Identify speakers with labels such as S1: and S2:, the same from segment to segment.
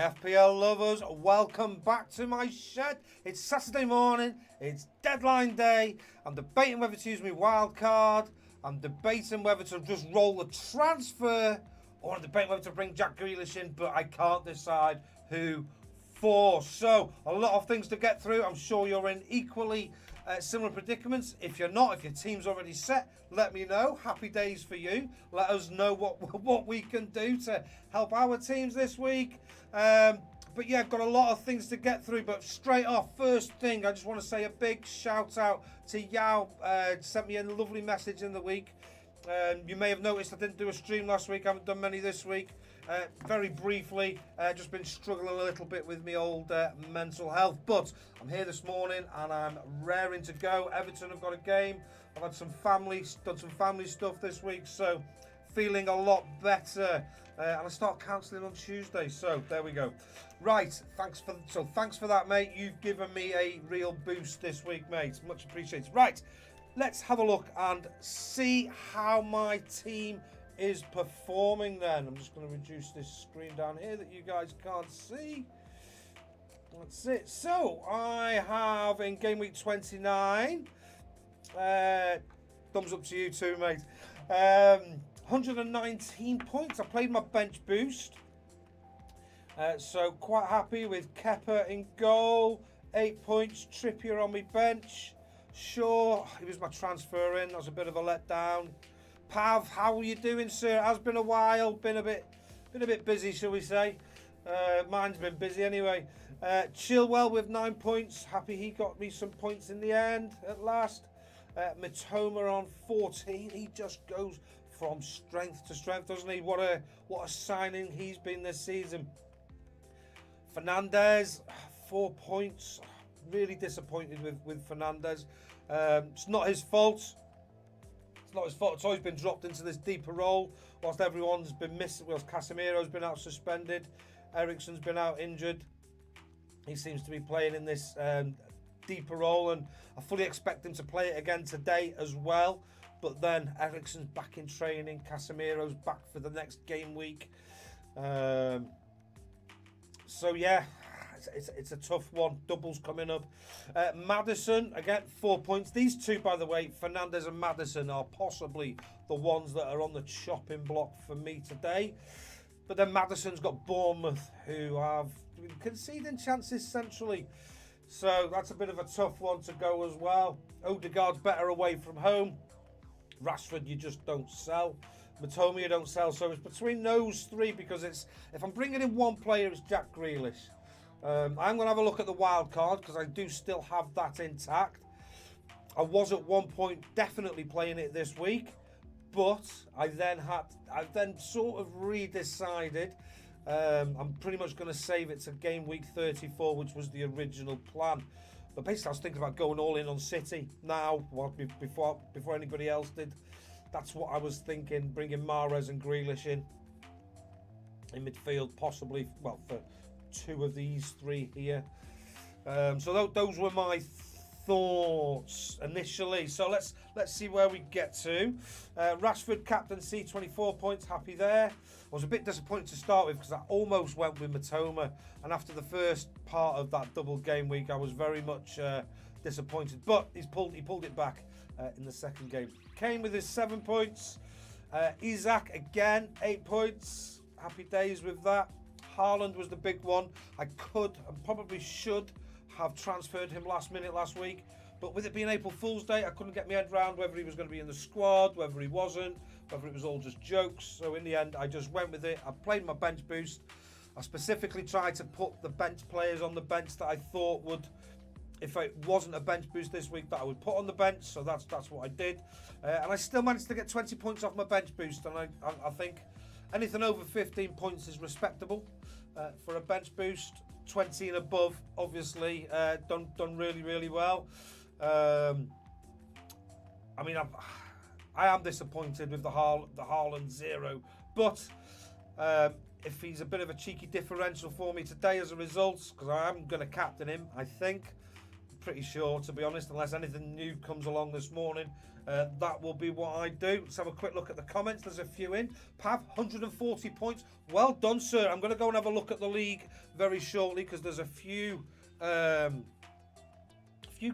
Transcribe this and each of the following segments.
S1: FPL lovers, welcome back to my shed. It's Saturday morning, it's deadline day. I'm debating whether to use my wild card. I'm debating whether to just roll the transfer, or I'm debating whether to bring Jack Grealish in, but I can't decide who for. So, a lot of things to get through. I'm sure you're in equally similar predicaments. If you're not, if your team's already set, let me know. Happy days for you. Let us know what we can do to help our teams this week. But yeah, got a lot of things to get through. But straight off, first thing, I just want to say a big shout out to Yao. Sent me a lovely message in the week. You may have noticed I didn't do a stream last week. I haven't done many this week. Very briefly, just been struggling a little bit with my old mental health. But I'm here this morning and I'm raring to go. Everton have got a game. I've had done some family stuff this week, so feeling a lot better. And I start counselling on Tuesday, so there we go. Right, thanks for that, mate. You've given me a real boost this week, mate. Much appreciated. Right, let's have a look and see how my team is performing then. I'm just going to reduce this screen down here that you guys can't see. That's it. So, I have in game week 29, thumbs up to you too, mate, 119 points. I played my bench boost. So, quite happy with Kepa in goal, 8 points, Trippier on my bench. Sure, he was my transfer in. That was a bit of a letdown. Pav, how are you doing, sir? It has been a while. Been a bit busy, shall we say? Mine's been busy anyway. Chilwell with 9 points. Happy he got me some points in the end at last. Mitoma on 14. He just goes from strength to strength, doesn't he? What a signing he's been this season. Fernandez, 4 points. Really disappointed with Fernandez. It's not his fault. It's not his fault. It's always been dropped into this deeper role whilst everyone's been missing. Whilst Casemiro's been out suspended, Eriksen's been out injured. He seems to be playing in this deeper role, and I fully expect him to play it again today as well. But then Eriksen's back in training. Casemiro's back for the next game week. So yeah. It's a tough one. Doubles coming up. Maddison, again, 4 points. These two, by the way, Fernandez and Maddison, are possibly the ones that are on the chopping block for me today. But then Maddison's got Bournemouth, who have been conceding chances centrally. So that's a bit of a tough one to go as well. Odegaard's better away from home. Rashford, you just don't sell. Mitoma, you don't sell. So it's between those three, because if I'm bringing in one player, it's Jack Grealish. I'm going to have a look at the wild card because I do still have that intact. I was at one point definitely playing it this week, but I then sort of redecided. I'm pretty much going to save it to game week 34, which was the original plan. But basically, I was thinking about going all in on City now, before anybody else did. That's what I was thinking, bringing Mahrez and Grealish in midfield, possibly, well, for two of these three here. So those were my thoughts initially. So let's see where we get to. Rashford captaincy, 24 points, happy there. I was a bit disappointed to start with because I almost went with Mitoma, and after the first part of that double game week I was very much disappointed, but he pulled it back in the second game. Kane with his 7 points. Isaac again, 8 points, happy days with that. Haaland was the big one. I could and probably should have transferred him last minute last week, but with it being April Fool's Day, I couldn't get my head around whether he was going to be in the squad, whether he wasn't, whether it was all just jokes. So in the end, I just went with it. I played my bench boost. I specifically tried to put the bench players on the bench that I thought would, if it wasn't a bench boost this week, that I would put on the bench. So that's what I did, and I still managed to get 20 points off my bench boost, and I think anything over 15 points is respectable for a bench boost. 20 and above, obviously, done really, really well. I mean, I am disappointed with the Haaland 0, but if he's a bit of a cheeky differential for me today as a result, because I am going to captain him, I think. pretty sure, to be honest, unless anything new comes along this morning. That will be what I do. Let's have a quick look at the comments. There's a few in. Pav, 140 points. Well done, sir. I'm going to go and have a look at the league very shortly because there's a few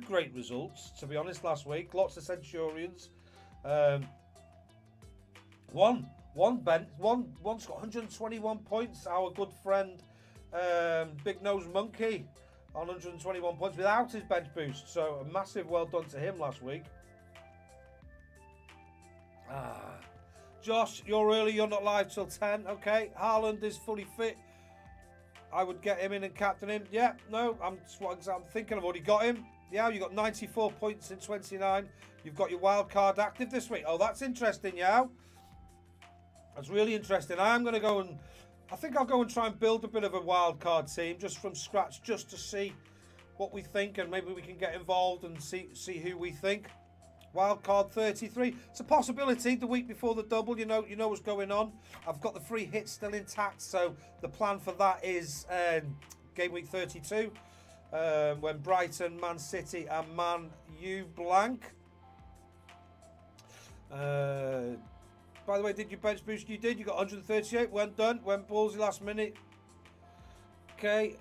S1: great results, to be honest, last week. Lots of Centurions. One's got 121 points. Our good friend, Big Nose Monkey, on 121 points without his bench boost. So a massive well done to him last week. Josh, you're early. You're not live till 10. Okay. Haaland is fully fit. I would get him in and captain him. Yeah, no, that's what I'm thinking. I've already got him. Yeah, you got 94 points in 29. You've got your wild card active this week. Oh, that's interesting, yeah. That's really interesting. I think I'll go and try and build a bit of a wild card team just from scratch, just to see what we think, and maybe we can get involved and see who we think. Wild card 33. It's a possibility. The week before the double, you know what's going on. I've got the free hits still intact, so the plan for that is game week 32, when Brighton, Man City, and Man U blank. By the way, did you bench boost? You did. You got 138. Went done. Went ballsy last minute. Okay.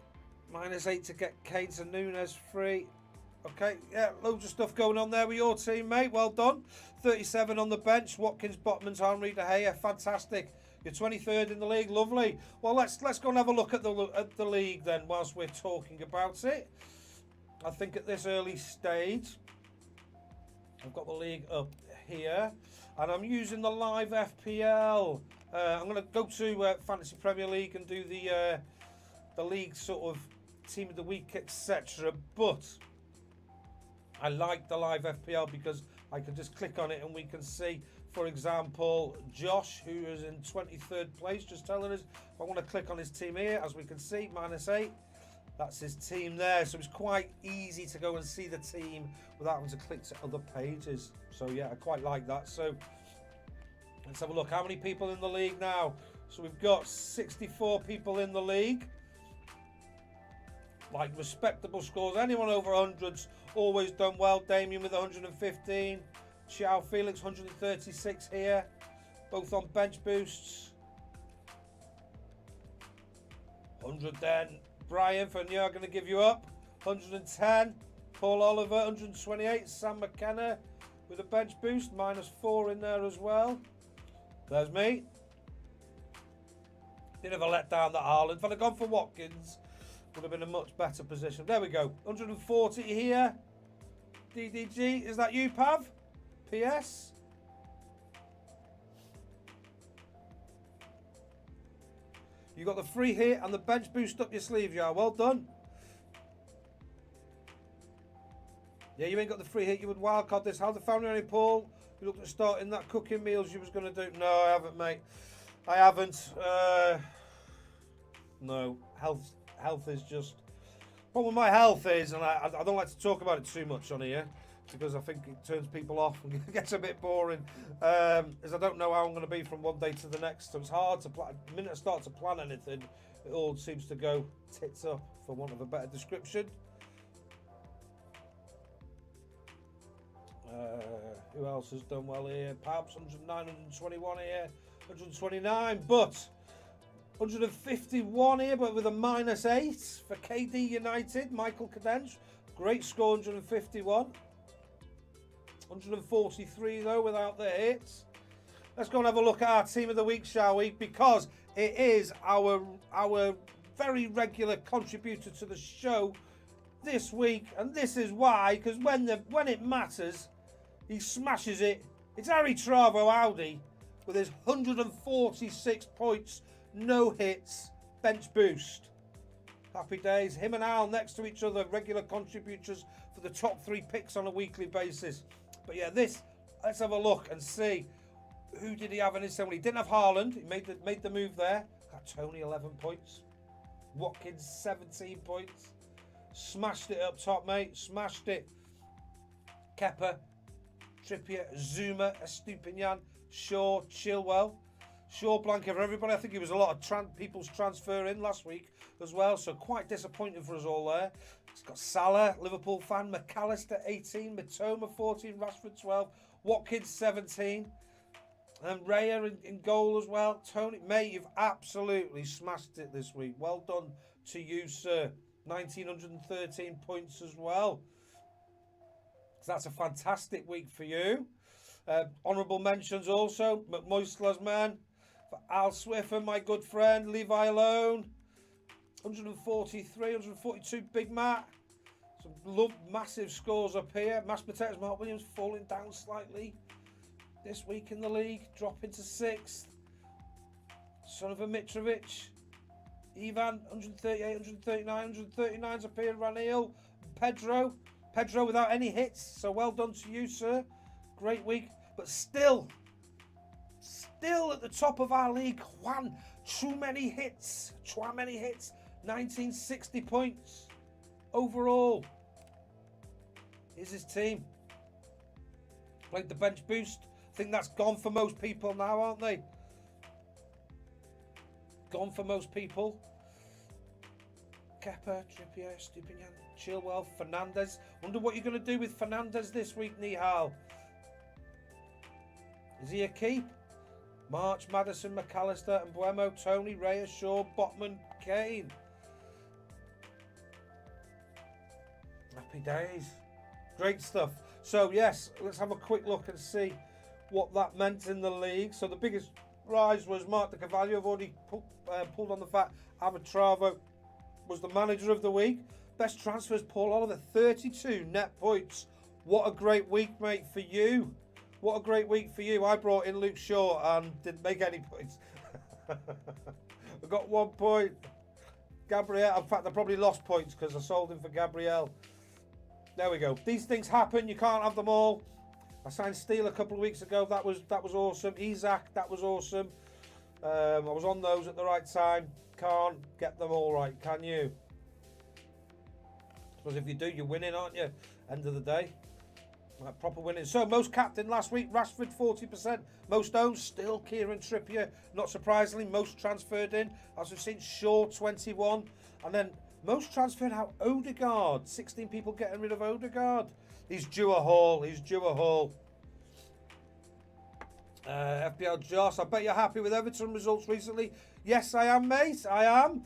S1: -8 to get Kane and Nunes free. Okay. Yeah, loads of stuff going on there with your team, mate. Well done. 37 on the bench. Watkins, Botmans, Henry, De Gea. Fantastic. You're 23rd in the league. Lovely. Well, let's go and have a look at the league then whilst we're talking about it. I think at this early stage, I've got the league up here. And I'm using the live FPL. I'm going to go to Fantasy Premier League and do the league sort of team of the week, etc. But I like the live FPL because I can just click on it and we can see, for example, Josh, who is in 23rd place, just telling us, if I want to click on his team here, as we can see, -8. That's his team there. So it's quite easy to go and see the team without having to click to other pages. So yeah, I quite like that. So let's have a look. How many people in the league now? So we've got 64 people in the league. Like respectable scores. Anyone over 100's always done well. Damien with 115. Xiao Felix 136 here. Both on bench boosts. 100 then. Brian for New York, going to give you up. 110. Paul Oliver, 128. Sam McKenna with a bench boost. -4 in there as well. There's me. Bit of a letdown that Haaland. If I'd have gone for Watkins, would have been a much better position. There we go. 140 here. DDG, is that you, Pav? PS. You got the free hit and the bench boost up your sleeve, yeah. Well done. Yeah, you ain't got the free hit. You would wildcard this. How's the family running, Paul? You looked at starting that cooking meals you was going to do. No, I haven't, mate. I haven't. No. Health is just... Problem with my health is, and I don't like to talk about it too much on here, because I think it turns people off and gets a bit boring, is I don't know how I'm going to be from one day to the next, so it's hard to plan. The minute I start to plan anything, it all seems to go tits up, for want of a better description. Who else has done well here? Pabs, 109, 121 here, 129, but 151 here, but with a -8 for KD United. Michael Cadench, great score, 151. 143 though without the hits. Let's go and have a look at our team of the week, shall we? Because it is our very regular contributor to the show this week, and this is why. Because when it matters, he smashes it. It's Aritravo Audi with his 146 points, no hits, bench boost. Happy days. Him and Al next to each other, regular contributors for the top 3 picks on a weekly basis. But yeah, let's have a look and see who did he have in his team. He didn't have Haaland. He made the move there. Got Tony 11 points. Watkins 17 points. Smashed it up top, mate. Smashed it. Kepa, Trippier, Zuma, Estupinian, Shaw, Chilwell. Shaw blank for everybody. I think it was a lot of people's transfer in last week as well, so quite disappointing for us all there. It's got Salah, Liverpool fan, McAllister 18, Matoma 14, Rashford 12, Watkins 17, and Raya in goal as well. Tony, mate, you've absolutely smashed it this week. Well done to you, sir. 1,913 points as well. So that's a fantastic week for you. Honourable mentions also, McMoistler's man, for Al Swiffer, my good friend, Levi Alone, 143, 142, Big Matt. Some massive scores up here. Mashed potatoes, Mark Williams falling down slightly this week in the league, dropping to 6th. Son of a Mitrovic, Ivan, 138, 139, 139's up here, Ranil, Pedro without any hits, so well done to you, sir. Great week, but still at the top of our league. Juan, too many hits, 1960 points overall. Here's his team. Played the bench boost. I think that's gone for most people now, aren't they? Gone for most people. Kepa, Trippier, Stupinian, Chilwell, Fernandez. Wonder what you're going to do with Fernandez this week, Nihal. Is he a keep? March, Maddison, McAllister, and Buemo, Tony, Reyes, Shaw, Botman, Kane. Happy days. Great stuff. So, yes, let's have a quick look and see what that meant in the league. So, the biggest rise was Mark de Carvalho. I've already pulled on the fact Aritravo was the manager of the week. Best transfers, Paul Oliver, 32 net points. What a great week, mate, for you. What a great week for you. I brought in Luke Shaw and didn't make any points. I got 1 point. Gabriel, in fact, I probably lost points because I sold him for Gabriel. There we go. These things happen. You can't have them all. I signed Steele a couple of weeks ago. That was awesome. Isaac, that was awesome. I was on those at the right time. Can't get them all right, can you? Because if you do, you're winning, aren't you? End of the day. Like proper winning. So, most captain last week, Rashford 40%. Most owned, still Kieran Trippier. Not surprisingly, most transferred in. As we've seen, Shaw 21. And then most transferred out, Odegaard. 16 people getting rid of Odegaard. He's due a haul. FPL Joss, I bet you're happy with Everton results recently. Yes, I am, mate. I am.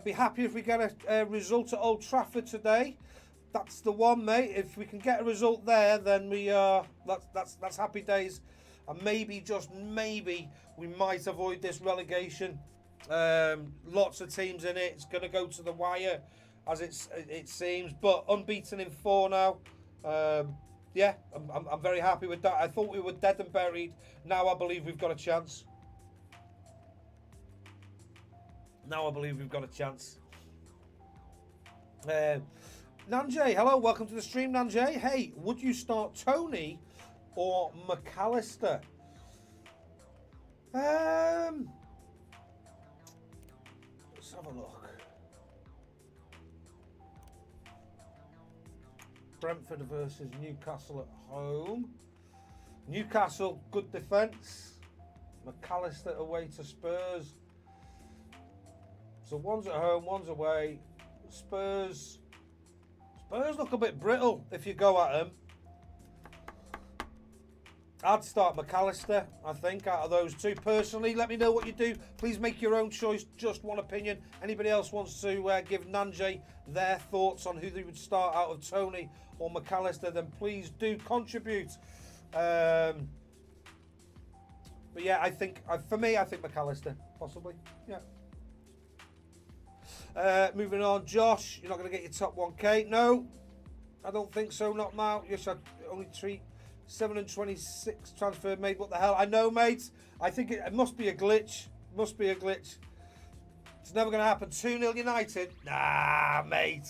S1: Be happy if we get a result at Old Trafford today. That's the one, mate. If we can get a result there, then we that's happy days. And maybe, just maybe, we might avoid this relegation. Lots of teams in it. It's going to go to the wire, as it seems. But unbeaten in 4 now. Yeah, I'm very happy with that. I thought we were dead and buried. Now I believe we've got a chance. Nanjay, hello, welcome to the stream, Nanjay. Hey, would you start Tony or McAllister? Let's have a look. Brentford versus Newcastle at home. Newcastle, good defence. McAllister away to Spurs. So one's at home, one's away. Spurs look a bit brittle if you go at them. I'd start McAllister, I think, out of those two. Personally, let me know what you do. Please make your own choice, just one opinion. Anybody else wants to give Nanjay their thoughts on who they would start out of Tony or McAllister, then please do contribute. But yeah, I think McAllister, possibly. Yeah. Moving on, Josh, you're not going to get your top 1k. No, I don't think so, not now. Yes, I only treat 726 transfer made. What the hell? I know, mate. I think it must be a glitch. It's never going to happen. 2-0 United. Nah, mate.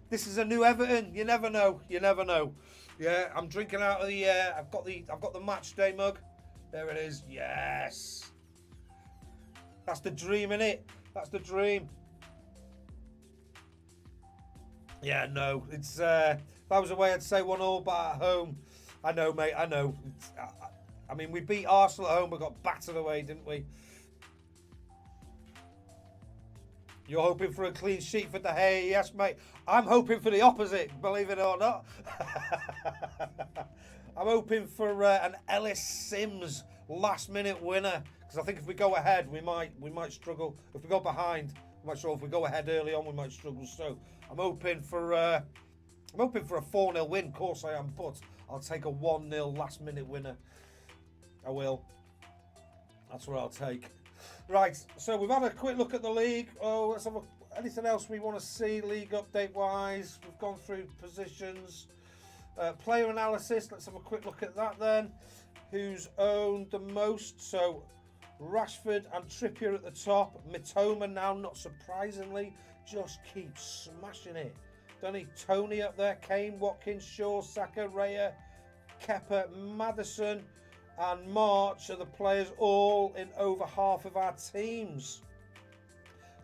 S1: This is a new Everton. You never know. Yeah, I'm drinking out of the. I've got the match day mug. There it is. Yes. That's the dream, innit? That's the dream. Yeah, no. It's if I was away, I'd say 1-1, but at home, I know, mate. I know. I mean, we beat Arsenal at home, but got battered away, didn't we? You're hoping for a clean sheet for De Gea, yes, mate. I'm hoping for the opposite, believe it or not. I'm hoping for an Ellis Sims last-minute winner, because I think if we go ahead, we might struggle. If we go behind, I'm not sure. If we go ahead early on, we might struggle. So I'm hoping for a 4-0 win. Of course I am, but I'll take a 1-0 last-minute winner. I will. That's what I'll take. Right, so we've had a quick look at the league. Oh, let's have anything else we want to see league update-wise. We've gone through positions. Player analysis, let's have a quick look at that then. Who's owned the most? So Rashford and Trippier at the top. Mitoma now, not surprisingly, just keeps smashing it. Don't he? Tony up there, Kane, Watkins, Shaw, Saka, Raya, Kepa, Maddison and March are the players all in over half of our teams.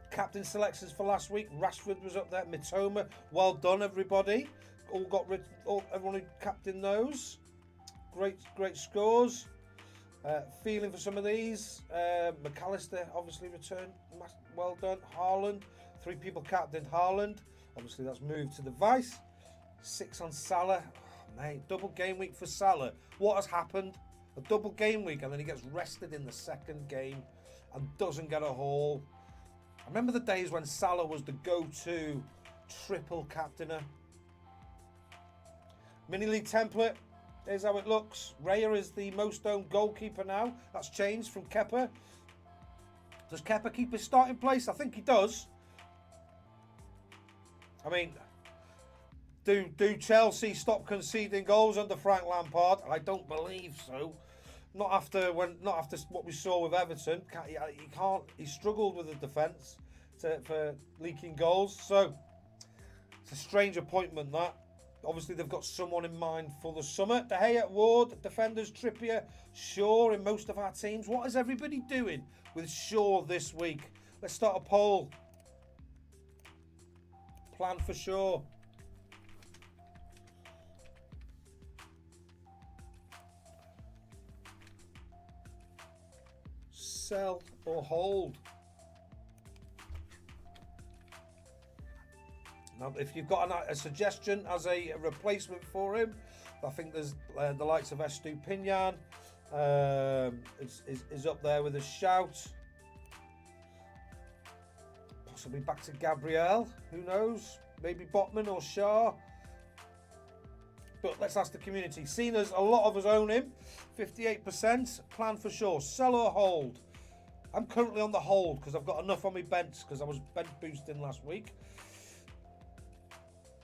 S1: Captain selections for last week. Rashford was up there. Mitoma, well done everybody. Everyone who captained those. Great scores. Feeling for some of these. McAllister obviously returned. Well done. Haaland. 3 people captained Haaland. Obviously that's moved to the vice. 6 on Salah. Oh, mate, double game week for Salah. What has happened? A double game week and then he gets rested in the second game and doesn't get a haul. I remember the days when Salah was the go-to triple captainer. Mini league template. Here's how it looks. Raya is the most owned goalkeeper now. That's changed from Kepa. Does Kepa keep his starting place? I think he does. I mean, do Chelsea stop conceding goals under Frank Lampard? I don't believe so. Not after what we saw with Everton. He struggled with the defence for leaking goals. So it's a strange appointment that. Obviously they've got someone in mind for the summer. De Gea, Ward, defenders Trippier, Shaw in most of our teams. What is everybody doing with Shaw this week? Let's start a poll. Plan for Shaw. Sell or hold? Now, if you've got a suggestion as a replacement for him, I think there's the likes of Estupinian is up there with a shout. Possibly back to Gabriel. Who knows? Maybe Botman or Shah. But let's ask the community. Seen as a lot of us own him, 58%. Plan for sure. Sell or hold? I'm currently on the hold because I've got enough on my bench because I was bench boosting last week.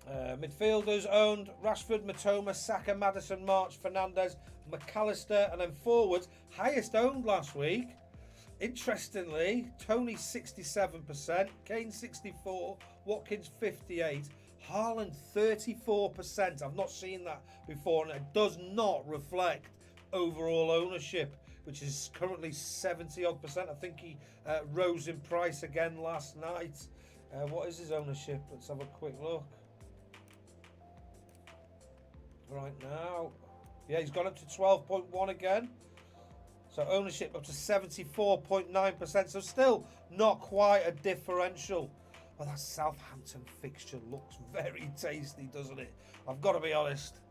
S1: Midfielders owned Rashford, Mitoma, Saka, Maddison, March, Fernandes, McAllister, and then forwards highest owned last week. Interestingly, Tony 67%, Kane 64%, Watkins 58%, Haaland 34%. I've not seen that before, and it does not reflect overall ownership, which is currently 70-odd%. I think he rose in price again last night. What is his ownership? Let's have a quick look. Right now, yeah, he's gone up to 12.1 again. So ownership up to 74.9%. So still not quite a differential. Well, that Southampton fixture looks very tasty, doesn't it? I've got to be honest.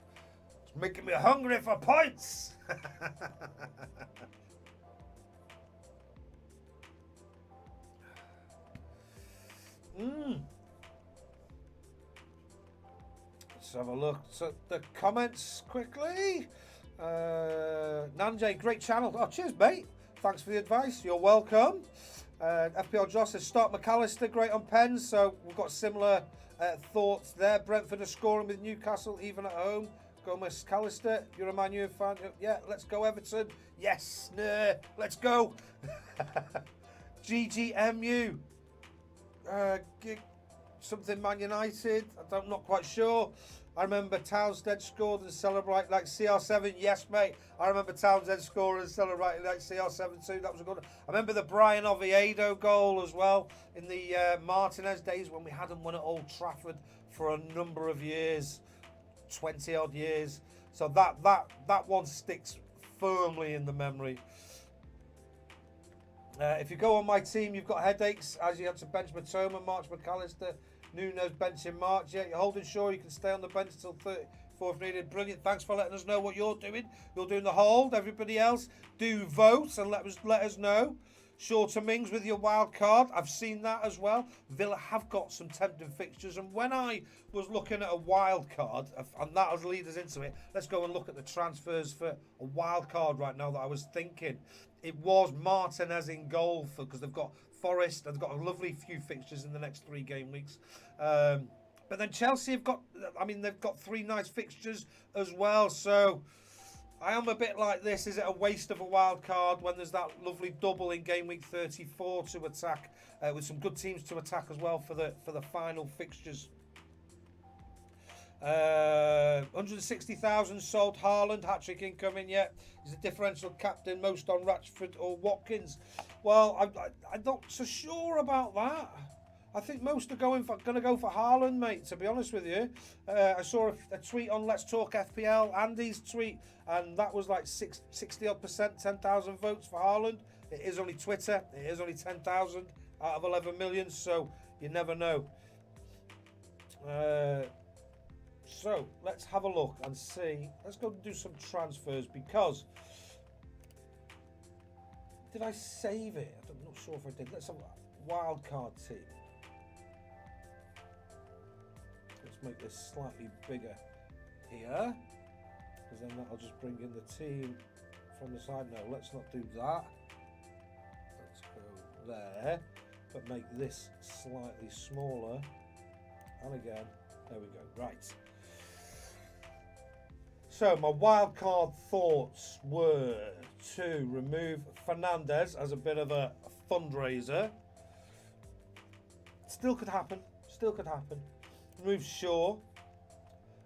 S1: It's making me hungry for points. Let's have a look at the comments quickly. Nanjay, great channel. Oh, cheers, mate. Thanks for the advice. You're welcome. FPL Joss says start McAllister, great on pens. So we've got similar thoughts there. Brentford are scoring with Newcastle, even at home. Go McAllister. You're a Man U fan. Yeah, let's go Everton. Yes, nah, let's go. GGMU. Something Man United. I'm not quite sure. I remember Townsend scored and celebrated like CR7. Yes, mate. I remember Townsend scoring and celebrating like CR7 too. That was a good one. I remember the Brian Oviedo goal as well in the Martinez days when we hadn't won at Old Trafford for a number of years, 20 odd years. So that one sticks firmly in the memory. If you go on my team, you've got headaches as you had to bench Matoma, March McAllister, Nuno's bench in March. Yeah, you're holding sure you can stay on the bench until 34 if needed. Brilliant. Thanks for letting us know what you're doing. You're doing the hold. Everybody else, do vote and let us know. Shorter Mings with your wild card. I've seen that as well. Villa have got some tempting fixtures. And when I was looking at a wild card, and that will lead us into it, let's go and look at the transfers for a wild card right now that I was thinking. It was Martinez in goal because they've got Forest. They've got a lovely few fixtures in the next 3 game weeks. But then Chelsea have got, they've got 3 nice fixtures as well. So I am a bit like this. Is it a waste of a wild card when there's that lovely double in game week 34 to attack, with some good teams to attack as well for the final fixtures? 160,000 sold. Haaland, hat-trick incoming yet. He's a differential captain, most on Rashford or Watkins. Well, I'm not so sure about that. I think most are going to go for Haaland, mate, to be honest with you. I saw a tweet on Let's Talk FPL, Andy's tweet, and that was like 60-odd%, 10,000 votes for Haaland. It is only Twitter. It is only 10,000 out of 11 million, so you never know. So let's have a look and see. Let's go do some transfers because... Did I save it? I'm not sure if I did. Let's have a wildcard team. Let's make this slightly bigger here, because then that'll just bring in the team from the side. No, let's not do that. Let's go there, but make this slightly smaller. And again, there we go. Right. So my wildcard thoughts were to remove Fernandez as a bit of a fundraiser. Still could happen. Still could happen. Remove Shaw.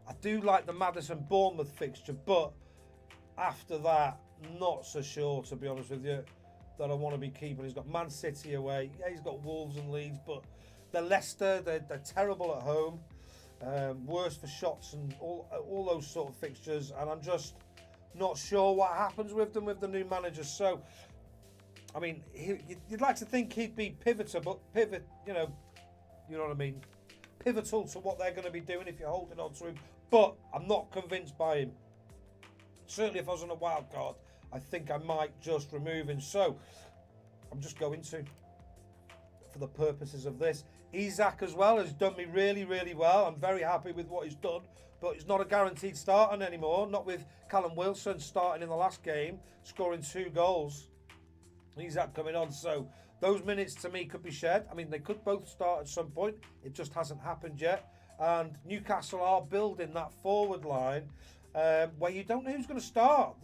S1: I do like the Maddison-Bournemouth fixture, but after that, not so sure, to be honest with you, that I want to be keeping. He's got Man City away. Yeah, he's got Wolves and Leeds, but they're Leicester. They're terrible at home. Worse for shots and all those sort of fixtures, and I'm just not sure what happens with them with the new managers. So, I mean, you'd like to think he'd be pivotal, you know what I mean, pivotal to what they're going to be doing if you're holding on to him. But I'm not convinced by him. Certainly, if I was on a wild card, I think I might just remove him. So, I'm just going to, for the purposes of this. Isak as well has done me really, really well. I'm very happy with what he's done, but he's not a guaranteed starter anymore. Not with Callum Wilson starting in the last game, scoring 2 goals. Isak coming on, so those minutes to me could be shared. I mean, they could both start at some point. It just hasn't happened yet. And Newcastle are building that forward line where you don't know who's going to start.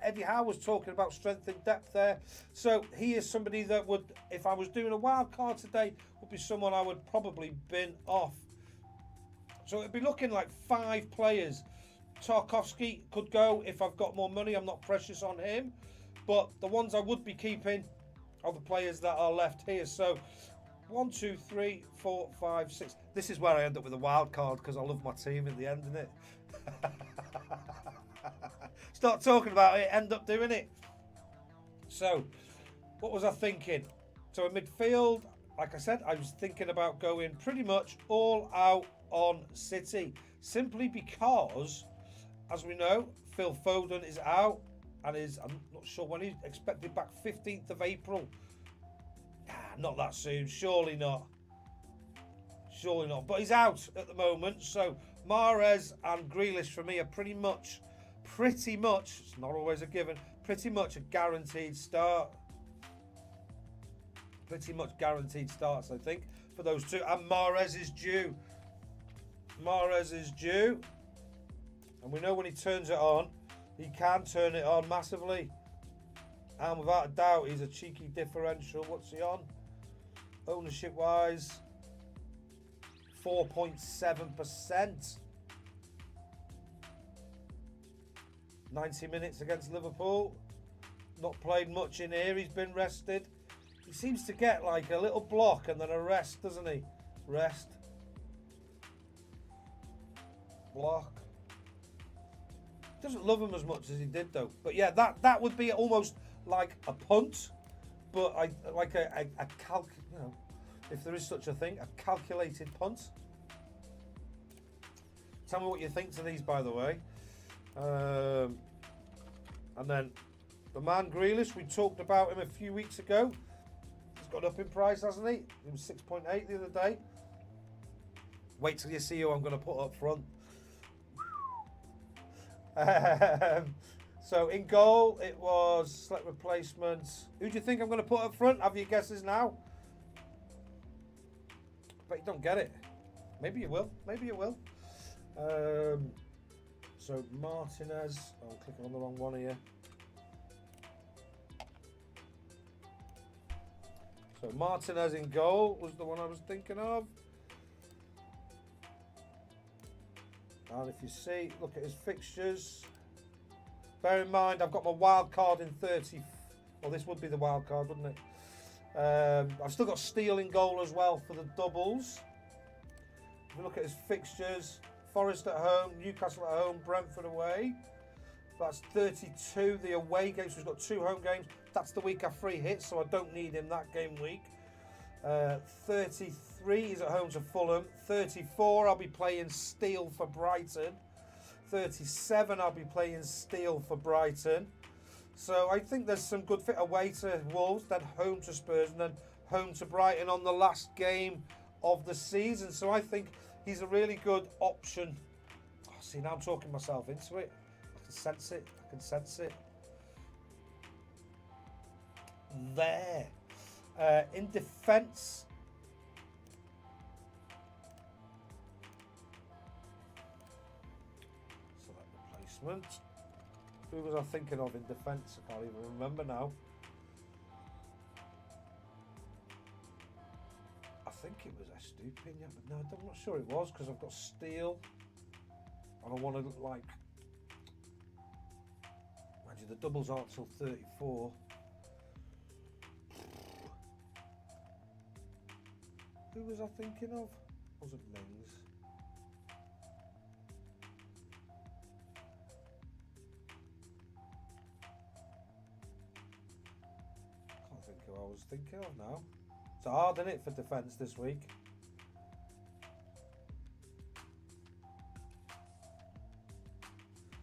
S1: Eddie Howe was talking about strength and depth there. So he is somebody that would, if I was doing a wild card today, would be someone I would probably bin off. So it'd be looking like 5 players. Tarkowski could go if I've got more money. I'm not precious on him. But the ones I would be keeping are the players that are left here. So 1, 2, 3, 4, 5, 6. This is where I end up with a wild card because I love my team in the end, isn't it? Start talking about it, end up doing it. So, what was I thinking? So in midfield, like I said, I was thinking about going pretty much all out on City. Simply because, as we know, Phil Foden is out and I'm not sure when he's expected back, 15th of April. Not that soon, surely not. Surely not, but he's out at the moment. So Mahrez and Grealish for me are pretty much, it's not always a given, pretty much a guaranteed start. Pretty much guaranteed starts, I think, for those two. And Mahrez is due. Mahrez is due. And we know when he turns it on, he can turn it on massively. And without a doubt, he's a cheeky differential. What's he on? Ownership-wise, 4.7%. 90 minutes against Liverpool. Not played much in here. He's been rested. He seems to get like a little block and then a rest, doesn't he? Rest. Block. Doesn't love him as much as he did though. But yeah, that would be almost like a punt. but I like you know, if there is such a thing, a calculated punt. Tell me what you think to these, by the way. And then the man Grealish, we talked about him a few weeks ago. He's gone up in price, hasn't he? He was 6.8 the other day. Wait till you see who I'm going to put up front. So in goal, it was select replacements. Who do you think I'm going to put up front? Have your guesses now? But you don't get it. Maybe you will. Maybe you will. So Martinez. I'm clicking on the wrong one here. So Martinez in goal was the one I was thinking of. And if you see, look at his fixtures. Bear in mind, I've got my wild card in 30. Well, this would be the wild card, wouldn't it? I've still got Steele in goal as well for the doubles. If you look at his fixtures, Forest at home, Newcastle at home, Brentford away. That's 32. The away games, so he's got 2 home games. That's the week I free hit, so I don't need him that game week. 33, he's at home to Fulham. 34, I'll be playing Steele for Brighton. 37, I'll be playing Steele for Brighton. So I think there's some good fit away to Wolves, then home to Spurs, and then home to Brighton on the last game of the season. So I think he's a really good option. Oh, see, now I'm talking myself into it. I can sense it. I can sense it. There. In defence, select replacement. Who was I thinking of in defence? I can't even remember now. I think it was Estupinian, but no, I'm not sure it was because I've got Steele and I want to look like. Mind you, the doubles aren't till 34. Who was I thinking of? Wasn't Mings. Can't think who I was thinking of now. It's hard, isn't it, for defence this week?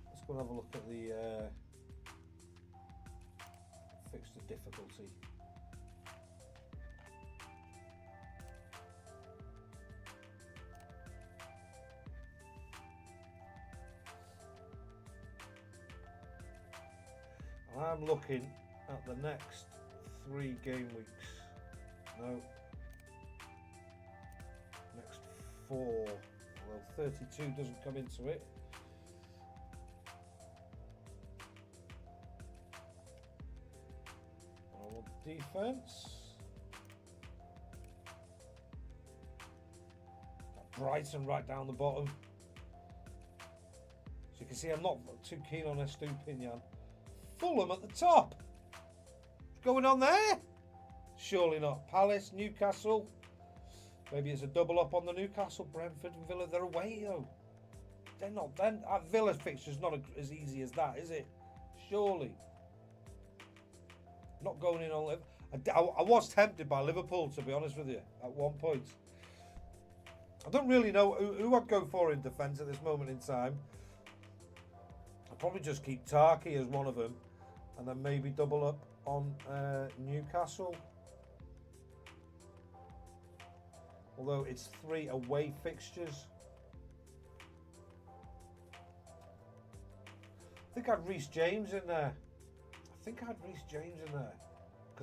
S1: Let's go and have a look at the fixture difficulty. I'm looking at the next 3 game weeks. No. Next 4. Well, 32 doesn't come into it. I want defence. Brighton right down the bottom. So you can see I'm not too keen on Estupinian. Fulham at the top. What's going on there? Surely not. Palace, Newcastle. Maybe it's a double up on the Newcastle, Brentford and Villa. They're away though. They're not. Then Villa fixture's not as easy as that, is it? Surely. Not going in on Liverpool. I was tempted by Liverpool, to be honest with you, at one point. I don't really know who I'd go for in defence at this moment in time. I'll probably just keep Tarky as one of them. And then maybe double up on Newcastle. Although it's 3 away fixtures. I think I had Reece James in there. Because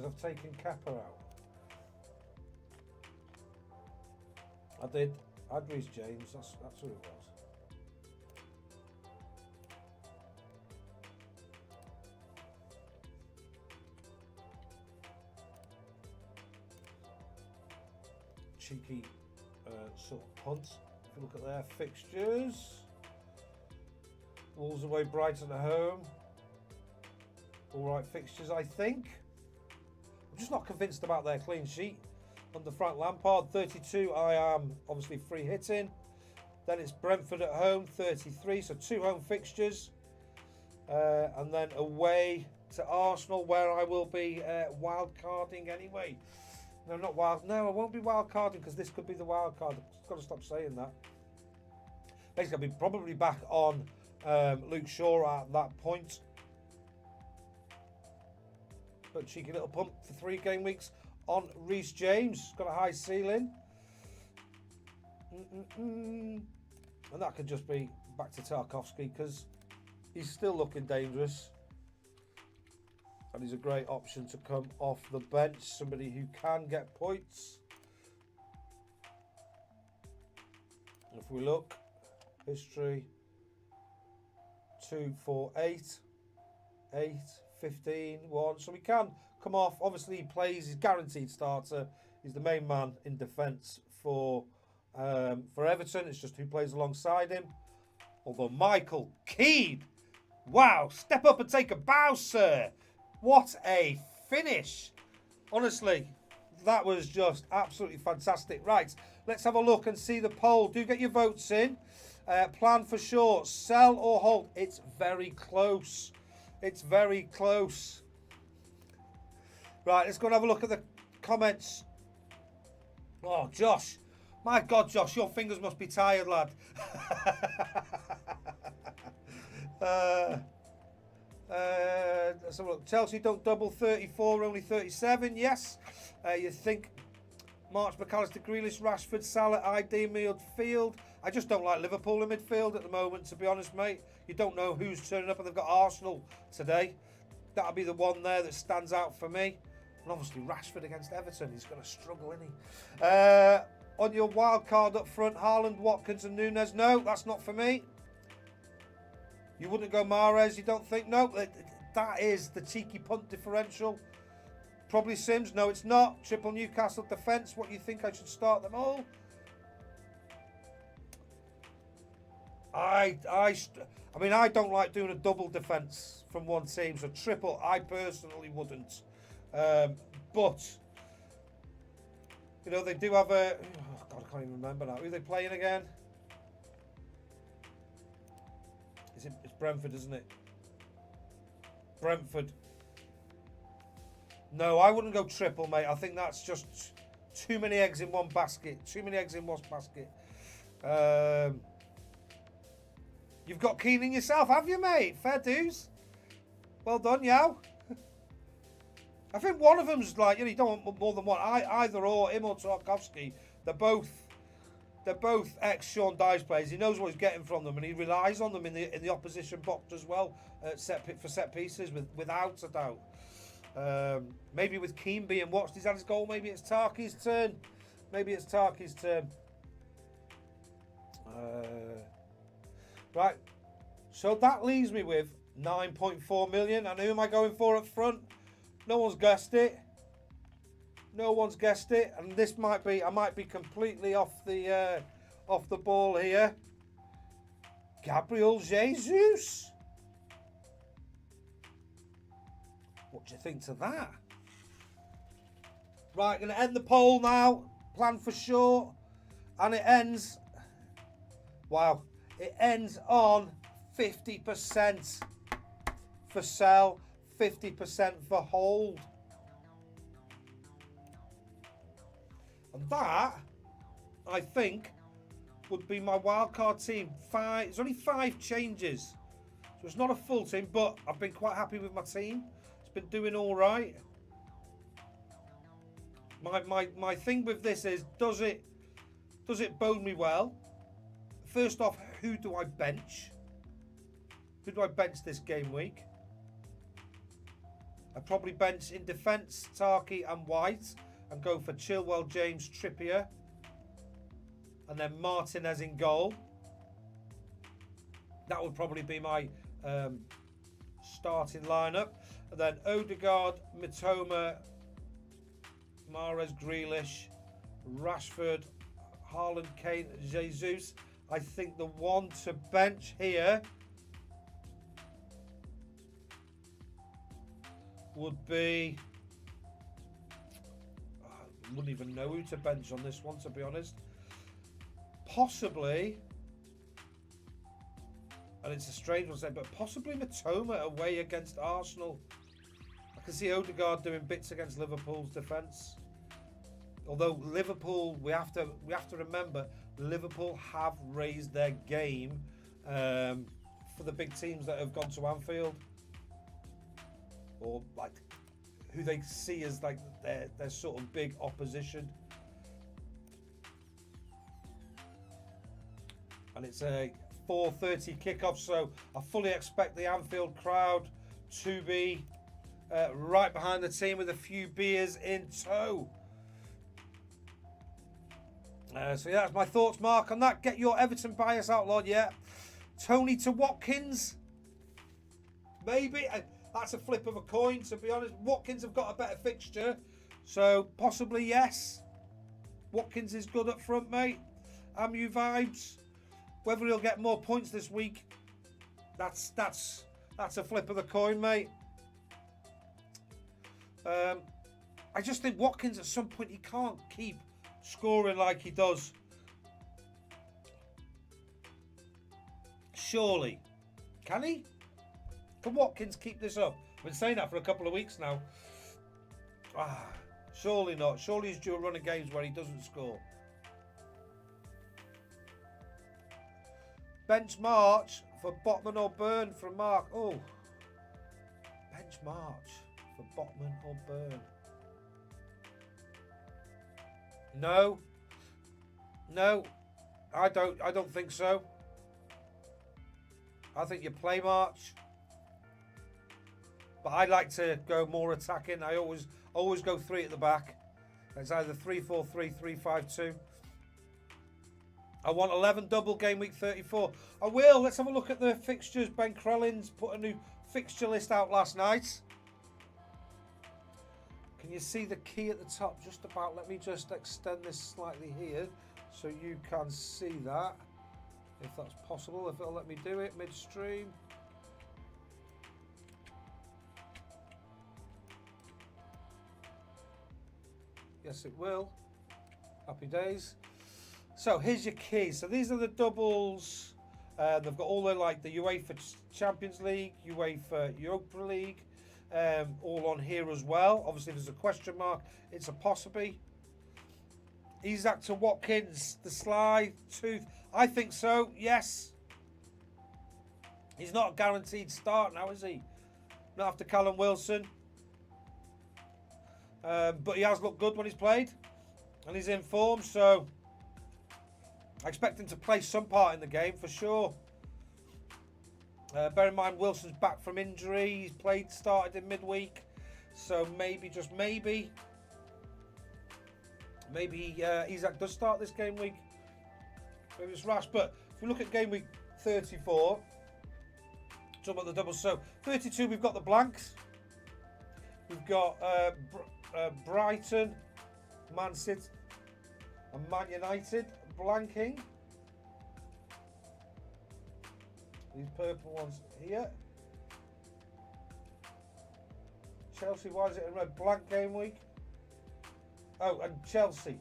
S1: I've taken Kepa out. I did. I had Reece James. That's who it was. Cheeky sort of punt. If you look at their fixtures, Wolves away, Brighton at home. All right fixtures, I think. I'm just not convinced about their clean sheet under Frank Lampard. 32, I am obviously free hitting. Then it's Brentford at home, 33, so 2 home fixtures. And then away to Arsenal, where I will be wild carding anyway. No, not wild. No, I won't be wild carding because this could be the wild card. I've got to stop saying that. Basically, I'll be probably back on Luke Shaw at that point. But cheeky little pump for 3 game weeks on Reece James. Got a high ceiling. And that could just be back to Tarkowski because he's still looking dangerous. And he's a great option to come off the bench. Somebody who can get points. If we look, history, 2, 4, 8, 8, 15, 1. So we can come off. Obviously, he plays. He's guaranteed starter. He's the main man in defence for Everton. It's just who plays alongside him. Although Michael Keane, wow, step up and take a bow, sir. What a finish. Honestly, that was just absolutely fantastic. Right, let's have a look and see the poll. Do get your votes in. Plan for sure. Sell or hold. It's very close. It's very close. Right, let's go and have a look at the comments. Oh, Josh. My God, Josh, your fingers must be tired, lad. Let's have a look. Chelsea don't double 34, only 37. Yes. You think March, McAllister, Grealish, Rashford, Salah, ID midfield. I just don't like Liverpool in midfield at the moment, to be honest, mate. You don't know who's turning up, and they've got Arsenal today. That'll be the one there that stands out for me. And obviously Rashford against Everton. He's going to struggle, isn't he? On your wild card up front, Haaland, Watkins and Núñez. No, that's not for me. You wouldn't go Mahrez, you don't think? No, that is the cheeky punt differential. Probably Sims. No, it's not. Triple Newcastle defence. What, you think I should start them all? I mean, I don't like doing a double defence from one team, so triple, I personally wouldn't. But, you know, they do have a... Oh, God, I can't even remember now. Who are they playing again? It's Brentford, isn't it? Brentford. No, I wouldn't go triple, mate. I think that's just too many eggs in one basket. Too many eggs in one basket. You've got Keane in yourself, have you, mate? Fair dues. Well done, Yow. I think one of them's like, you know, you don't want more than one. Either or, him or Tarkowski. They're both ex-Sean Dyche players. He knows what he's getting from them, and he relies on them in the opposition box as well, for set pieces, without a doubt. Maybe with Keane being watched, he's had his goal. Maybe it's Tarky's turn. Right. So that leaves me with 9.4 million. And who am I going for up front? No one's guessed it. And this might be, I might be completely off the ball here. Gabriel Jesus. What do you think to that? Right, going to end the poll now. Plan for sure. And it ends... Wow. It ends on 50% for sell, 50% for hold. And that, I think, would be my wildcard team. There's only 5 changes. So it's not a full team, but I've been quite happy with my team. It's been doing all right. My thing with this is, does it bode me well? First off, who do I bench? Who do I bench this game week? I'd probably bench in defence, Tarky and White, and go for Chilwell, James, Trippier, and then Martinez in goal. That would probably be my starting lineup. And then Odegaard, Mitoma, Mahrez, Grealish, Rashford, Haaland, Kane, Jesus. I think the one to bench here would be... I wouldn't even know who to bench on this one, to be honest. Possibly, and it's a strange one to say, but possibly Mitoma away against Arsenal. I can see Odegaard doing bits against Liverpool's defence. Although Liverpool, we have to remember, Liverpool have raised their game for the big teams that have gone to Anfield, or like who they see as like their sort of big opposition. And it's a 4:30 kickoff, so I fully expect the Anfield crowd to be right behind the team with a few beers in tow. So yeah, that's my thoughts, Mark, on that. Get your Everton bias outlawed, yeah. Tony to Watkins. Maybe. That's a flip of a coin, to be honest. Watkins have got a better fixture, so possibly yes. Watkins is good up front, mate. Amu vibes. Whether he'll get more points this week, that's a flip of the coin, mate. I just think Watkins at some point he can't keep scoring like he does. Surely. Can he? Can Watkins keep this up? I've been saying that for a couple of weeks now. Surely not. Surely he's due a run of games where he doesn't score. Bench March for Botman or Burn from Mark. Oh. Bench March for Botman or Burn. No, I don't think so. I think you play March, but I like to go more attacking. I always go 3 at the back. It's either 3-4-3, 3-5-2. I want 11 double game week 34. I will. Let's have a look at the fixtures. Ben Krellin's put a new fixture list out last night. Can you see the key at the top? Just about. Let me just extend this slightly here so you can see that, if that's possible, if it'll let me do it midstream. Yes, it will. Happy days. So here's your key. So these are the doubles. They've got all the the UEFA Champions League, UEFA Europa League. All on here as well. Obviously, if there's a question mark, it's a possibly. Isak to Watkins, the sly tooth. I think so, yes. He's not a guaranteed start now, is he? Not after Callum Wilson. But he has looked good when he's played. And he's in form, so I expect him to play some part in the game for sure. Bear in mind, Wilson's back from injury. He's started in midweek. So maybe, just maybe, Isak does start this game week. Maybe it's rash. But if we look at game week 34, talk about the doubles. So 32, we've got the blanks. We've got Brighton, Man City, and Man United blanking. These purple ones here. Chelsea, why is it in red? Blank game week. Oh, and Chelsea.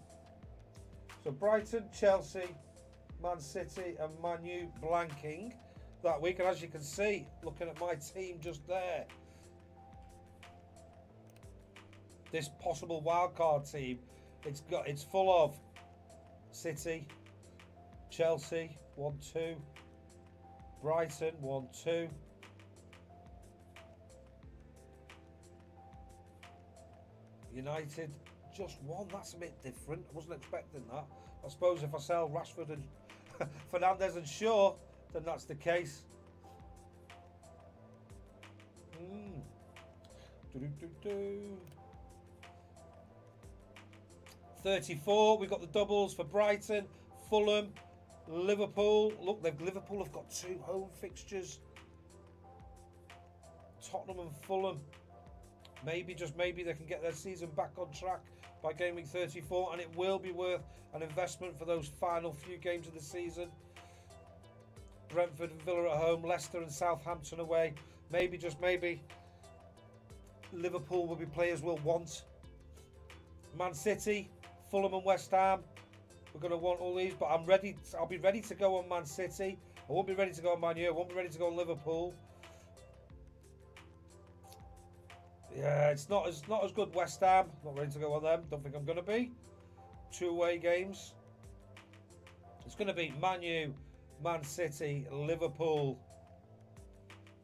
S1: So Brighton, Chelsea, Man City and Man U blanking that week. And as you can see, looking at my team just there, this possible wildcard team, it's full of City, Chelsea, 1-2. Brighton, 1-2. United, just 1. That's a bit different. I wasn't expecting that. I suppose if I sell Rashford and Fernandes and Shaw, then that's the case. 34, we've got the doubles for Brighton, Fulham, Liverpool. Look, Liverpool have got 2 home fixtures. Tottenham and Fulham. Maybe, just maybe, they can get their season back on track by game week 34, and it will be worth an investment for those final few games of the season. Brentford and Villa at home, Leicester and Southampton away. Maybe, just maybe, Liverpool will be players we'll want. Man City, Fulham and West Ham. We're going to want all these, but I'm ready. I'll be ready to go on Man City. I won't be ready to go on Man U. I won't be ready to go on Liverpool. Yeah, it's not as good. West Ham, not ready to go on them. Don't think I'm going to be. 2 away games. It's going to be Man U, Man City, Liverpool,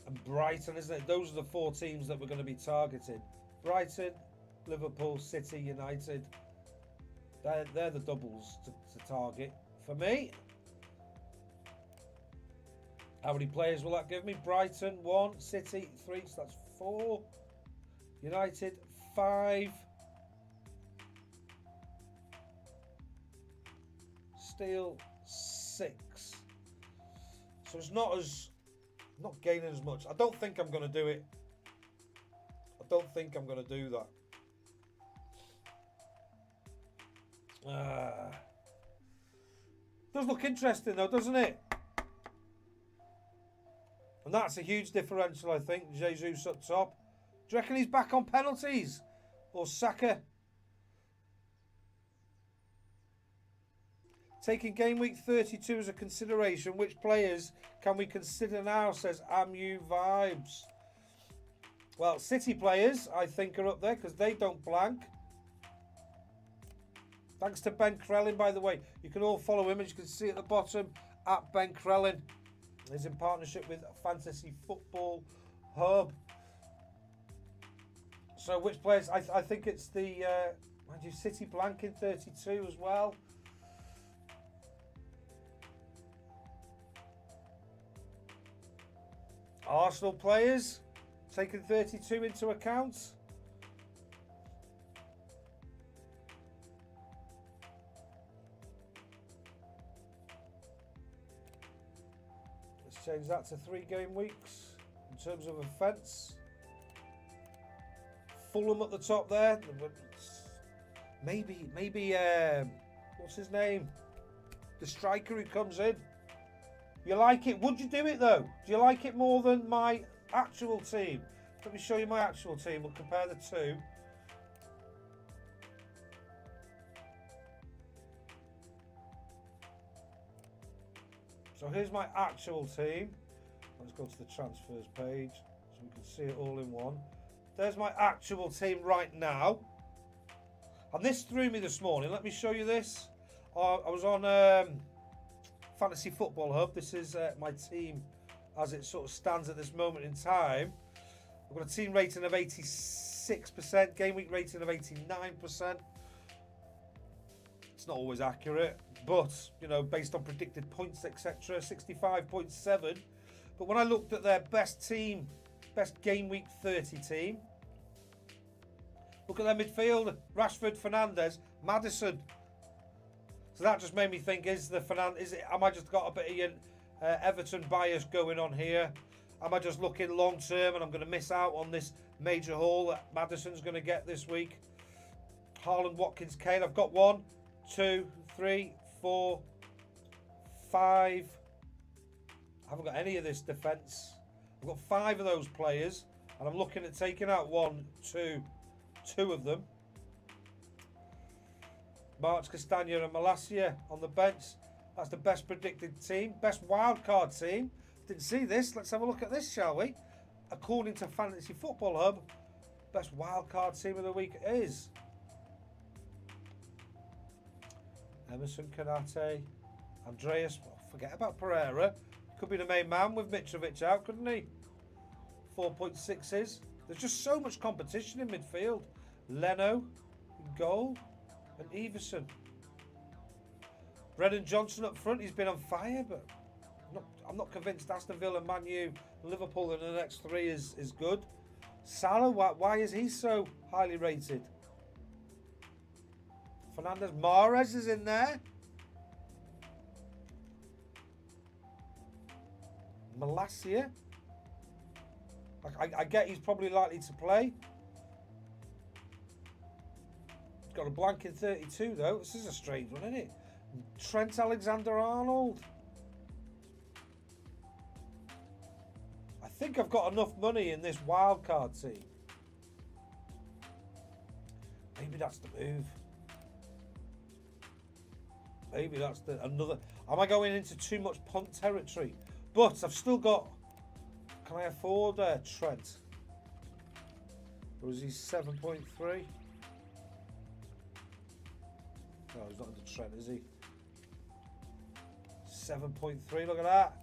S1: and Brighton, isn't it? Those are the 4 teams that we're going to be targeting. Brighton, Liverpool, City, United. They're the doubles to target for me. How many players will that give me? Brighton 1, City 3, so that's 4. United 5. Steel 6. So it's not gaining as much. I don't think I'm going to do it. I don't think I'm going to do that. Does look interesting though, doesn't it? And that's a huge differential, I think. Jesus up top. Do you reckon he's back on penalties? Or Saka? Taking game week 32 as a consideration, which players can we consider now, says Amu Vibes. Well, City players, I think, are up there because they don't blank. Thanks to Ben Krellin, by the way. You can all follow him, as you can see at the bottom, at Ben Krellin. He's in partnership with Fantasy Football Hub. So which players? I think it's the City blank in 32 as well. Arsenal players taking 32 into account. Let's change that to 3 game weeks in terms of offence. Fulham at the top there. Maybe what's his name? The striker who comes in. You like it? Would you do it though? Do you like it more than my actual team? Let me show you my actual team. We'll compare the two. So here's my actual team. Let's go to the transfers page so we can see it all in one. There's my actual team right now. And this threw me this morning. Let me show you this. I was on Fantasy Football Hub. This is my team as it sort of stands at this moment in time. I've got a team rating of 86%, game week rating of 89%. It's not always accurate, but you know, based on predicted points, etc., 65.7. But when I looked at their best team, best game week 30 team, look at their midfield: Rashford, Fernandes, Maddison. So that just made me think: am I just got a bit of Everton bias going on here? Am I just looking long term and I'm going to miss out on this major haul that Maddison's going to get this week? Haaland, Watkins, Kane. I've got 1, 2, 3, 4, 5. I haven't got any of this defence. I've got 5 of those players, and I'm looking at taking out 1, 2 of them. March, Castagna and Malacia on the bench. That's the best predicted team. Best wildcard team. Didn't see this. Let's have a look at this, shall we? According to Fantasy Football Hub, best wildcard team of the week is Emerson, Kanate, Andreas. Oh, forget about Pereira. Could be the main man with Mitrovic out, couldn't he? 4.6s. There's just so much competition in midfield. Leno in goal and Everson. Brennan Johnson up front. He's been on fire, but I'm not convinced Aston Villa, Man U, Liverpool in the next 3 is good. Salah, why is he so highly rated? Fernandes, Mahrez is in there. Malacia. I get he's probably likely to play. He's got a blank in 32 though. This is a strange one, isn't it? Trent Alexander-Arnold. I think I've got enough money in this wildcard team. Maybe that's the move. Maybe that's another. Am I going into too much punt territory? But I've still got. Can I afford Trent? Or is he 7.3? No, he's not in the Trent, is he? 7.3, look at that.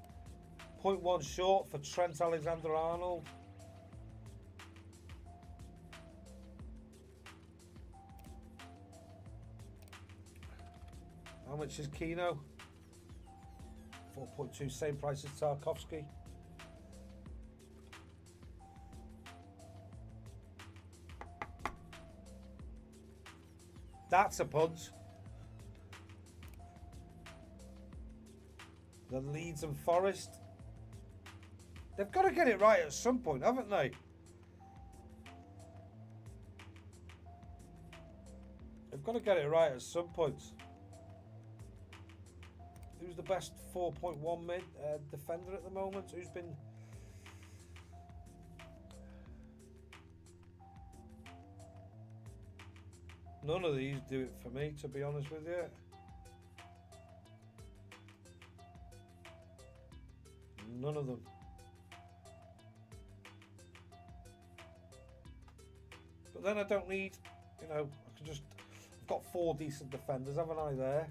S1: 0.1 short for Trent Alexander-Arnold. How much is Keno? 4.2, same price as Tarkovsky. That's a punt. The Leeds and Forest. They've got to get it right at some point, haven't they? They've got to get it right at some point. Who's the best 4.1 mid defender at the moment? Who's been... None of these do it for me, to be honest with you. None of them. But then I don't need, you know, I can just... I've got 4 decent defenders, haven't I, there?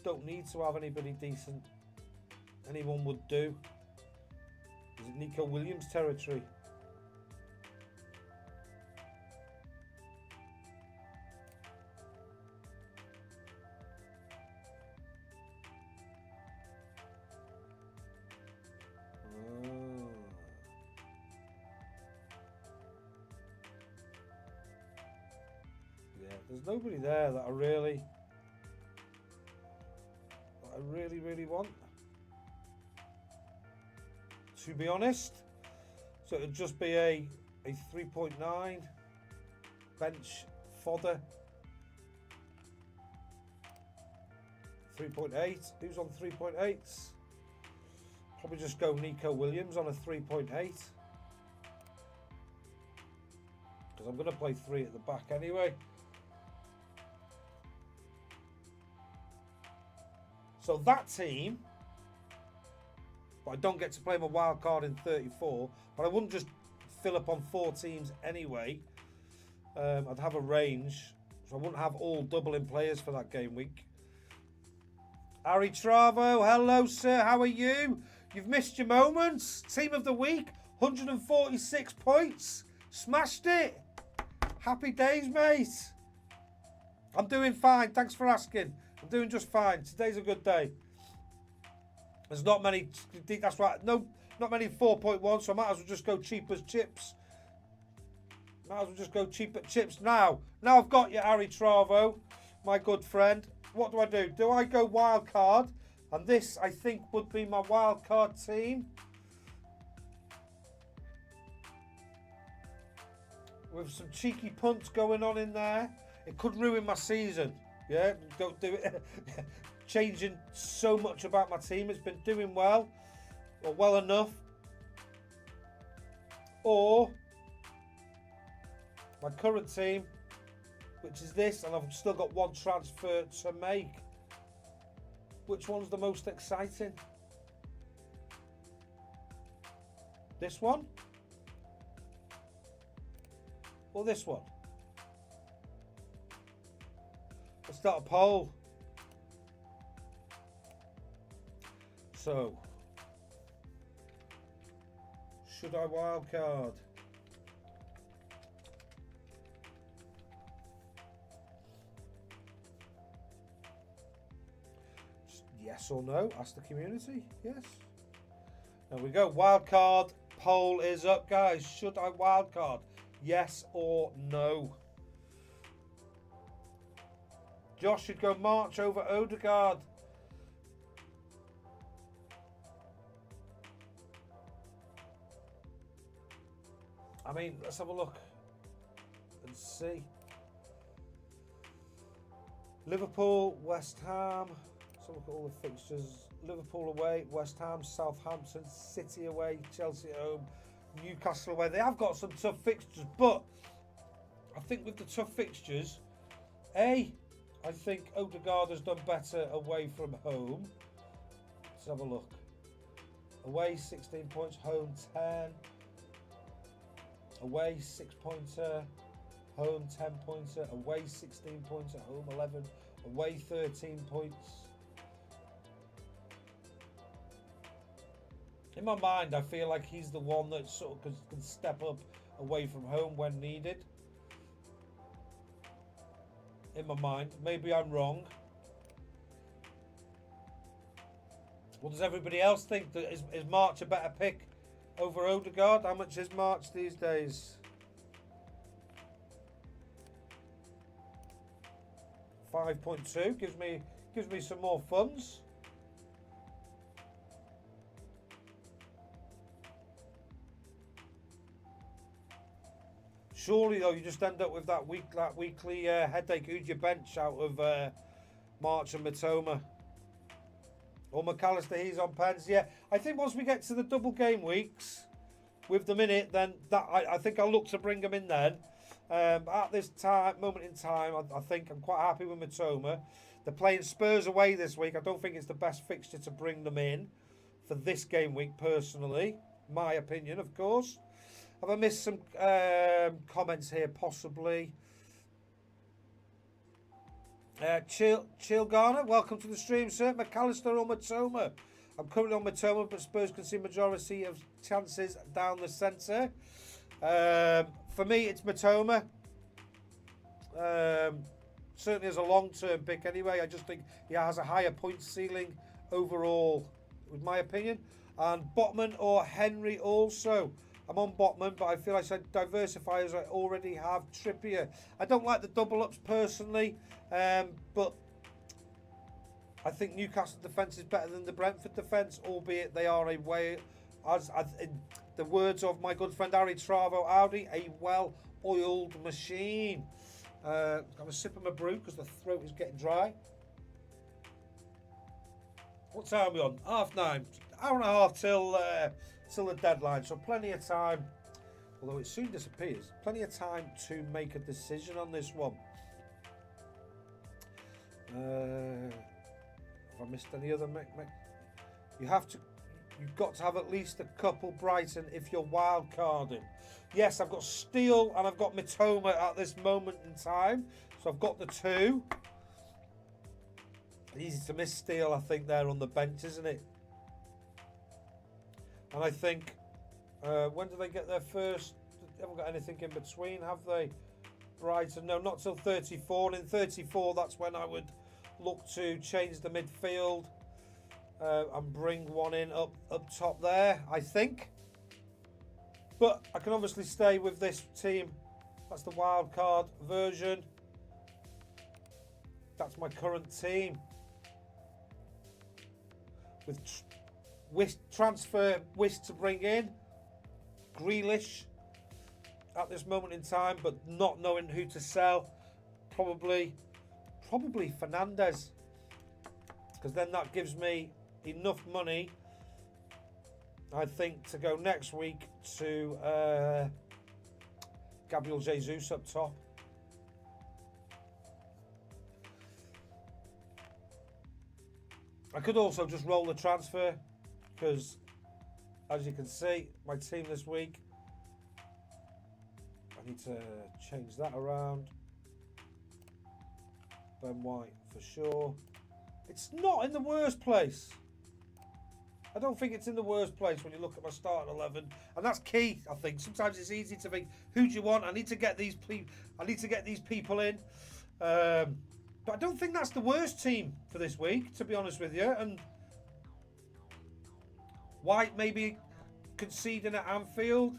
S1: Don't need to have anybody decent. Anyone would do. Is it Nico Williams territory? Yeah, there's nobody there that I really want, to be honest. So it'd just be a 3.9 bench fodder. 3.8. Who's on 3.8s? Probably just go Nico Williams on a 3.8, because I'm going to play 3 at the back anyway. So that team, but I don't get to play my wild card in 34, but I wouldn't just fill up on 4 teams anyway. I'd have a range, so I wouldn't have all doubling players for that game week. Aritravo, hello sir, how are you? You've missed your moments. Team of the week, 146 points. Smashed it. Happy days, mate. I'm doing fine, thanks for asking. I'm doing just fine. Today's a good day. There's not many, that's right, no, not many 4.1, so I might as well just go cheap as chips. Might as well just go cheap at chips now. Now I've got you, Aritravo, my good friend. What do I do? Do I go wild card? And this, I think, would be my wild card team. With some cheeky punts going on in there. It could ruin my season. Yeah, don't do it. Changing so much about my team. It's been doing well, or well enough. Or my current team, which is this, and I've still got 1 transfer to make. Which one's the most exciting? This one? Or this one? Let's start a poll. So, should I wildcard? Yes or no? Ask the community. Yes. There we go. Wildcard poll is up, guys. Should I wildcard? Yes or no? Josh should go March over Odegaard. I mean, let's have a look and see. Liverpool, West Ham. Let's look at all the fixtures. Liverpool away, West Ham, Southampton, City away, Chelsea at home, Newcastle away. They have got some tough fixtures, but I think with the tough fixtures, I think Odegaard has done better away from home. Let's have a look. Away 16 points, home 10. Away 6-pointer. home 10 pointer, away 16 points, at home 11, away 13 points. In my mind, I feel like he's the one that sort of can step up away from home when needed. In my mind, maybe I'm wrong. What does everybody else think? Is March a better pick over Odegaard? How much is March these days? 5.2 gives me some more funds. Surely though, you just end up with that weekly headache. Who'd you bench out of March and Matoma? Or McAllister, he's on pens. Yeah, I think once we get to the double game weeks with them in it, then that I think I'll look to bring them in then. At this moment in time, I think I'm quite happy with Matoma. They're playing Spurs away this week. I don't think it's the best fixture to bring them in for this game week, personally. My opinion, of course. Have I missed some comments here, possibly? Chill Garner, welcome to the stream, sir. McAllister or Matoma? I'm currently on Matoma, but Spurs can see majority of chances down the centre. For me, it's Matoma. Certainly as a long-term pick anyway. I just think he has a higher point ceiling overall, with my opinion. And Botman or Henry also. I'm on Botman, but I feel I should diversify as I already have Trippier. I don't like the double-ups personally, but I think Newcastle defence is better than the Brentford defence, albeit they are in the words of my good friend Aritravo Audi, a well-oiled machine. Have a sip of my brew because the throat is getting dry. What time are we on? 9:30. Hour and a half till the deadline, so plenty of time, although it soon disappears, plenty of time to make a decision on this one. Have I missed any other? You've got to have at least a couple Brighton if you're wild carding. Yes, I've got Steele and I've got Matoma at this moment in time, so I've got the two. Easy to miss Steele, I think, there on the bench, isn't it? And I think, when do they get their first? They haven't got anything in between, have they? Brighton, no, not till 34. And in 34, that's when I would look to change the midfield and bring one in up top there, I think. But I can obviously stay with this team. That's the wild card version. That's my current team. With transfer wish to bring in Grealish at this moment in time, but not knowing who to sell. Probably Fernandes, because then that gives me enough money, I think, to go next week to Gabriel Jesus up top. I could also just roll the transfer, because as you can see, my team this week, I need to change that around. Ben White for sure. It's not in the worst place. I don't think it's in the worst place when you look at my starting 11, and that's key. I think sometimes it's easy to think, who do you want? I need to get these people in. But I don't think that's the worst team for this week, to be honest with you. And White maybe conceding at Anfield,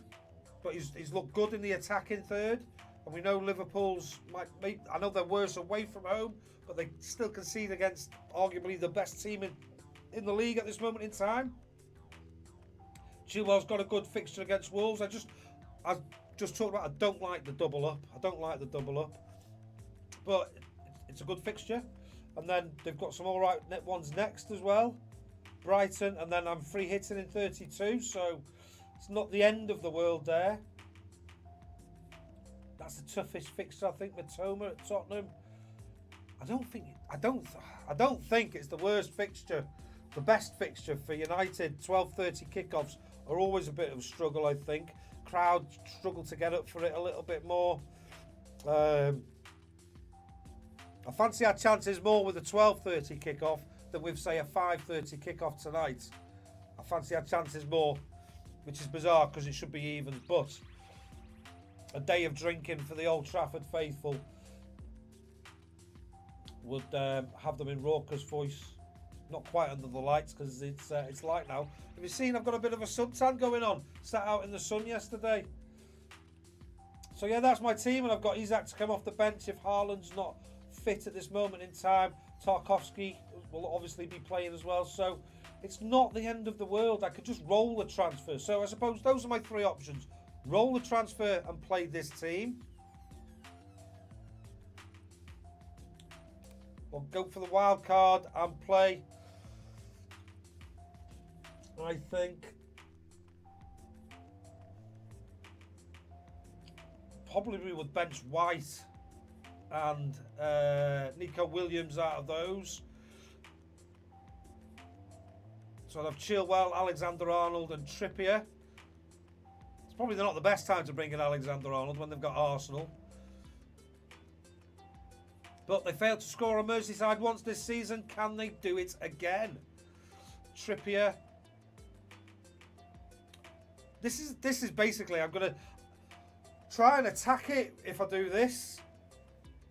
S1: but he's looked good in the attacking third. And we know Liverpool's I know they're worse away from home, but they still concede against arguably the best team in the league at this moment in time. Chilwell's got a good fixture against Wolves. I just talked about, I don't like the double up. But it's a good fixture. And then they've got some alright ones next as well. Brighton, and then I'm free hitting in 32, so it's not the end of the world there. That's the toughest fixture, I think. Matoma at Tottenham. I don't think it's the worst fixture. The best fixture for United, 12:30 kickoffs are always a bit of a struggle, I think. Crowd struggle to get up for it a little bit more. I fancy our chances more with a 12:30 kickoff than with, say, a 5:30 kickoff tonight. I fancy our chances more, which is bizarre because it should be even. But a day of drinking for the Old Trafford faithful would have them in raucous voice. Not quite under the lights because it's light now. Have you seen I've got a bit of a suntan going on? Sat out in the sun yesterday. So yeah, that's my team, and I've got Isak to come off the bench if Haaland's not fit at this moment in time. Tarkowski will obviously be playing as well, so it's not the end of the world. I could just roll the transfer. So I suppose those are my three options. Roll the transfer and play this team. Or go for the wild card and play, I think, probably with bench White and Nico Williams out of those. So I'd have Chilwell, Alexander-Arnold and Trippier. It's probably not the best time to bring in Alexander-Arnold when they've got Arsenal. But they failed to score on Merseyside once this season. Can they do it again? Trippier. This is basically, I'm going to try and attack it if I do this.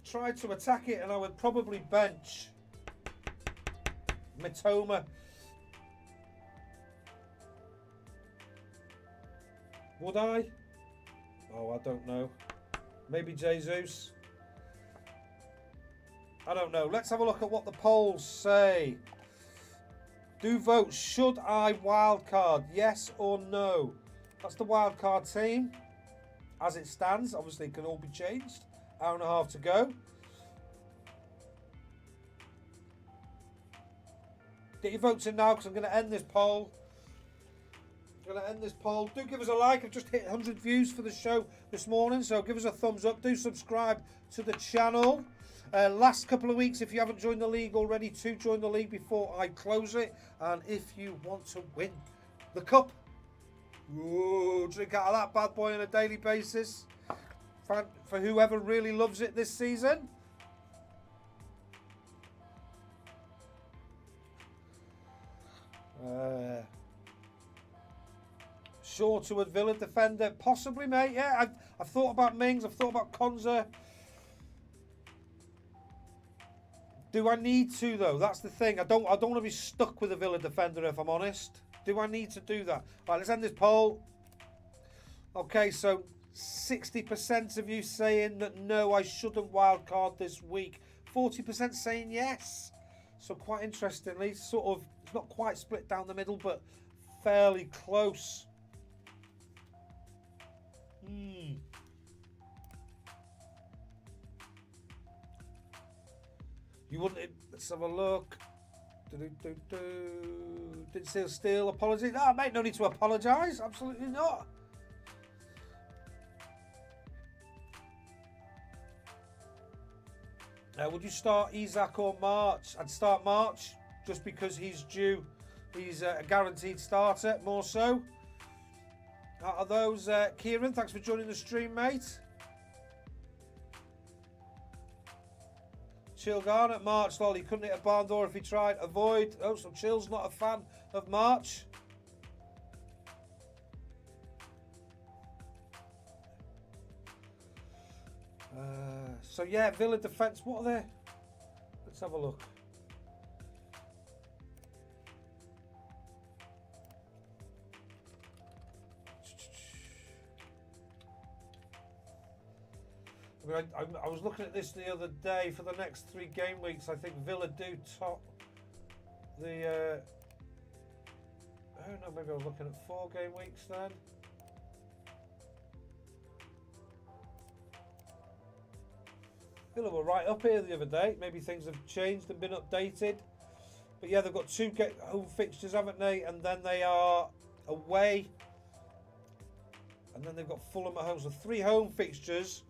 S1: Try to attack it, and I would probably bench Mitoma. Would I? Oh, I don't know. Maybe Jesus. I don't know. Let's have a look at what the polls say. Do vote. Should I wildcard? Yes or no? That's the wildcard team. As it stands, obviously it can all be changed. Hour and a half to go. Get your votes in now because I'm going to end this poll. Do give us a like. I've just hit 100 views for the show this morning, so give us a thumbs up. Do subscribe to the channel. Last couple of weeks, if you haven't joined the league already, to join the league before I close it. And if you want to win the cup, drink out of that bad boy on a daily basis for whoever really loves it this season. Sure to a Villa defender, possibly, mate. Yeah, I've thought about Mings. I've thought about Konza. Do I need to though? That's the thing. I don't want to be stuck with a Villa defender if I'm honest. Do I need to do that? Right, let's end this poll. Okay, so 60% of you saying that no, I shouldn't wildcard this week. 40% saying yes. So quite interestingly, sort of, it's not quite split down the middle, but fairly close. You wouldn't. Let's have a look. Didn't see a steal. Apology. No, mate, no need to apologise. Absolutely not. Would you start Isak or March? I'd start March just because he's due. He's a guaranteed starter, more so. Out of those, Kieran, thanks for joining the stream, mate. Chill Garnet, March, lol, he couldn't hit a barn door if he tried. Avoid. Oh, so Chill's not a fan of March. So yeah, Villa defence, what are they? Let's have a look. I was looking at this the other day. For the next 3 game weeks, I think Villa do top the... oh no, maybe I was looking at 4 game weeks then. Villa were right up here the other day. Maybe things have changed and been updated. But yeah, they've got 2 home fixtures, haven't they? And then they are away. And then they've got Fulham at home. So 3 home fixtures.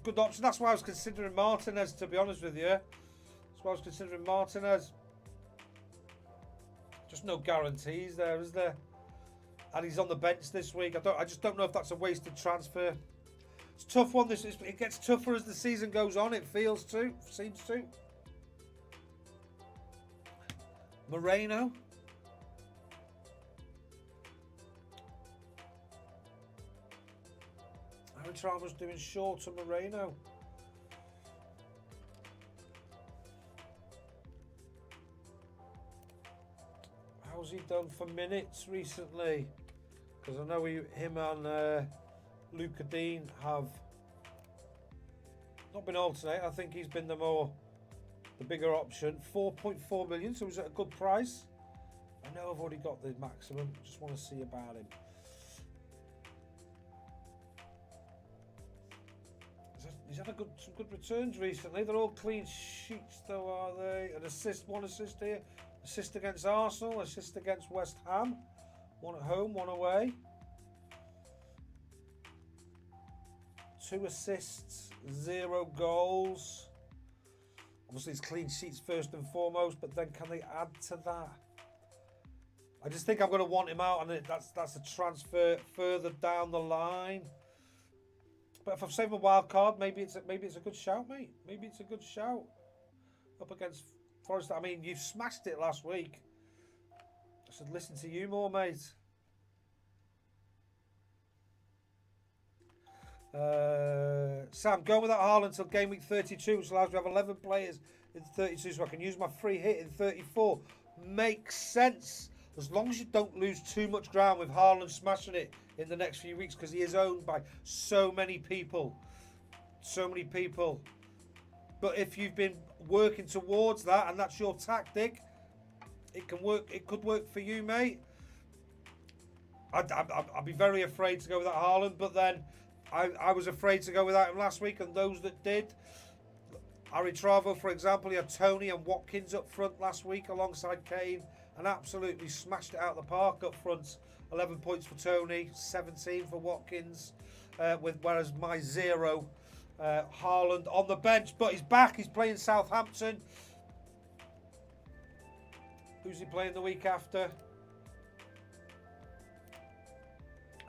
S1: Good option. That's why I was considering Martinez, to be honest with you. That's why I was considering Martinez. Just no guarantees there, is there? And he's on the bench this week. I just don't know if that's a wasted transfer. It's a tough one. It gets tougher as the season goes on. It seems to. Moreno. Aritravo's doing short to Moreno. How's he done for minutes recently? Because I know him and Luca Dean have not been alternate. I think he's been the bigger option. 4.4 million, so he's at a good price. I know I've already got the maximum. Just want to see about him. He's had some good returns recently. They're all clean sheets, though, are they? An assist, one assist here. Assist against Arsenal, assist against West Ham. One at home, one away. 2 assists, 0 goals. Obviously, it's clean sheets first and foremost, but then can they add to that? I just think I'm going to want him out, and that's a transfer further down the line. But if I've saved a wild card, maybe it's a good shout, mate. Maybe it's a good shout up against Forest. I mean, you smashed it last week. I should listen to you more, mate. Sam, go without Haaland until game week 32, which allows me to have 11 players in 32, so I can use my free hit in 34. Makes sense. As long as you don't lose too much ground with Haaland smashing it in the next few weeks, because he is owned by so many people. So many people. But if you've been working towards that and that's your tactic, it can work. It could work for you, mate. I'd be very afraid to go without Haaland, but then I was afraid to go without him last week, and those that did. Aritravo, for example, he had Tony and Watkins up front last week alongside Kane and absolutely smashed it out of the park up front. 11 points for Tony, 17 for Watkins, whereas my 0, Haaland on the bench, but he's back. He's playing Southampton. Who's he playing the week after?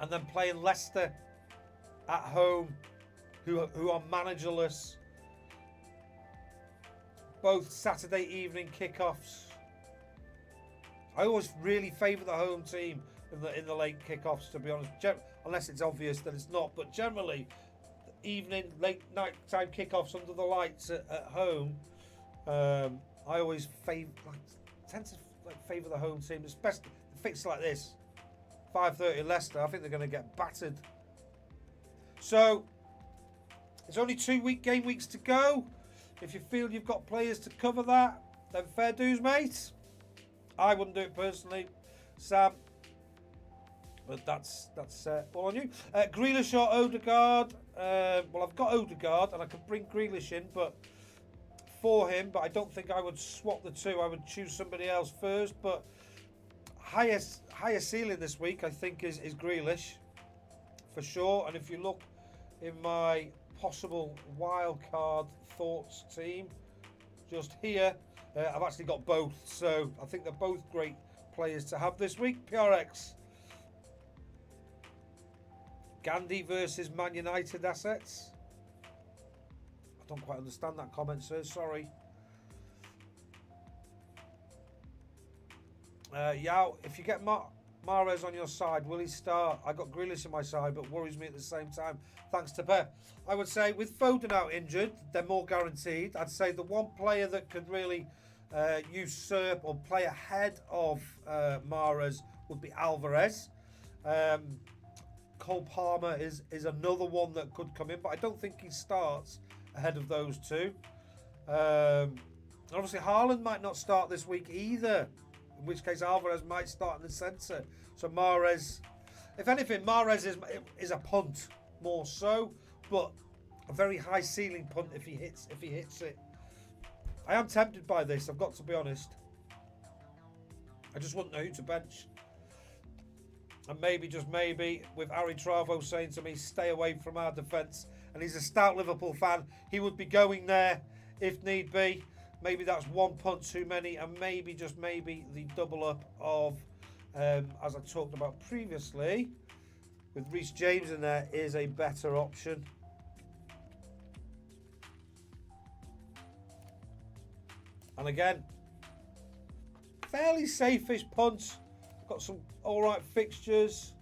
S1: And then playing Leicester at home, who are managerless. Both Saturday evening kickoffs. I always really favour the home team in the late kickoffs, to be honest. Unless it's obvious that it's not, but generally, evening, late night time kickoffs under the lights at home. I always tend to favour the home team, especially fixtures like this. 5:30 Leicester. I think they're going to get battered. So it's only 2 game weeks to go. If you feel you've got players to cover that, then fair dues, mate. I wouldn't do it personally, Sam. But that's all on you. Grealish or Odegaard? Well, I've got Odegaard and I could bring Grealish in, but for him. But I don't think I would swap the two. I would choose somebody else first. But higher ceiling this week, I think, is Grealish for sure. And if you look in my possible wild card thoughts team, just here, I've actually got both. So I think they're both great players to have this week. PRX. Gandhi versus Man United assets. I don't quite understand that comment, sir. Sorry. Yao, if you get Mahrez on your side, will he start? I got Grealish on my side, but worries me at the same time. Thanks to Pep. I would say with Foden out injured, they're more guaranteed. I'd say the one player that could really usurp or play ahead of Mahrez would be Alvarez. Cole Palmer is another one that could come in, but I don't think he starts ahead of those two. Obviously, Haaland might not start this week either, in which case Alvarez might start in the centre. So Mahrez, if anything, Mahrez is a punt more so, but a very high ceiling punt if he hits it. I am tempted by this, I've got to be honest. I just wouldn't know who to bench. And maybe, just maybe, with Aritravo saying to me, stay away from our defence, and he's a stout Liverpool fan, he would be going there if need be. Maybe that's one punt too many, and maybe, just maybe, the double up of, as I talked about previously, with Reece James in there, is a better option. And again, fairly safe-ish punts. Got some alright fixtures.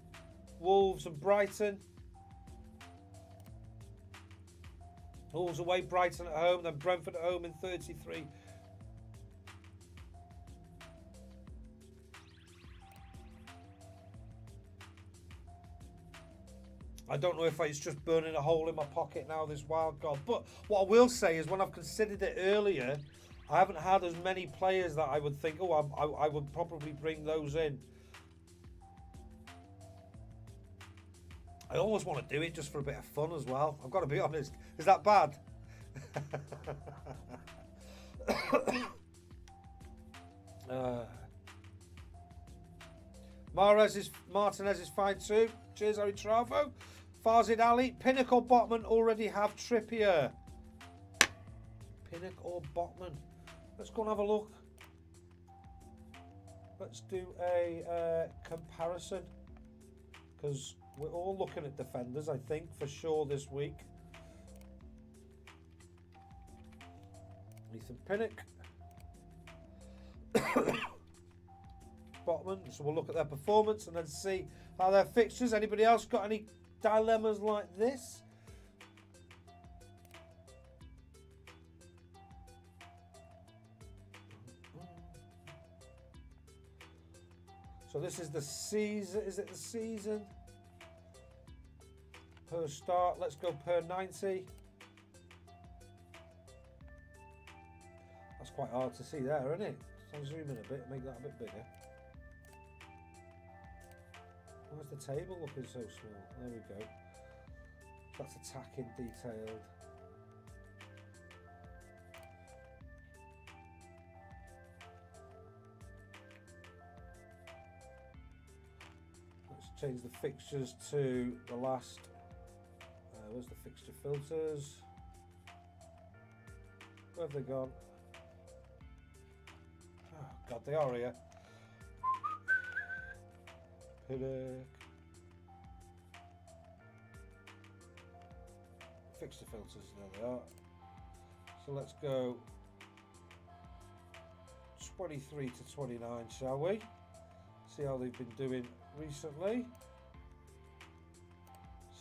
S1: Wolves and Brighton. Wolves away, Brighton at home, then Brentford at home in 33. I don't know if it's just burning a hole in my pocket now, this wild card. But what I will say is when I've considered it earlier, I haven't had as many players that I would think, oh, I would probably bring those in. I almost want to do it just for a bit of fun as well. I've got to be honest. Is that bad? Martinez is fine too. Cheers, Aritravo. Farzid Ali. Pinnock or Botman already have Trippier. Pinnock or Botman. Let's go and have a look. Let's do a comparison. Because we're all looking at defenders, I think, for sure this week. Ethan Pinnock. Botman. So we'll look at their performance and then see how their fixtures. Anybody else got any dilemmas like this? So this is the season. Is it the season? Per start. Let's go per 90. That's quite hard to see there, isn't it? So I'll zoom in a bit, make that a bit bigger. Why is the table looking so small? There we go. That's attacking detailed. Let's change the fixtures to the last. Where's the fixture filters? Where have they gone? Oh God, they are here. Pinnock. Fixture filters, there they are. So let's go 23 to 29, shall we? See how they've been doing recently.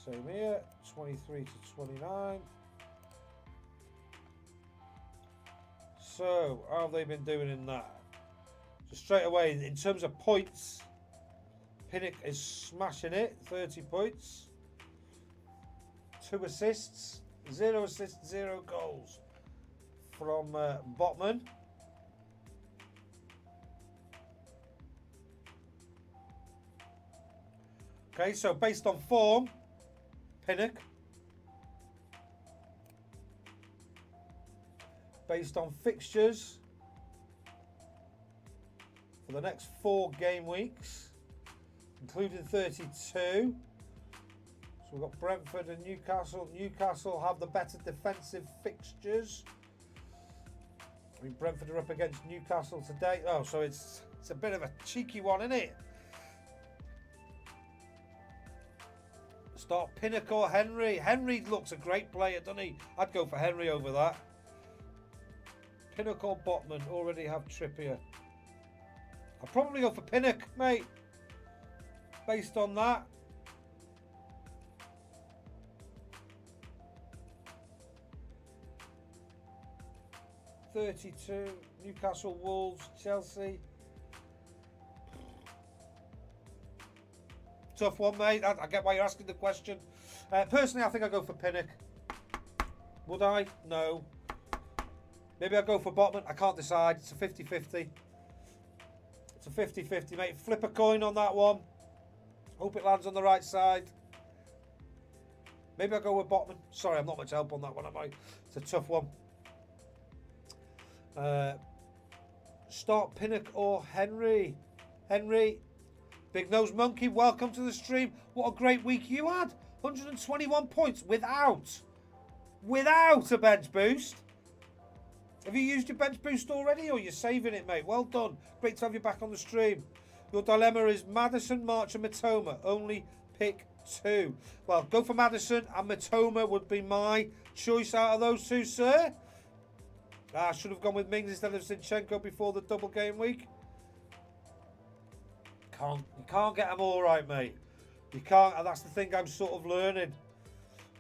S1: Same here, 23 to 29. So, how have they been doing in that? So straight away, in terms of points, Pinnock is smashing it, 30 points. 2 assists, 0 assists, 0 goals from Botman. Okay, so based on form, Pinnock. Based on fixtures for the next 4 game weeks, including 32. So we've got Brentford and Newcastle. Newcastle have the better defensive fixtures. I mean, Brentford are up against Newcastle today. Oh, so it's a bit of a cheeky one, isn't it? Start Pinnock or Henry. Henry looks a great player, doesn't he? I'd go for Henry over that. Pinnock or Botman already have Trippier. I'll probably go for Pinnock, mate. Based on that. $32, Newcastle, Wolves, Chelsea. Tough one, mate. I get why you're asking the question. Personally, I think I'd go for Pinnock. Would I? No. Maybe I'll go for Botman. I can't decide. It's a 50-50. It's a 50-50, mate. Flip a coin on that one. Hope it lands on the right side. Maybe I'll go with Botman. Sorry, I'm not much help on that one, am I? It's a tough one. Start Pinnock or Henry. Henry. Big Nose Monkey, welcome to the stream. What a great week you had. 121 points without a bench boost. Have you used your bench boost already or you're saving it, mate? Well done. Great to have you back on the stream. Your dilemma is Maddison, March and Matoma. Only pick 2. Well, go for Maddison and Matoma would be my choice out of those 2, sir. I should have gone with Mings instead of Zinchenko before the double game week. You can't get them all right, mate. You can't, and that's the thing I'm sort of learning.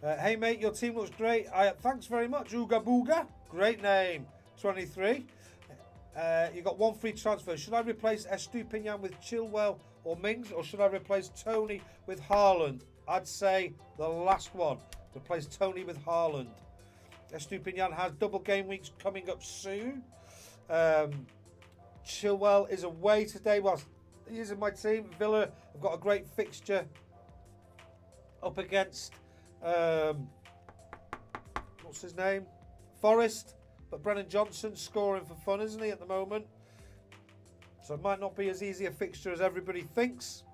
S1: Hey, mate, your team looks great. Thanks very much, Ooga Booga. Great name. 23. You got one free transfer. Should I replace Estupinian with Chilwell or Mings, or should I replace Tony with Haaland? I'd say the last one. Replace Tony with Haaland. Estupinian has double game weeks coming up soon. Chilwell is away today. Well, he is in my team. Villa have got a great fixture up against what's his name? Forest. But Brennan Johnson's scoring for fun, isn't he, at the moment? So it might not be as easy a fixture as everybody thinks.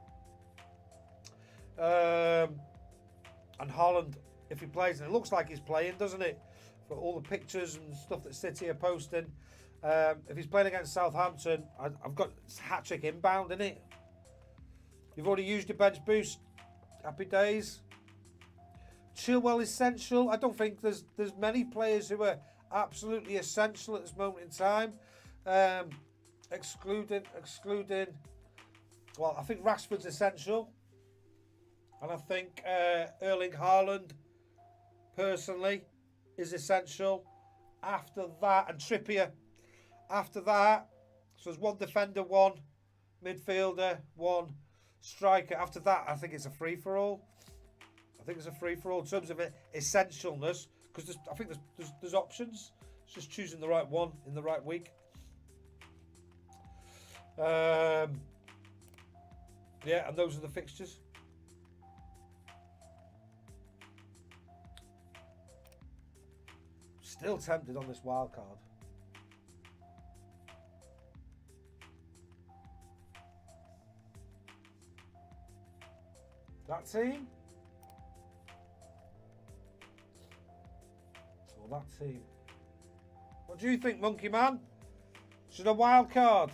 S1: And Haaland, if he plays, and it looks like he's playing, doesn't it? For all the pictures and stuff that City are posting. If he's playing against Southampton, I've got hat-trick inbound, innit? You've already used your bench boost. Happy days. Chilwell essential. I don't think there's many players who are absolutely essential at this moment in time. Excluding. Well, I think Rashford's essential. And I think Erling Haaland, personally, is essential. After that, and Trippier. After that, so there's one defender, one midfielder, one striker. After that, I think it's a free-for-all. I think it's a free-for-all in terms of essentialness, because I think there's options. It's just choosing the right one in the right week. Yeah, and those are the fixtures. Still tempted on this wild card. That team? Or that team? What do you think, Monkey Man? Should a wild card?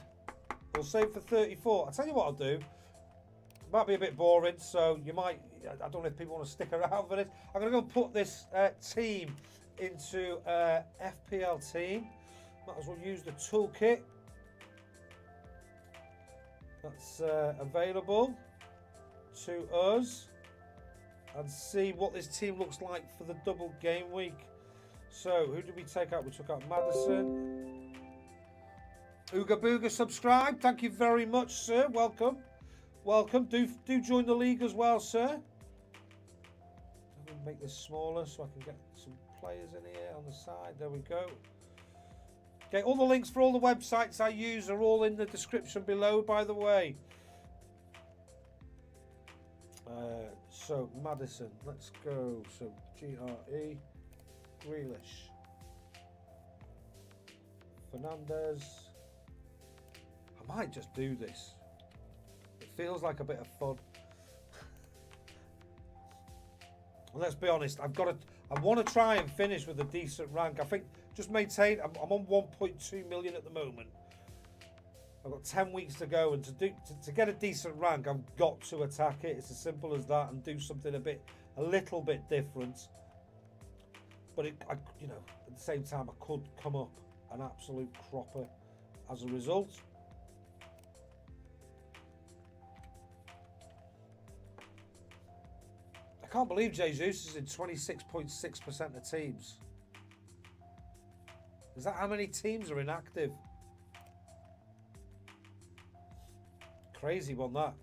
S1: We'll save for 34. I'll tell you what I'll do. It might be a bit boring, so you might... I don't know if people want to stick around for this. I'm going to go put this team into FPL team. Might as well use the toolkit that's available to us and see what this team looks like for the double game week. So, who did we take out? We took out Maddison. Ooga Booga, subscribe. Thank you very much, sir. Welcome. Welcome. Do join the league as well, sir. I'm going to make this smaller so I can get some players in here on the side. There we go. Okay, all the links for all the websites I use are all in the description below, by the way. So, Maddison, let's go. So, GRE, Grealish, Fernandez. I might just do this. It feels like a bit of fun. Let's be honest, I want to try and finish with a decent rank. I think just maintain, I'm on 1.2 million at the moment. I've got 10 weeks to go, and to get a decent rank, I've got to attack it. It's as simple as that, and do something a little bit different. But at the same time, I could come up an absolute cropper as a result. I can't believe Jesus is in 26.6% of teams. Is that how many teams are inactive? Crazy one, that.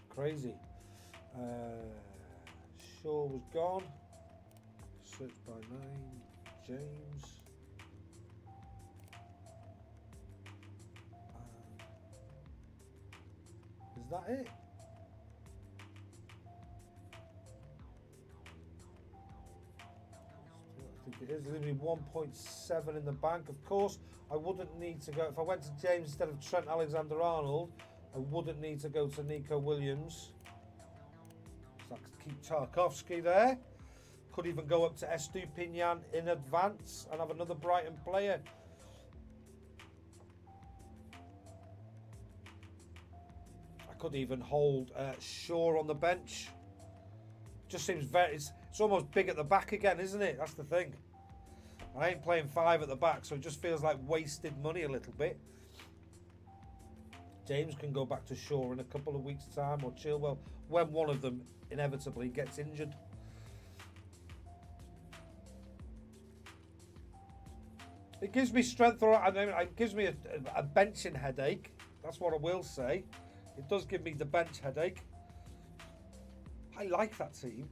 S1: Crazy. Shaw was gone. Search by name. James. Is that it? I think it is. There's only 1.7 in the bank. Of course, I wouldn't need to go. If I went to James instead of Trent Alexander-Arnold, I wouldn't need to go to Nico Williams. So I could keep Tarkovsky there. Could even go up to Estupinian in advance and have another Brighton player. I could even hold Shaw on the bench. Just seems it's almost big at the back again, isn't it? That's the thing. I ain't playing 5 at the back, so it just feels like wasted money a little bit. James can go back to Shaw in a couple of weeks' time, or Chilwell, when one of them inevitably gets injured. It gives me strength, or I mean, it gives me a benching headache. That's what I will say. It does give me the bench headache. I like that team.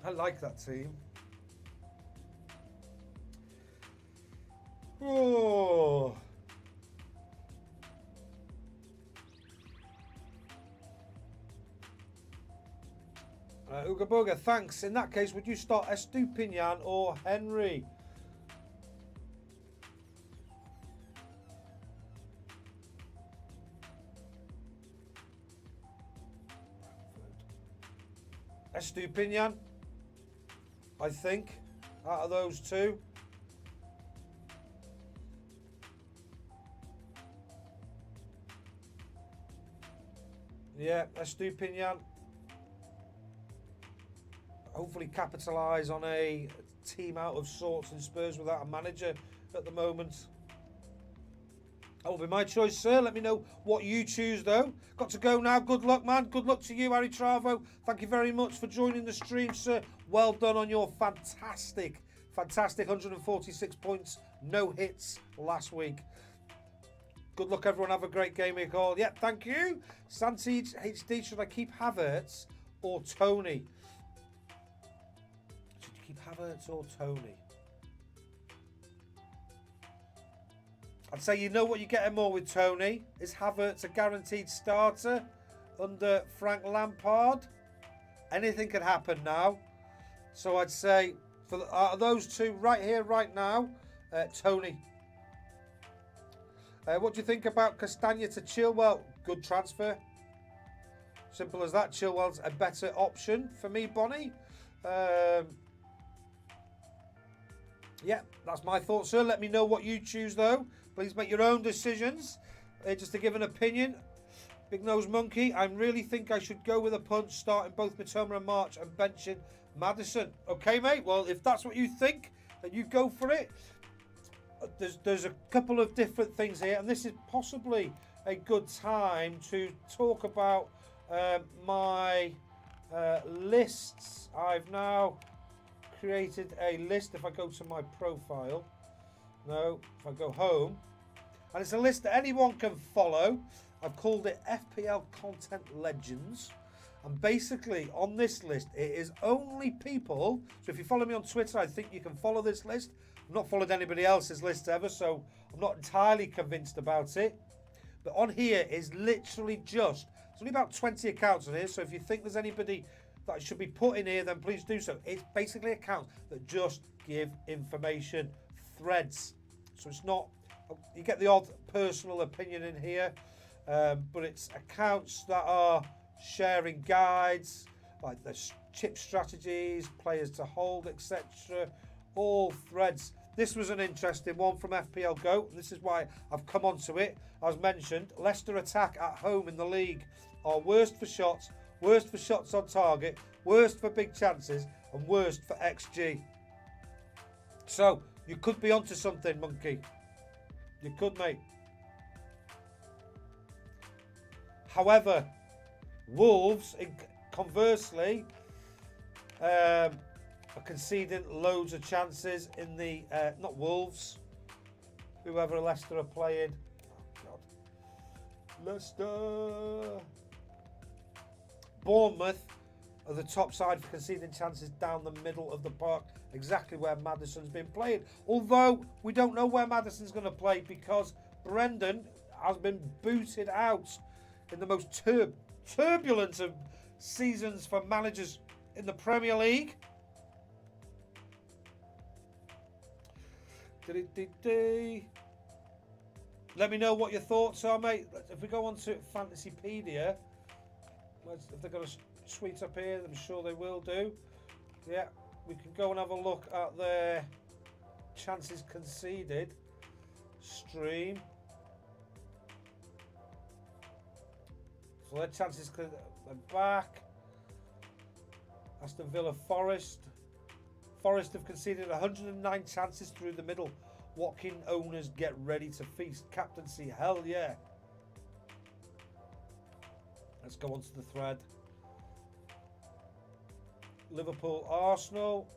S1: I like that team. Oh. Uga Boga, thanks. In that case, would you start Estupinian or Henry? Estupinian, I think, out of those two. Yeah, Estupinian. Hopefully capitalise on a team out of sorts in Spurs without a manager at the moment. That will be my choice, sir. Let me know what you choose, though. Got to go now. Good luck, man. Good luck to you, Aritravo. Thank you very much for joining the stream, sir. Well done on your fantastic 146 points. No hits last week. Good luck, everyone. Have a great game week all. Yep, thank you. Santi HD, should I keep Havertz or Tony? Should you keep Havertz or Tony? I'd say you know what you're getting more with Tony. Is Havertz a guaranteed starter under Frank Lampard? Anything could happen now. So I'd say for those two right here, right now, Tony. What do you think about Castagna to Chilwell? Good transfer. Simple as that. Chilwell's a better option for me, Bonnie. Yeah, that's my thoughts, sir. Let me know what you choose, though. Please make your own decisions. Just to give an opinion. Big Nose Monkey, I really think I should go with a punt, starting both Mitoma and March and benching Maddison. Okay, mate. Well, if that's what you think, then you go for it. There's a couple of different things here, and this is possibly a good time to talk about my lists. I've now created a list. If I go to my profile, if I go home, and it's a list that anyone can follow. I've called it FPL Content Legends, and basically on this list it is only people, so if you follow me on Twitter, I think you can follow this list. I've not followed anybody else's list ever, so I'm not entirely convinced about it, but on here is literally just, there's only about 20 accounts on here, so if you think there's anybody that should be put in here, then please do so. It's basically accounts that just give information, threads, so it's not, you get the odd personal opinion in here, but it's accounts that are sharing guides, like the chip strategies, players to hold, etc. All threads. This was an interesting one from FPL Go. This is why I've come onto it. As mentioned, Leicester attack at home in the league are worst for shots on target, worst for big chances, and worst for XG. So you could be onto something, Monkey. You could, mate. However, Wolves, conversely, are conceding loads of chances in the, not Wolves, whoever Leicester are playing. Oh, God. Leicester. Bournemouth are the top side for conceding chances down the middle of the park, exactly where Maddison's been playing. Although we don't know where Maddison's going to play because Brendan has been booted out in the most turbulent of seasons for managers in the Premier League. Let me know what your thoughts are, mate. If we go on to Fantasypedia, if they're going to tweet up here, I'm sure they will do. Yeah, we can go and have a look at their chances conceded stream. So their chances, they're back. Aston Villa, Forest. Forest have conceded 109 chances through the middle. What can owners get ready to feast? Captaincy, hell yeah. Let's go on to the thread. Liverpool, Arsenal.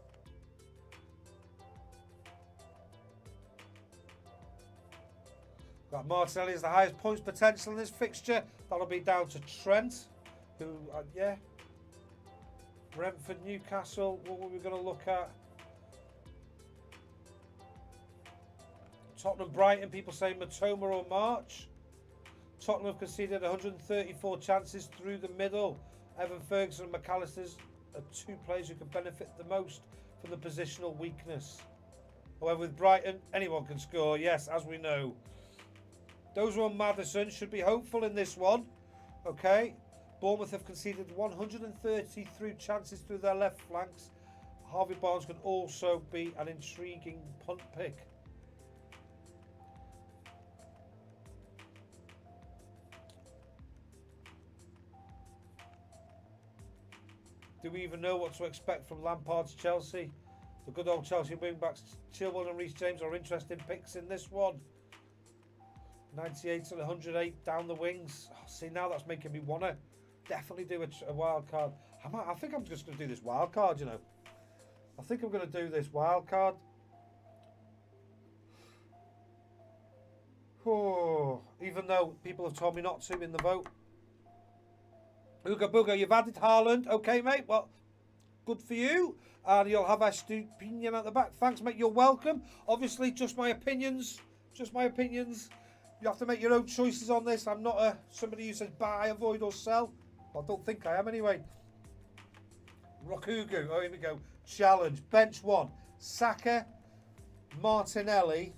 S1: Got Martinelli as the highest points potential in this fixture. That'll be down to Trent, who, yeah. Brentford, Newcastle. What were we going to look at? Tottenham, Brighton. People say Matoma or March. Tottenham have conceded 134 chances through the middle. Evan Ferguson and McAllister's are two players who can benefit the most from the positional weakness. However, with Brighton, anyone can score. Yes, as we know. Those who are Maddison should be hopeful in this one. Okay. Bournemouth have conceded 133 chances through their left flanks. Harvey Barnes can also be an intriguing punt pick. Do we even know what to expect from Lampard's Chelsea? The good old Chelsea wingbacks Chilwell and Reece James are interesting picks in this one. 98 and 108 down the wings. Oh, see, now that's making me want to definitely do a wild card. I think I'm just going to do this wild card, you know. I think I'm going to do this wild card. Oh, even though people have told me not to in the vote. Ooga booga, you've added Haaland. Okay, mate. Well, good for you. And you'll have a opinion at the back. Thanks, mate. You're welcome. Obviously, just my opinions. Just my opinions. You have to make your own choices on this. I'm not somebody who says buy, avoid, or sell. I don't think I am anyway. Rokugu. Oh, here we go. Challenge. Bench one. Saka, Martinelli,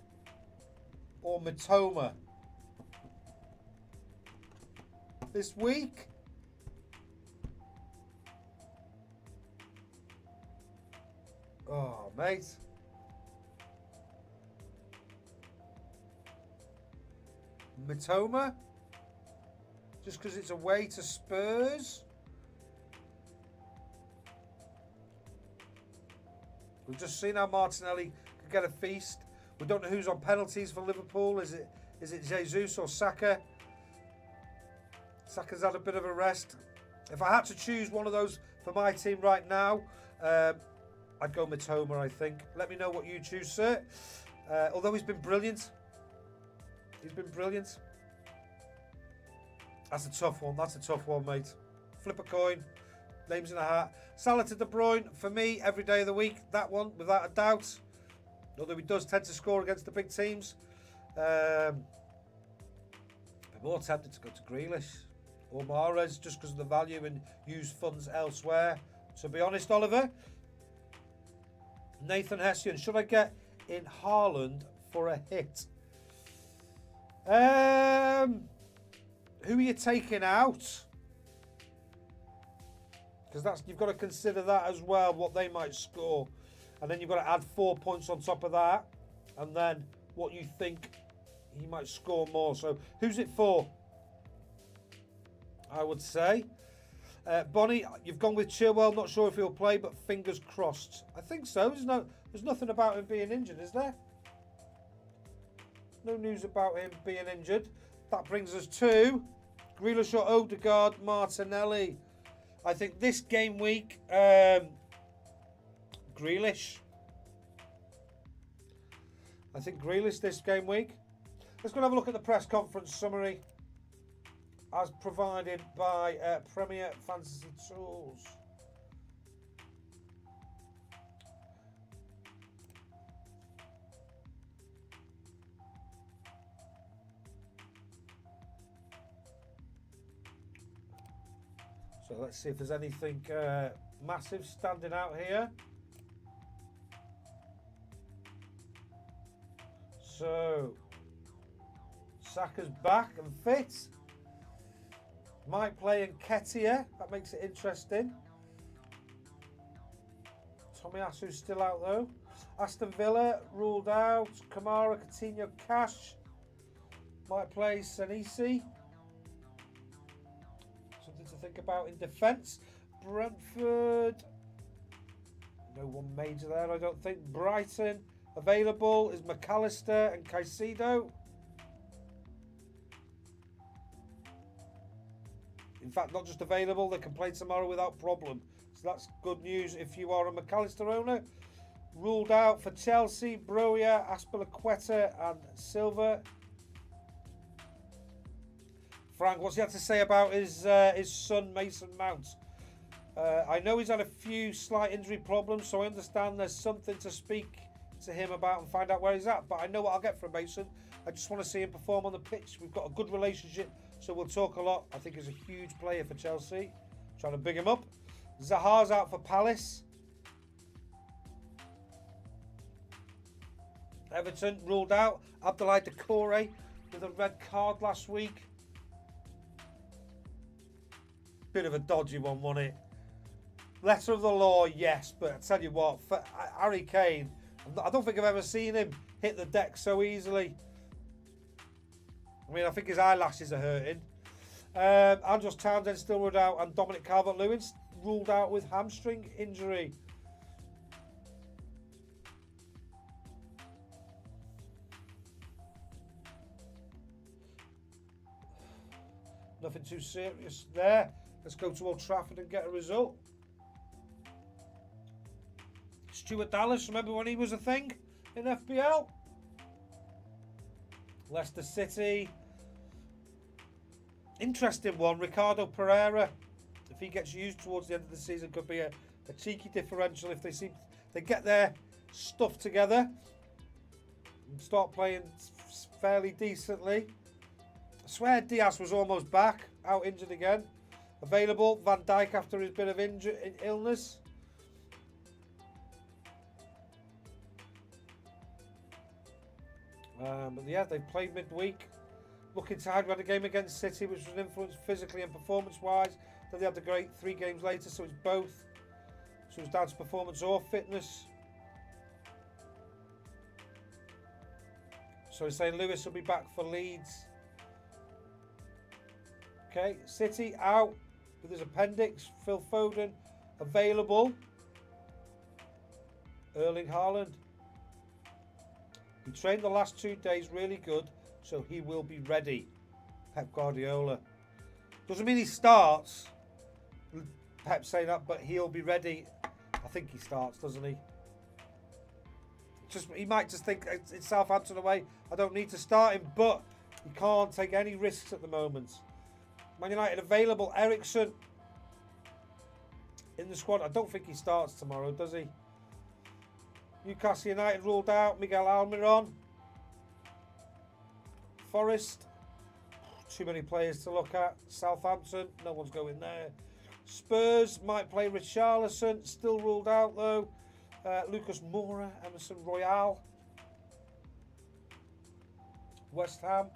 S1: or Matoma. This week. Oh, mate. Matoma? Just because it's away to Spurs? We've just seen how Martinelli could get a feast. We don't know who's on penalties for Liverpool. Is it Jesus or Saka? Saka's had a bit of a rest. If I had to choose one of those for my team right now, I'd go Matoma, I think. Let me know what you choose, sir. Although he's been brilliant. He's been brilliant. That's a tough one. That's a tough one, mate. Flip a coin. Names in a hat. Salah to De Bruyne, for me, every day of the week. That one, without a doubt. Although he does tend to score against the big teams. I'm more tempted to go to Grealish or Mahrez just because of the value and use funds elsewhere. To be honest, Oliver. Nathan Hessian, should I get in Haaland for a hit? Who are you taking out? Because you've got to consider that as well, what they might score. And then you've got to add 4 points on top of that. And then what you think he might score more. So who's it for? I would say. Bonnie, you've gone with Chilwell. Not sure if he'll play, but fingers crossed. I think so. There's nothing about him being injured, is there? No news about him being injured. That brings us to Grealish or Odegaard, Martinelli. I think this game week, Grealish. I think Grealish this game week. Let's go and have a look at the press conference summary as provided by Premier Fantasy Tools. So let's see if there's anything massive standing out here. So Saka's back and fit. Might play Nketiah. That makes it interesting. Tomiyasu's still out though. Aston Villa ruled out. Kamara, Coutinho, Cash. Might play Senesi. Something to think about in defence. Brentford. No one major there, I don't think. Brighton available is McAllister and Caicedo. In fact, not just available, they can play tomorrow without problem. So that's good news if you are a McAllister owner. Ruled out for Chelsea, Broja, Aspilicueta and Silva. Frank, what's he had to say about his son, Mason Mount? I know he's had a few slight injury problems, so I understand there's something to speak to him about and find out where he's at. But I know what I'll get from Mason. I just want to see him perform on the pitch. We've got a good relationship, so we'll talk a lot. I think he's a huge player for Chelsea. Trying to big him up. Zaha's out for Palace. Everton ruled out. Abdoulaye Doucouré with a red card last week. Bit of a dodgy one, wasn't it? Letter of the law, yes, but I tell you what, for Harry Kane, I don't think I've ever seen him hit the deck so easily. I mean, I think his eyelashes are hurting. Andros Townsend still ruled out, and Dominic Calvert-Lewin ruled out with hamstring injury. Nothing too serious there. Let's go to Old Trafford and get a result. Stuart Dallas, remember when he was a thing in FPL? Leicester City. Interesting one. Ricardo Pereira. If he gets used towards the end of the season, could be a cheeky differential if they get their stuff together and start playing fairly decently. I swear Diaz was almost back, out injured again. Available, Van Dijk after his bit of illness. But yeah, they've played midweek. Looking tired. We had a game against City, which was influenced physically and performance-wise. Then they had the great 3 games later, so it's both. So it's down to performance or fitness. So he's saying Lewis will be back for Leeds. Okay, City out with his appendix. Phil Foden available. Erling Haaland. He trained the last 2 days really good, so he will be ready. Pep Guardiola. Doesn't mean he starts. Pep saying that, but he'll be ready. I think he starts, doesn't he? He might just think it's Southampton away. I don't need to start him, but he can't take any risks at the moment. Man United available. Eriksen in the squad. I don't think he starts tomorrow, does he? Newcastle United ruled out. Miguel Almiron. Forest. Too many players to look at. Southampton. No one's going there. Spurs might play Richarlison. Still ruled out though. Lucas Moura. Emerson Royale. West Ham.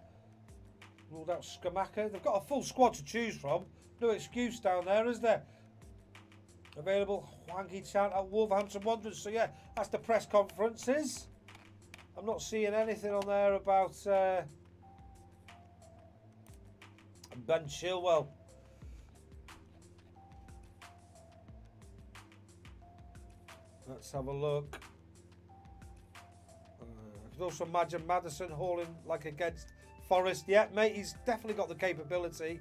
S1: Ruled out Scamacca. They've got a full squad to choose from. No excuse down there, is there? Available Hwang Hee-chan at Wolverhampton Wanderers. So yeah, that's the press conferences. I'm not seeing anything on there about Ben Chilwell. Let's have a look. I could also imagine Maddison hauling like against Forest. Yeah, mate, he's definitely got the capability.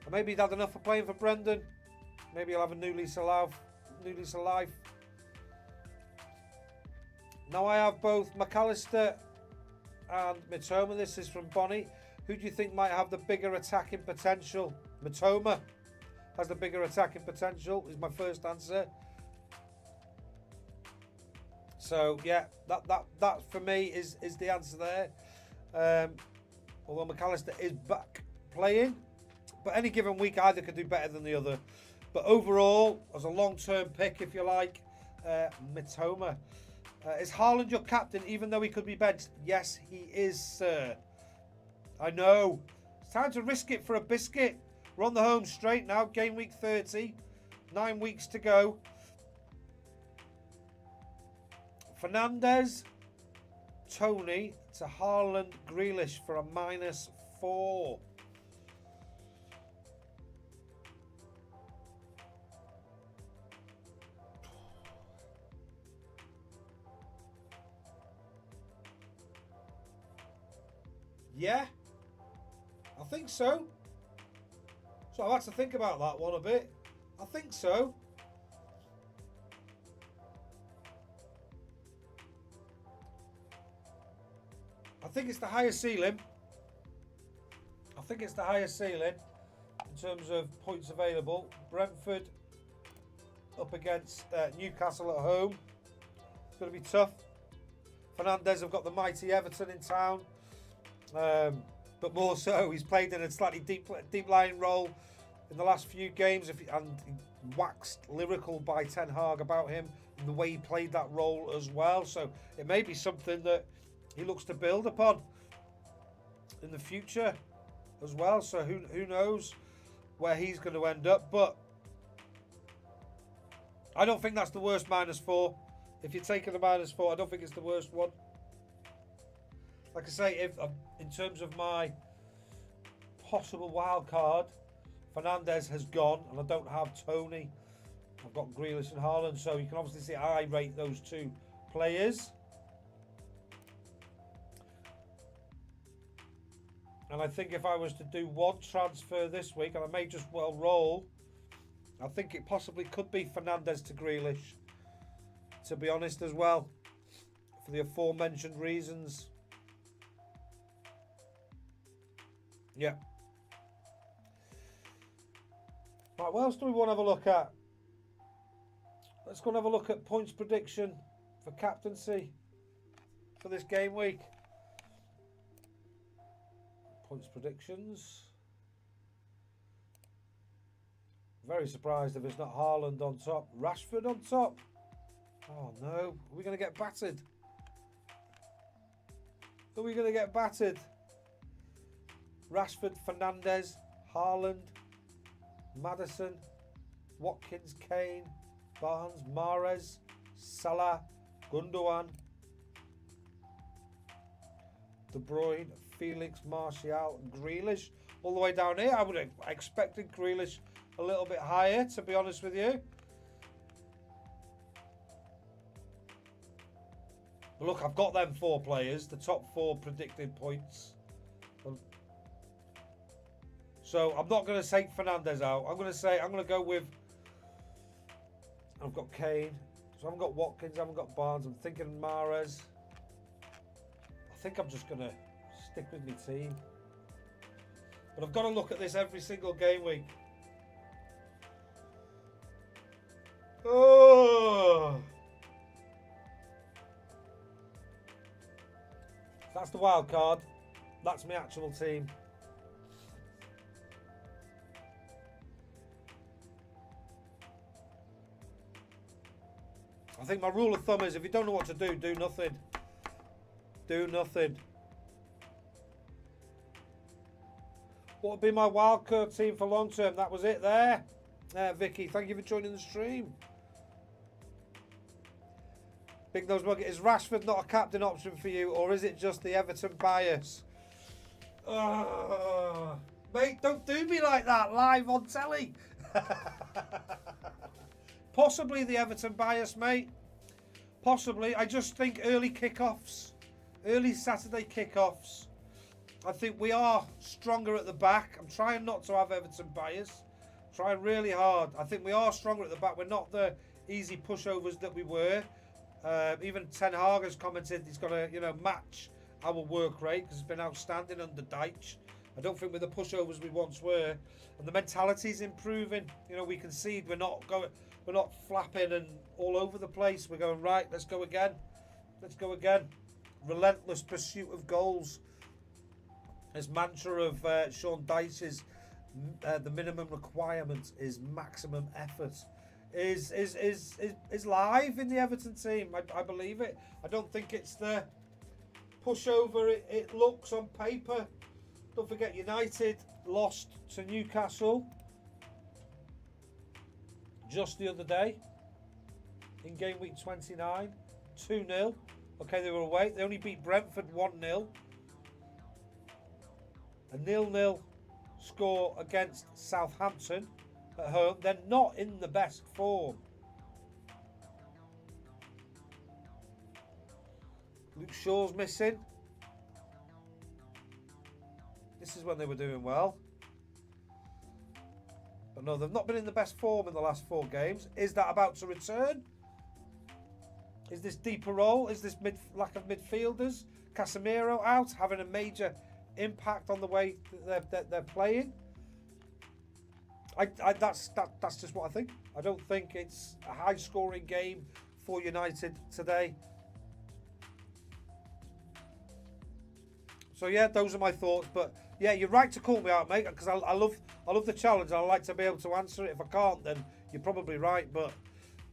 S1: And maybe he'd had enough for playing for Brendan. Maybe he'll have a new lease of life. Now I have both McAllister and Mitoma. This is from Bonnie. Who do you think might have the bigger attacking potential? Mitoma has the bigger attacking potential, is my first answer. So yeah, that for me is the answer there. Although McAllister is back playing, but any given week either could do better than the other. But overall, as a long-term pick, if you like, Mitoma. Is Haaland your captain, even though he could be benched? Yes, he is, sir. I know. It's time to risk it for a biscuit. We're on the home straight now. Game week 30. 9 weeks to go. Fernandes, Tony to Haaland, Grealish for a -4. Yeah, I think so. So I've had to think about that one a bit. I think so. I think it's the highest ceiling. I think it's the highest ceiling in terms of points available. Brentford up against Newcastle at home. It's going to be tough. Fernandes have got the mighty Everton in town. But more so, he's played in a slightly deep lying role in the last few games, and waxed lyrical by Ten Hag about him and the way he played that role as well. So it may be something that he looks to build upon in the future as well. So who knows where he's going to end up. But I don't think that's the worst -4. If you're taking a -4, I don't think it's the worst one. Like I say, if in terms of my possible wild card, Fernandes has gone, and I don't have Tony. I've got Grealish and Haaland, so you can obviously see I rate those two players. And I think if I was to do one transfer this week, and I may just well roll, I think it possibly could be Fernandes to Grealish, to be honest as well, for the aforementioned reasons. Yeah. Right, what else do we want to have a look at? Let's go and have a look at points prediction for captaincy for this game week. Points predictions. Very surprised if it's not Haaland on top. Rashford on top. Oh no, are we going to get battered? Are we going to get battered? Rashford, Fernandes, Haaland, Maddison, Watkins, Kane, Barnes, Mahrez, Salah, Gundogan, De Bruyne, Felix, Martial, Grealish. All the way down here, I would have expected Grealish a little bit higher, to be honest with you. But look, I've got them 4 players, the top 4 predicted points. So I'm not going to take Fernandes out. I'm going to go with, I've got Kane. So I haven't got Watkins, I haven't got Barnes. I'm thinking Mahrez. I think I'm just going to stick with my team. But I've got to look at this every single game week. Oh! That's the wild card. That's my actual team. I think my rule of thumb is if you don't know what to do, do nothing. Do nothing. What would be my wildcard team for long term? That was it there. Vicky, thank you for joining the stream. Big Nose Mugget, is Rashford not a captain option for you, or is it just the Everton bias? Mate, don't do me like that live on telly. Possibly the Everton bias, mate. Possibly. I just think early kickoffs, early Saturday kickoffs, I think we are stronger at the back. I'm trying not to have Everton bias. Trying really hard. I think we are stronger at the back. We're not the easy pushovers that we were. Even Ten Hag has commented he's got to, match our work rate because it's been outstanding under Deitch. I don't think we're the pushovers we once were, and the mentality's improving. We concede. We're not flapping and all over the place. We're going right. Let's go again. Let's go again. Relentless pursuit of goals. This mantra of Sean Dyche's, the minimum requirement is maximum effort. Is live in the Everton team. I believe it. I don't think it's the pushover it looks on paper. Don't forget, United lost to Newcastle just the other day in game week 29, 2-0. Okay, they were away. They only beat Brentford 1-0. A 0-0 score against Southampton at home. They're not in the best form. Luke Shaw's missing. this is when they were doing well. But no, they've not been in the best form in the last 4 games. Is that about to return? Is this deeper role? Is this lack of midfielders? Casemiro out, having a major impact on the way that they're playing? That's just what I think. I don't think it's a high-scoring game for United today. So yeah, those are my thoughts. But yeah, you're right to call me out, mate, because I love the challenge. I like to be able to answer it. If I can't, then you're probably right. But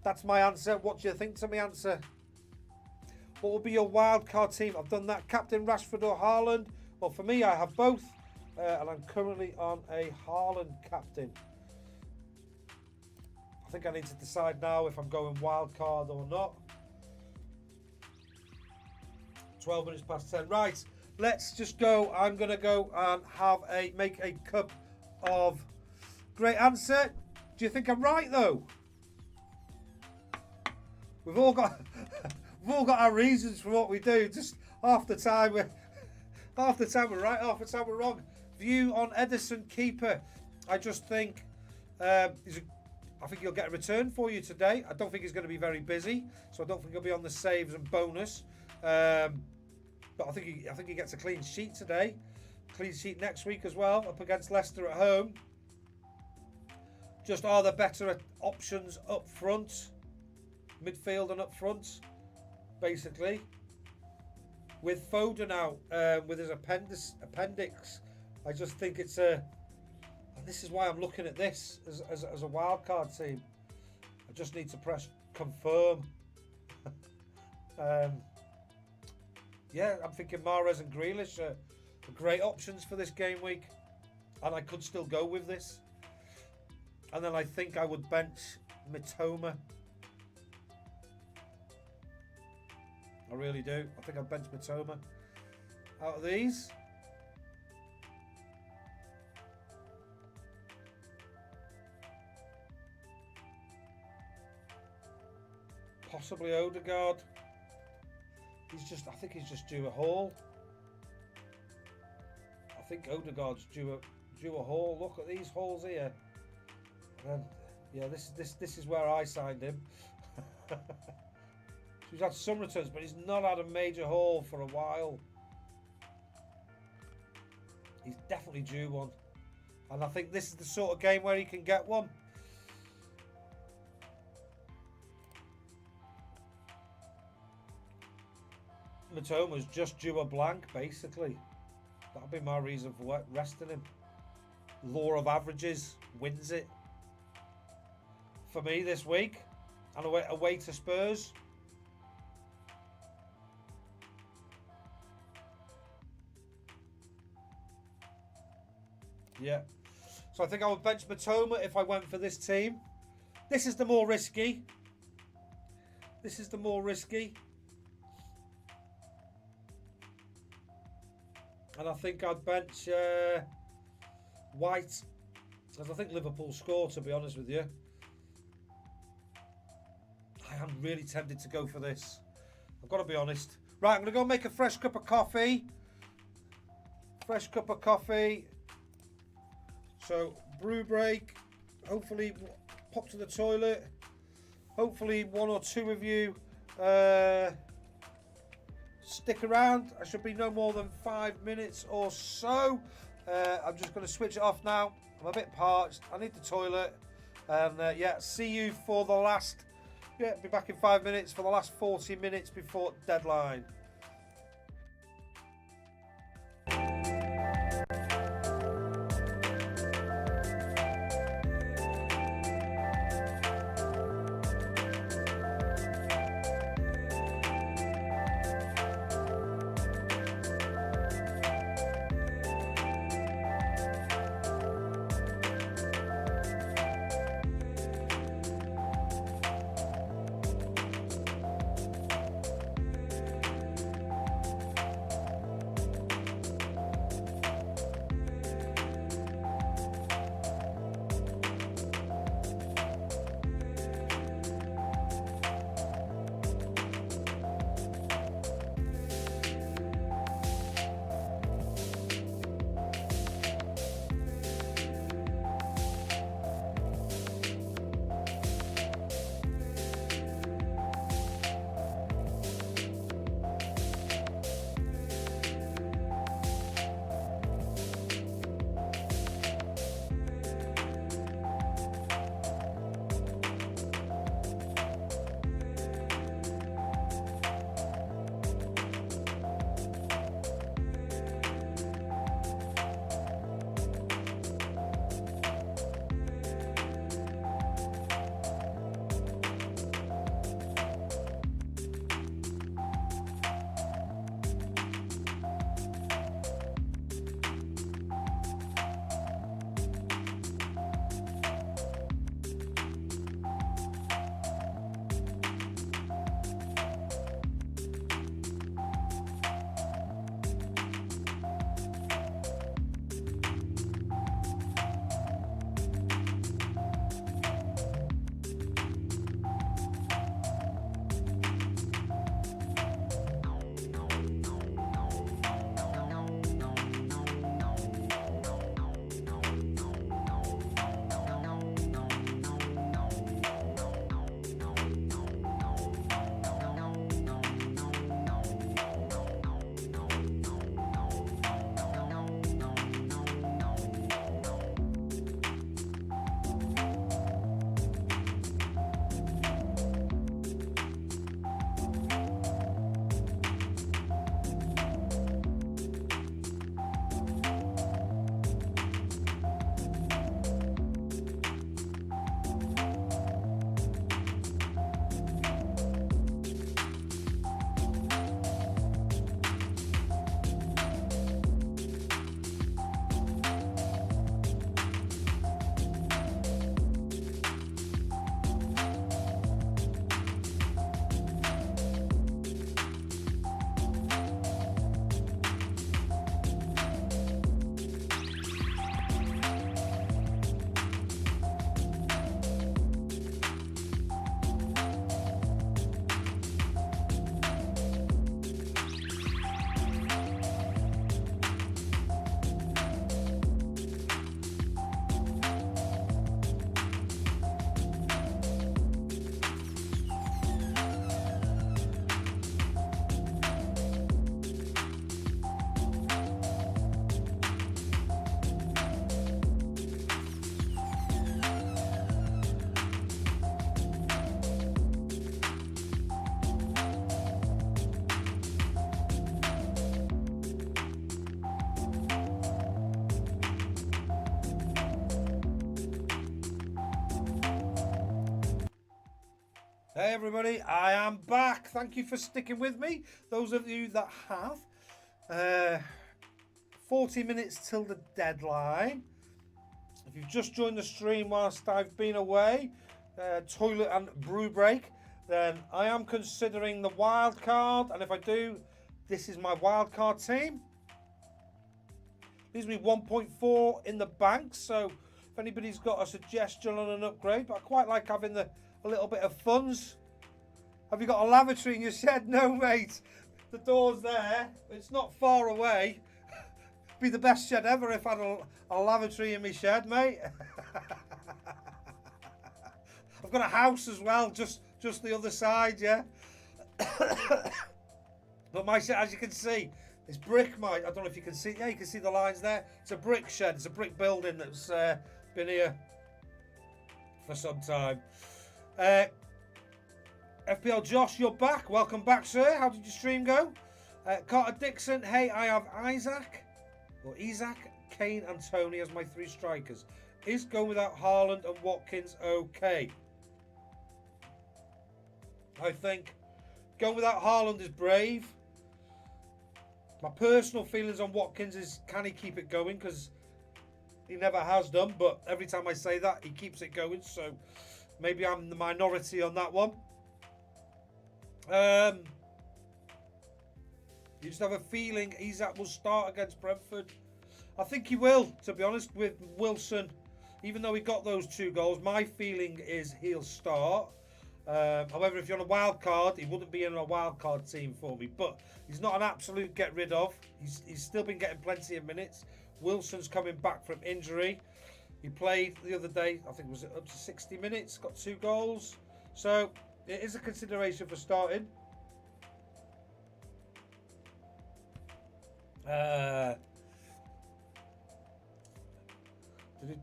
S1: that's my answer. What do you think to my answer? What will be your wild card team? I've done that. Captain Rashford or Haaland? Well, for me, I have both, and I'm currently on a Haaland captain. I think I need to decide now if I'm going wild card or not. 12 minutes past 10. Right, let's just go. I'm going to go and make a cup of great answer. Do you think I'm right, though? We've all got our reasons for what we do. Just half the time we're right, half the time we're wrong. View on Edison keeper. I just think I think he'll get a return for you today. I don't think he's going to be very busy, so I don't think he'll be on the saves and bonus. But I think he gets a clean sheet today. Clean sheet next week as well, up against Leicester at home. Just are there better options up front, midfield and up front, basically. With Foden out, with his appendix, I just think it's a... And this is why I'm looking at this as a wild-card team. I just need to press confirm. Yeah, I'm thinking Mahrez and Grealish are great options for this game week. And I could still go with this. And then I think I would bench Mitoma. I really do. I think I'd bench Mitoma out of these. Possibly Odegaard. I think he's just due a haul. I think Odegaard's due a haul. Look at these hauls here. And yeah, this is where I signed him. He's had some returns, but he's not had a major haul for a while. He's definitely due one. And I think this is the sort of game where he can get one. Mitoma's just due a blank, basically. That'll be my reason for resting him. Law of averages wins it for me this week. And away to Spurs. Yeah. So I think I would bench Mitoma if I went for this team. This is the more risky. And I think I'd bench White. Because I think Liverpool score, to be honest with you. I am really tempted to go for this. I've got to be honest. Right, I'm going to go make a fresh cup of coffee. So, brew break. Hopefully, pop to the toilet. Hopefully, one or two of you stick around. I should be no more than 5 minutes or so. I'm just going to switch it off now. I'm a bit parched. I need the toilet. And yeah, see you for the last... Yeah, be back in 5 minutes for the last 40 minutes before deadline. Hey everybody, I am back. Thank you for sticking with me. Those of you that have. 40 minutes till the deadline. If you've just joined the stream whilst I've been away, toilet and brew break, then I am considering the wild card. And if I do, this is my wild card team. Leaves me 1.4 in the bank. So if anybody's got a suggestion on an upgrade, but I quite like having a little bit of funds. Have you got a lavatory in your shed? No, mate. The door's there. It's not far away. Be the best shed ever if I had a lavatory in my shed, mate. I've got a house as well, just the other side, yeah. But my shed, as you can see, it's brick, mate. I don't know if you can see. Yeah, you can see the lines there. It's a brick shed. It's a brick building that's been here for some time. FPL Josh, you're back. Welcome back, sir. How did your stream go? Carter Dixon, hey, I have Isaac, Kane and Tony as my 3 strikers. Is going without Haaland and Watkins okay? I think going without Haaland is brave. My personal feelings on Watkins is, can he keep it going? Because he never has done, but every time I say that, he keeps it going. So maybe I'm the minority on that one. You just have a feeling Isaac will start against Brentford. I think he will, to be honest, with Wilson. Even though he got those 2 goals, my feeling is he'll start. However, if you're on a wild card, he wouldn't be in a wild card team for me. But he's not an absolute get rid of. He's still been getting plenty of minutes. Wilson's coming back from injury. He played the other day, I think it was up to 60 minutes, got 2 goals. So it is a consideration for starting. Have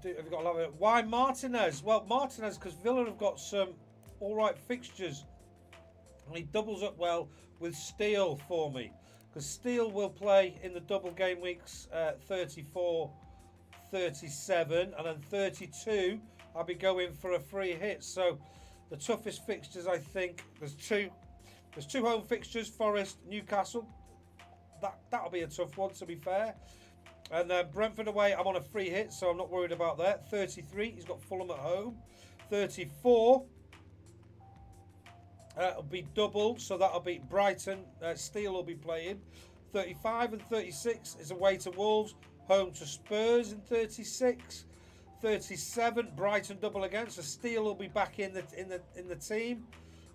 S1: you got a lot of it? Why Martinez? Well, Martinez, because Villa have got some alright fixtures. And he doubles up well with Steele for me. Because Steele will play in the double game weeks 34, 37, and then 32. I'll be going for a free hit. So the toughest fixtures, I think, there's two home fixtures, Forest, Newcastle. That'll be a tough one, to be fair. And then Brentford away, I'm on a free hit, so I'm not worried about that. 33, he's got Fulham at home. 34, it'll be double, so that'll be Brighton. Steele will be playing. 35 and 36 is away to Wolves, home to Spurs in 36. 37, Brighton double again, so Steele will be back in the team.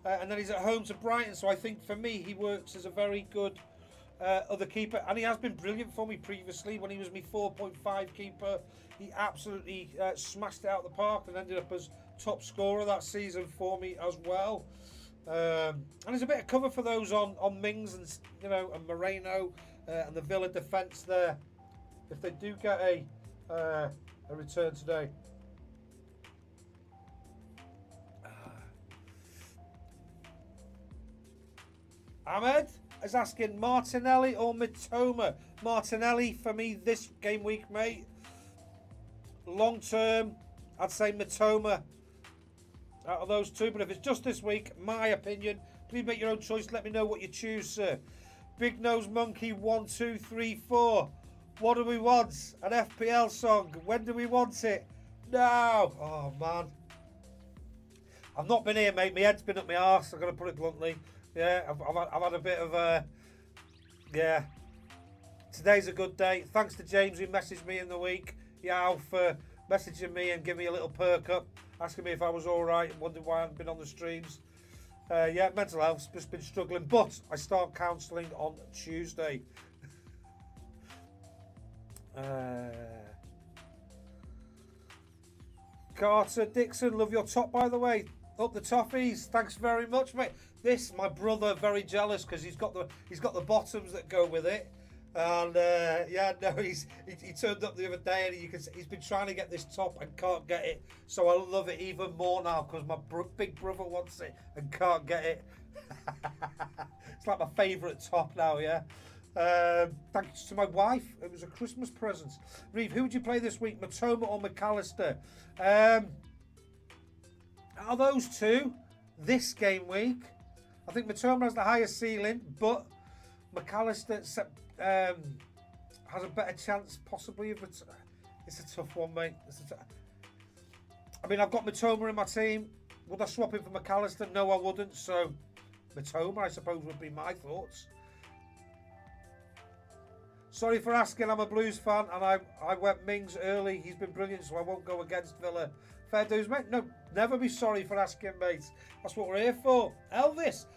S1: And then he's at home to Brighton, so I think for me he works as a very good other keeper, and he has been brilliant for me previously when he was my 4.5 keeper. He absolutely smashed it out of the park and ended up as top scorer that season for me as well. And there's a bit of cover for those on Mings and and Moreno and the Villa defence there if they do get a return today. Ahmed is asking Martinelli or Mitoma. Martinelli for me this game week, mate. Long term, I'd say Mitoma out of those 2. But if it's just this week, my opinion, please make your own choice. Let me know what you choose, sir. Big Nose Monkey 1, 2, 3, 4. What do we want? An FPL song. When do we want it? Now. Oh, man. I've not been here, mate. My head's been up my arse. I'm going to put it bluntly. Yeah, I've had a bit of yeah. Today's a good day. Thanks to James who messaged me in the week. Yeah, for messaging me and giving me a little perk up, asking me if I was all right and wondering why I hadn't been on the streams. Yeah, mental health's just been struggling, but I start counselling on Tuesday. Carter Dixon, love your top, by the way. Up the toffees, thanks very much, mate. This, my brother, very jealous because he's got the bottoms that go with it, and yeah, no, he turned up the other day and he's been trying to get this top and can't get it. So I love it even more now because my big brother wants it and can't get it. It's like my favourite top now, yeah. Thanks to my wife, it was a Christmas present. Reeve, who would you play this week, Mitoma or McAllister? Out of those 2, this game week. I think Matoma has the highest ceiling, but McAllister has a better chance, possibly. It's a tough one, mate. I mean, I've got Matoma in my team. Would I swap him for McAllister? No, I wouldn't. So, Matoma, I suppose, would be my thoughts. Sorry for asking. I'm a Blues fan, and I went Mings early. He's been brilliant, so I won't go against Villa. Fair dues, mate. No, never be sorry for asking, mate. That's what we're here for. Elvis,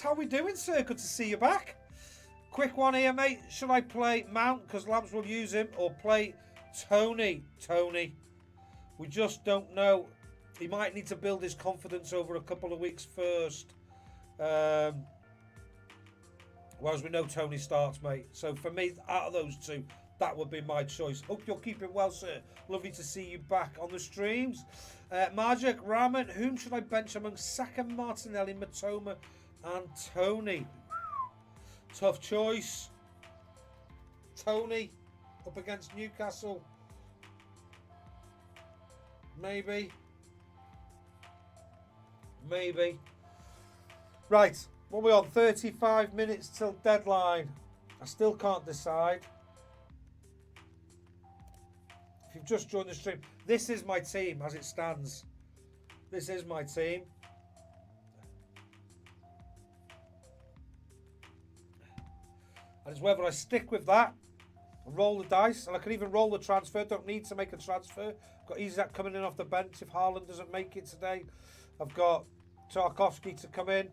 S1: how we doing, sir? Good to see you back. Quick one here, mate. Should I play Mount because Lamps will use him, or play Tony? We just don't know. He might need to build his confidence over a couple of weeks first. Whereas we know Tony starts, mate. So for me, out of those two, that would be my choice. Hope you're keeping well, sir. Lovely to see you back on the streams. Majik, Rahman, whom should I bench among Saka, Martinelli, Matoma and Tony? Tough choice. Tony up against Newcastle. Maybe. Right. What are we on? 35 minutes till deadline. I still can't decide. If you've just joined the stream, this is my team as it stands. This is my team. And it's whether I stick with that and roll the dice. And I can even roll the transfer. Don't need to make a transfer. I've got Isak coming in off the bench if Haaland doesn't make it today. I've got Tarkovsky to come in.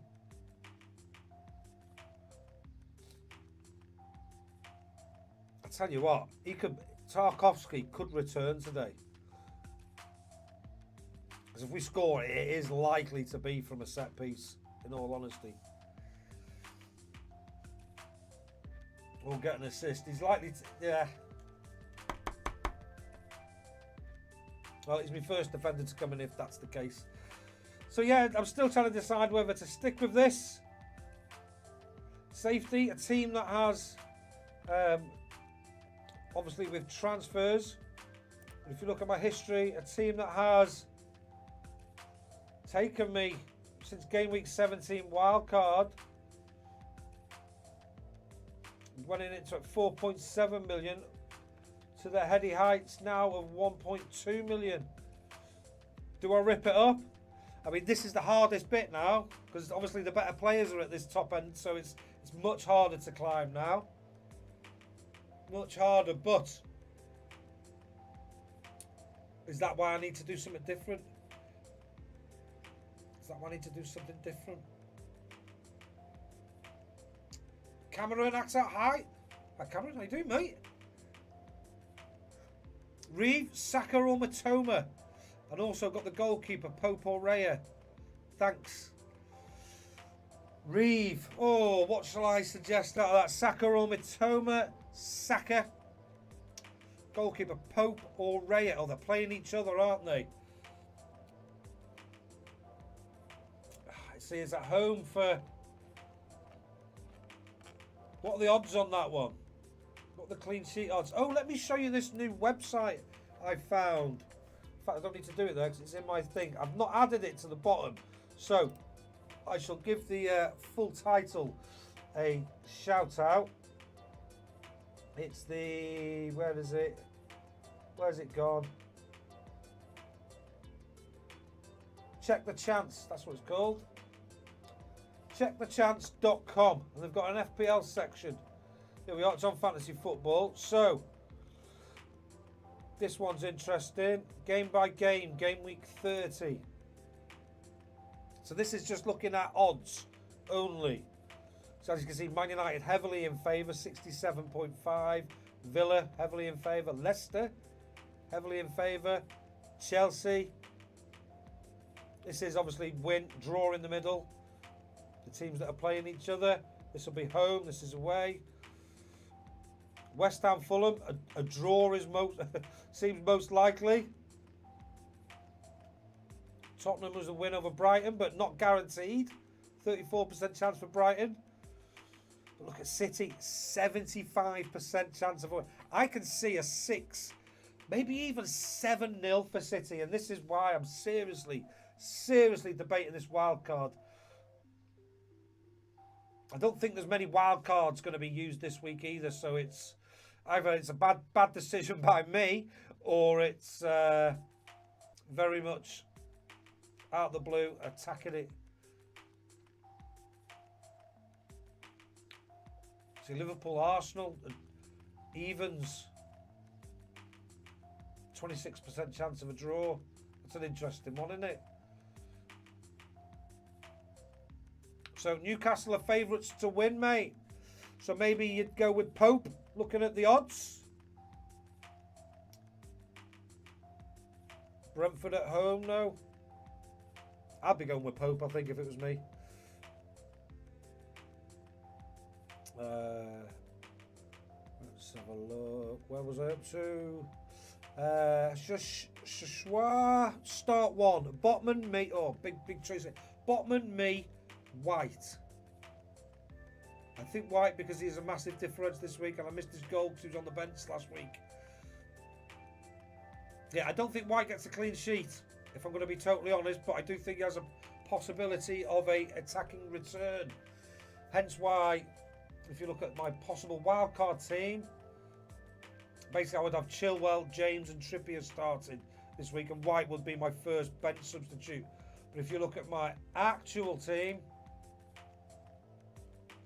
S1: Tell you what, Tarkovsky could return today. Because if we score, it is likely to be from a set piece, in all honesty. We'll get an assist. He's likely to, yeah. Well, he's my first defender to come in if that's the case. So yeah, I'm still trying to decide whether to stick with this. Safety, a team that has... obviously with transfers, if you look at my history, a team that has taken me since game week 17 wildcard, went into 4.7 million to the heady heights now of 1.2 million. Do I rip it up? I mean, this is the hardest bit now, because obviously the better players are at this top end, so it's much harder to climb now. Much harder, but is that why I need to do something different? Cameron acts out high. Hi Cameron, how you doing, mate? Reeve, Saka or Matoma. And also got the goalkeeper, Pope or Raya. Thanks. Reeve. Oh, what shall I suggest out of that? Saka or Matoma? Saka. Goalkeeper, Pope or Raya. Oh, they're playing each other, aren't they? See, it's at home for... What are the odds on that one? What are the clean sheet odds? Oh, let me show you this new website I found. In fact, I don't need to do it there because it's in my thing. I've not added it to the bottom. So, I shall give the full title a shout out. It's the... Where is it? Where's it gone? Check the Chance. That's what it's called. Checkthechance.com. And they've got an FPL section. Here we are. It's on fantasy football. So, this one's interesting. Game by game. Game week 30. So this is just looking at odds only. So as you can see, Man United heavily in favour, 67.5. Villa heavily in favour. Leicester heavily in favour. Chelsea. This is obviously win, draw in the middle. The teams that are playing each other. This will be home. This is away. West Ham, Fulham. A draw is seems most likely. Tottenham was a win over Brighton, but not guaranteed. 34% chance for Brighton. But look at City, 75% chance of a win. I can see a 6, maybe even 7-0 for City, and this is why I'm seriously seriously debating this wild card. I don't think there's many wild cards going to be used this week either, so it's either it's a bad decision by me, or it's very much out of the blue attacking it. See, Liverpool, Arsenal, evens. 26% chance of a draw. That's an interesting one, isn't it? So Newcastle are favourites to win, mate. So maybe you'd go with Pope, looking at the odds. Brentford at home, no. I'd be going with Pope, I think, if it was me. Let's have a look. Where was I up to? Shashwa, start one. Botman, me. Oh, big choice. Botman, me. White. I think White because he's a massive difference this week, and I missed his goal because he was on the bench last week. Yeah, I don't think White gets a clean sheet, if I'm going to be totally honest, but I do think he has a possibility of a attacking return. Hence why, if you look at my possible wildcard team, basically I would have Chilwell, James and Trippier starting this week, and White would be my first bench substitute. But if you look at my actual team,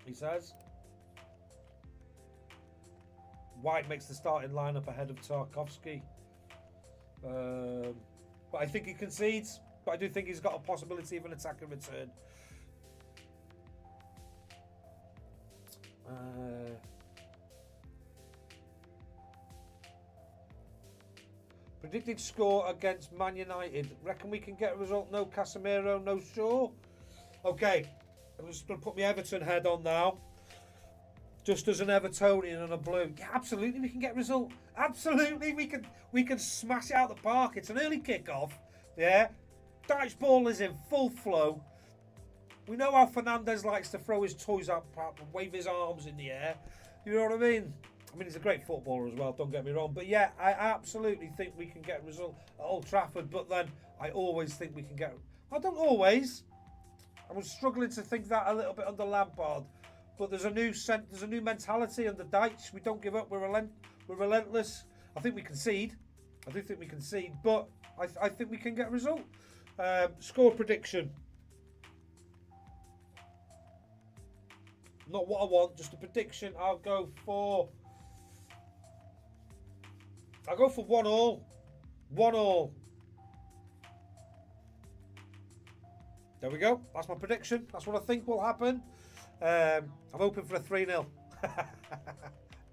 S1: he says, White makes the starting lineup ahead of Tarkowski. But I think he concedes. But I do think he's got a possibility of an attacking return. Predicted score against Man United. Reckon we can get a result? No Casemiro, no Shaw. Okay, I'm just going to put my Everton head on now. Just as an Evertonian and a blue. Yeah, absolutely we can get a result. Absolutely we can smash it out the park. It's an early kick-off. Yeah. Dyche ball is in full flow. We know how Fernandes likes to throw his toys up and wave his arms in the air. You know what I mean? I mean, he's a great footballer as well, don't get me wrong. But yeah, I absolutely think we can get a result at Old Trafford. But then I always think we can get... I don't always. I was struggling to think that a little bit under Lampard. But there's a new mentality under Dyche. We don't give up. We're relentless. I think we concede. I do think we concede. But I think we can get a result. Score prediction. Not what I want, just a prediction. I'll go for 1-1. 1-1. There we go. That's my prediction. That's what I think will happen. I'm hoping for a 3-0.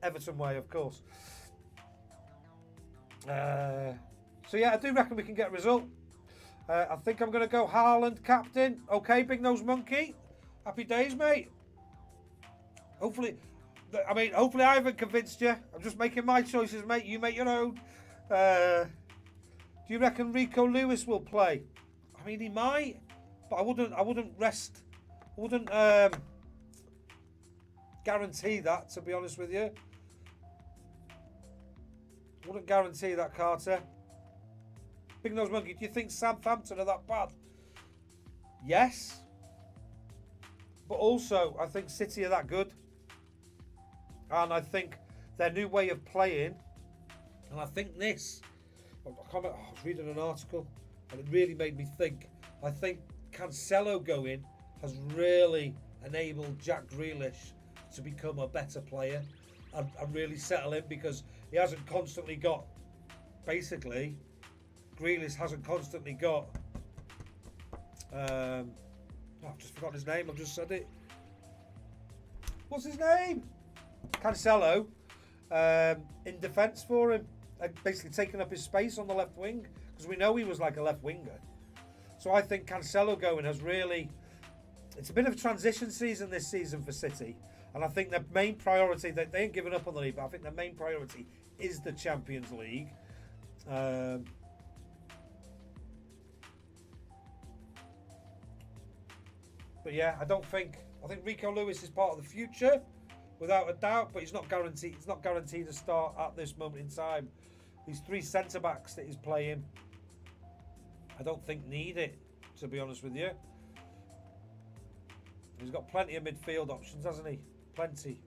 S1: Everton way, of course. So yeah, I do reckon we can get a result. I think I'm going to go Haaland captain. Okay, Big Nose Monkey. Happy days, mate. Hopefully I haven't convinced you. I'm just making my choices, mate. You make your own. Do you reckon Rico Lewis will play? I mean, he might, but I wouldn't rest. I wouldn't guarantee that, to be honest with you. I wouldn't guarantee that, Carter. Big Nose Monkey, do you think Southampton are that bad? Yes. But also, I think City are that good. And I think their new way of playing, and I think this, I was reading an article, and it really made me think. I think Cancelo going has really enabled Jack Grealish to become a better player and really settle in, because he hasn't constantly got, basically, Grealish hasn't constantly got, I've just forgotten his name, I've just said it. What's his name? Cancelo, in defence for him, basically taking up his space on the left wing, because we know he was like a left winger. So I think Cancelo going has really, it's a bit of a transition season this season for City, and I think their main priority, they ain't giving up on the league, but I think their main priority is the Champions League. But yeah, I think Rico Lewis is part of the future, without a doubt, but he's not guaranteed to start at this moment in time. These three centre-backs that he's playing, I don't think need it. to be honest with you. He's got plenty of midfield options, hasn't he? Plenty.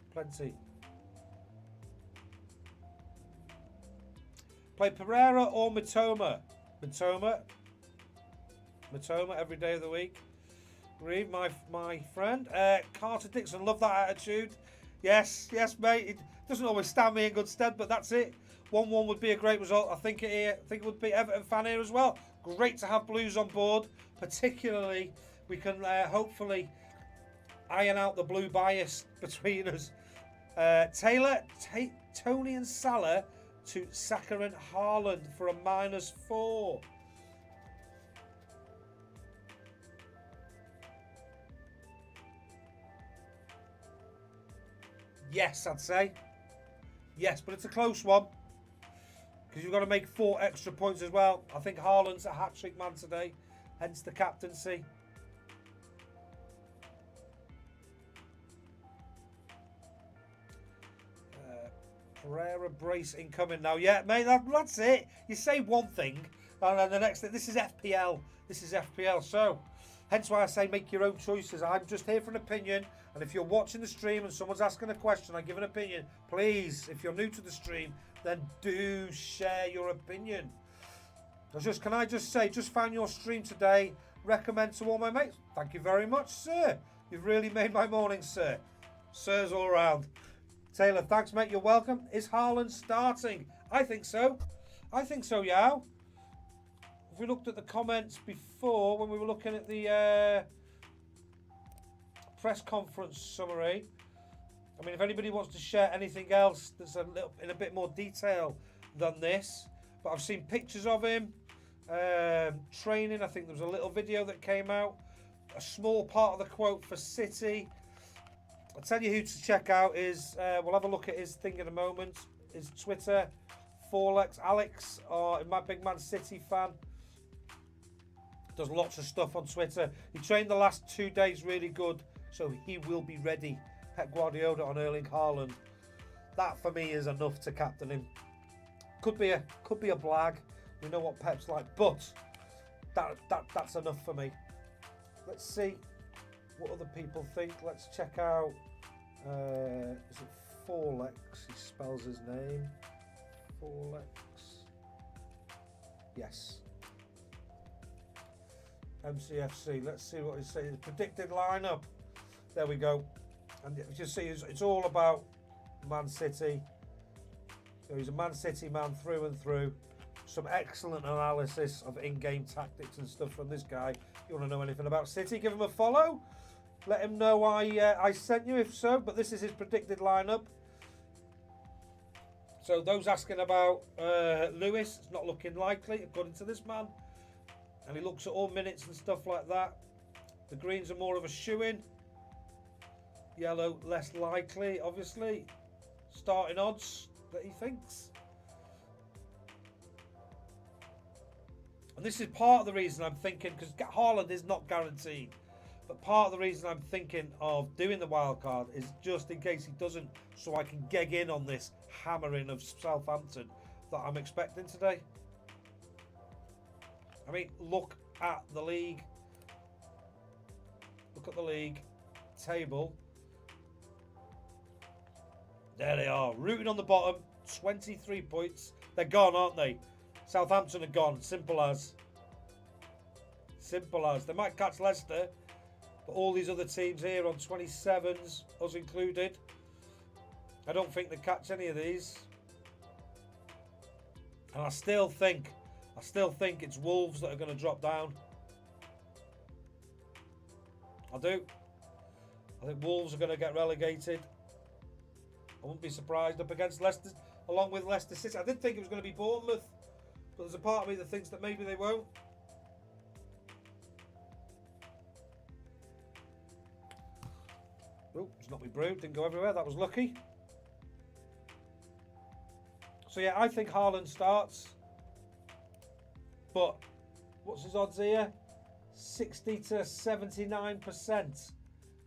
S1: Play Pereira or Mitoma? Mitoma every day of the week. Read my friend. Carter Dixon, love that attitude. Yes, mate. It doesn't always stand me in good stead, but that's it. 1-1 would be a great result. I think it would be Everton fan here as well. Great to have Blues on board. Particularly, we can hopefully iron out the blue bias between us. Taylor, Tony and Salah to Saka and Haaland for a -4. Yes, I'd say. Yes, but it's a close one. Because you've got to make 4 extra points as well. I think Haaland's a hat-trick man today. Hence the captaincy. Pereira brace incoming now. Yeah, mate, that's it. You say one thing, and then the next thing. This is FPL. So, hence why I say make your own choices. I'm just here for an opinion. And if you're watching the stream and someone's asking a question, I give an opinion. Please, if you're new to the stream, then do share your opinion. Can I just say, just found your stream today. Recommend to all my mates. Thank you very much, sir. You've really made my morning, sir. Sirs all round. Taylor, thanks, mate. You're welcome. Is Haaland starting? I think so. Yao. If we looked at the comments before, when we were looking at the press conference summary, I mean, if anybody wants to share anything else that's in a bit more detail than this, but I've seen pictures of him training. I think there was a little video that came out. A small part of the quote for City. I'll tell you who to check out is, we'll have a look at his thing in a moment, his Twitter, Alex, my big Man City fan. Does lots of stuff on Twitter. He trained the last 2 days really good, so he will be ready. Pep Guardiola on Erling Haaland. That for me is enough to captain him. Could be a blag. We know what Pep's like, but that's enough for me. Let's see what other people think. Let's check out. Is it Forlex? He spells his name. Forlex. Yes. MCFC. Let's see what he's saying. Predicted lineup. There we go. And you see, it's all about Man City. So he's a Man City man through and through. Some excellent analysis of in-game tactics and stuff from this guy. If you want to know anything about City, give him a follow. Let him know I sent you, if so. But this is his predicted lineup. So those asking about Lewis, it's not looking likely, according to this man. And he looks at all minutes and stuff like that. The greens are more of a shoe-in. Yellow, less likely, obviously. Starting odds that he thinks. And this is part of the reason I'm thinking, because Haaland is not guaranteed. But part of the reason I'm thinking of doing the wild card is just in case he doesn't, so I can geg in on this hammering of Southampton that I'm expecting today. I mean, look at the league. Look at the league table. There they are, rooting on the bottom, 23 points. They're gone, aren't they? Southampton are gone, simple as. Simple as. They might catch Leicester, but all these other teams here on 27s, us included, I don't think they catch any of these. And I still think it's Wolves that are going to drop down. I do. I think Wolves are going to get relegated. I wouldn't be surprised up against Leicester, along with Leicester City. I did think it was going to be Bournemouth, but there's a part of me that thinks that maybe they won't. Oh, it's not me brewed. Didn't go everywhere. That was lucky. So yeah, I think Haaland starts. But what's his odds here? 60 to 79%,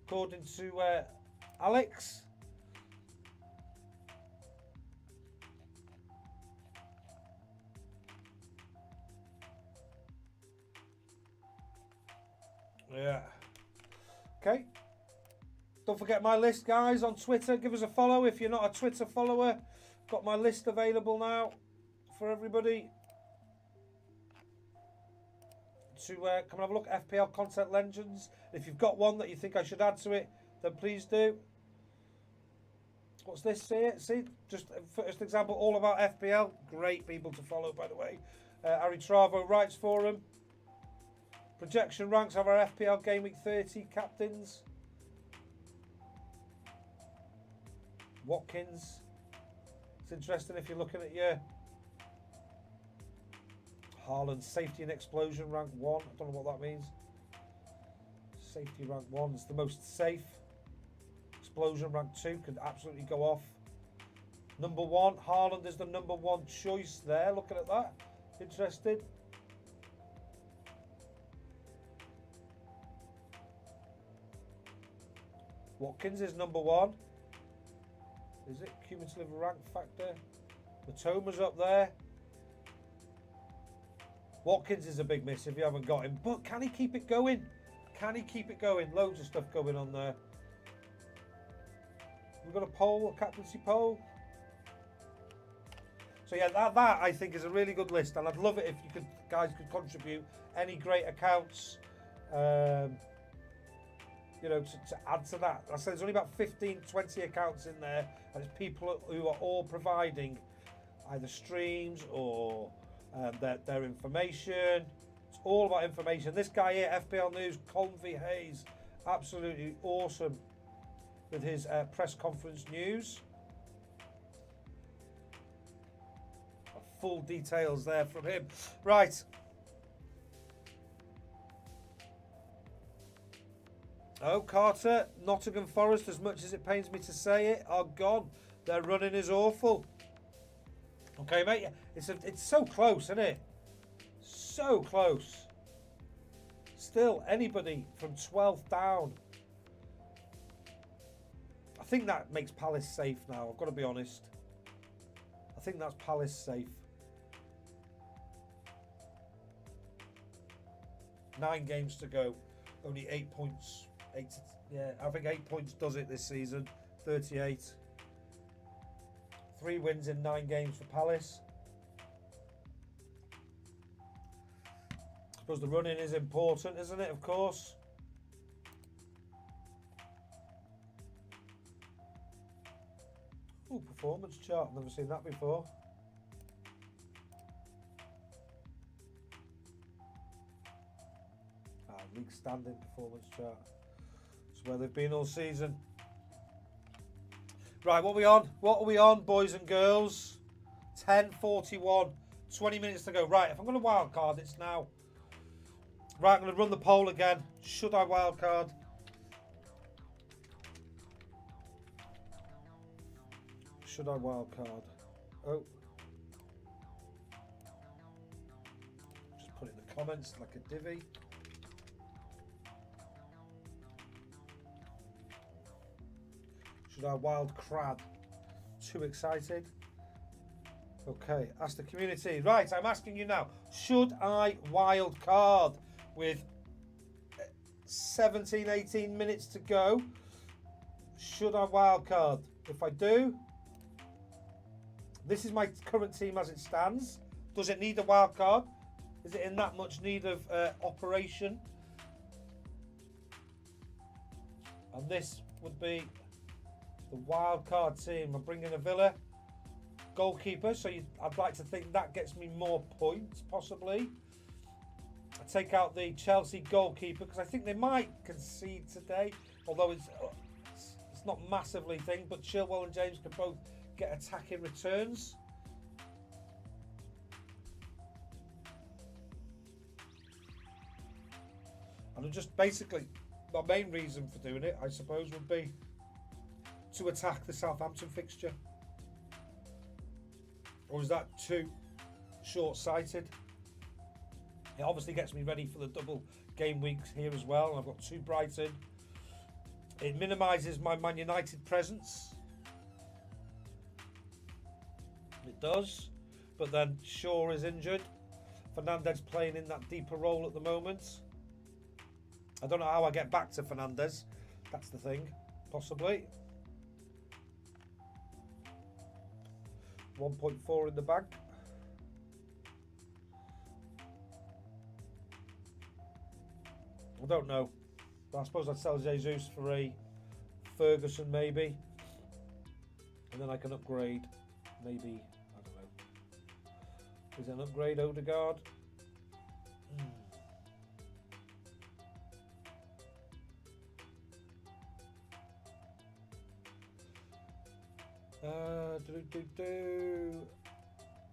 S1: according to Alex. Yeah. Okay. Don't forget my list, guys, on Twitter. Give us a follow if you're not a Twitter follower. Got my list available now for everybody to come and have a look. FPL Content Legends. If you've got one that you think I should add to it, then please do. What's this here? See, just first example, all about FPL. Great people to follow, by the way. Aritravo writes for them. Projection ranks of our FPL Game Week 30 captains. Watkins. It's interesting if you're looking at your Haaland safety and explosion rank 1. I don't know what that means. Safety rank 1 is the most safe. Explosion rank 2 could absolutely go off. Number 1, Haaland is the number 1 choice there. Looking at that. Interested? Watkins is number 1. Is it? Cumulative rank factor. Matoma's up there. Watkins is a big miss if you haven't got him. But can he keep it going? Can he keep it going? Loads of stuff going on there. We've got a poll, a captaincy poll. So yeah, that I think is a really good list, and I'd love it if you could, guys, could contribute any great accounts, you know, to add to that. I said there's only about 15, 20 accounts in there, and it's people who are all providing either streams or their information. It's all about information. This guy here, FPL News, Convy Hayes, absolutely awesome with his press conference news. Full details there from him. Right. Oh, Carter, Nottingham Forest, as much as it pains me to say it, are gone. Their running is awful. Okay, mate. It's so close, isn't it? So close. Still, anybody from 12th down. I think that makes Palace safe now. I've got to be honest. I think that's Palace safe. 9 games to go. Only 8 points. Yeah, I think 8 points does it this season. 38. 3 wins in 9 games for Palace. I suppose the running is important, isn't it? Of course. Ooh, performance chart. Never seen that before. League standing performance chart. It's where they've been all season. Right, what are we on? What are we on, boys and girls? 10:41. 20 minutes to go. Right, if I'm going to wildcard, it's now. Right, I'm going to run the poll again. Should I wildcard? Should I wildcard? Oh. Just put it in the comments like a divvy. Should I wild crab? Too excited. Okay, ask the community. Right, I'm asking you now. Should I wild card with 17, 18 minutes to go? Should I wild card? If I do, this is my current team as it stands. Does it need a wild card? Is it in that much need of operation? And this would be the wild card team. I'm bringing a Villa goalkeeper, so I'd like to think that gets me more points, possibly. I take out the Chelsea goalkeeper because I think they might concede today, although it's not massively thing, but Chilwell and James can both get attacking returns. And just basically, my main reason for doing it, I suppose, would be to attack the Southampton fixture. Or is that too short-sighted? It obviously gets me ready for the double game weeks here as well. I've got 2 Brighton. It minimises my Man United presence. It does. But then Shaw is injured. Fernandez playing in that deeper role at the moment. I don't know how I get back to Fernandes. That's the thing, possibly. 1.4 in the bank. I don't know. I suppose I'd sell Jesus for a Ferguson maybe. And then I can upgrade maybe, I don't know. Is it an upgrade Odegaard?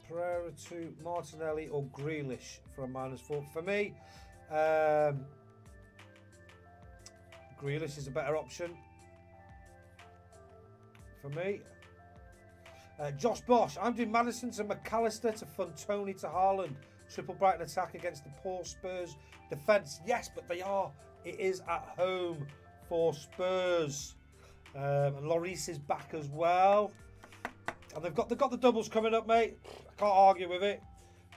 S1: Pereira to Martinelli or Grealish for a -4. For me, Grealish is a better option. For me. Josh Bosch, I'm doing Maddison to McAllister to Fontoni to Haaland. Triple Brighton attack against the poor Spurs defence. Yes, but it is at home for Spurs. And Lloris is back as well. And they've got the doubles coming up, mate. I can't argue with it.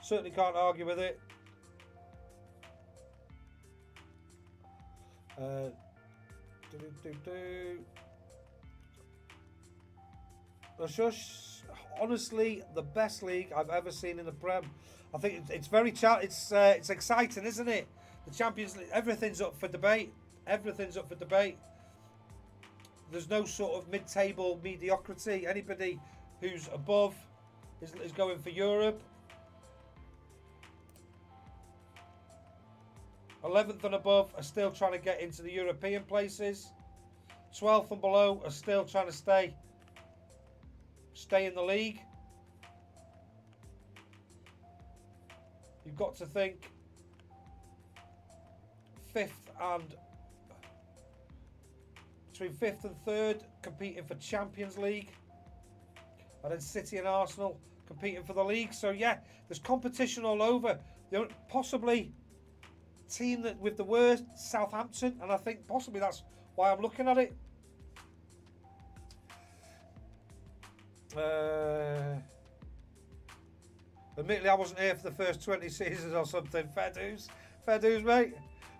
S1: Certainly can't argue with it. Honestly, the best league I've ever seen in the Prem. I think it's very it's exciting, isn't it? The Champions League, everything's up for debate. Everything's up for debate. There's no sort of mid-table mediocrity. Anybody who's above is going for Europe. 11th and above are still trying to get into the European places. 12th and below are still trying to stay in the league. You've got to think between 5th and 3rd competing for Champions League, and then City and Arsenal competing for the league. So yeah, there's competition all over. Possibly team that with the worst, Southampton, and I think possibly that's why I'm looking at it. Admittedly, I wasn't here for the first 20 seasons or something. Fair dues, mate.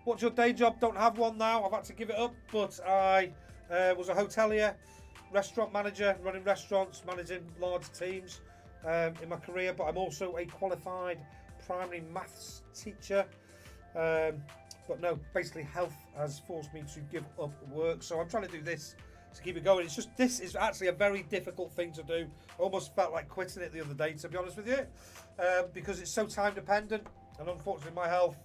S1: What's your day job? Don't have one now. I've had to give it up, but I was a hotelier, restaurant manager, running restaurants, managing large teams in my career. But I'm also a qualified primary maths teacher. But no, basically health has forced me to give up work, so I'm trying to do this to keep it going. It's just, this is actually a very difficult thing to do. I almost felt like quitting it the other day, to be honest with you, because it's so time dependent, and unfortunately my health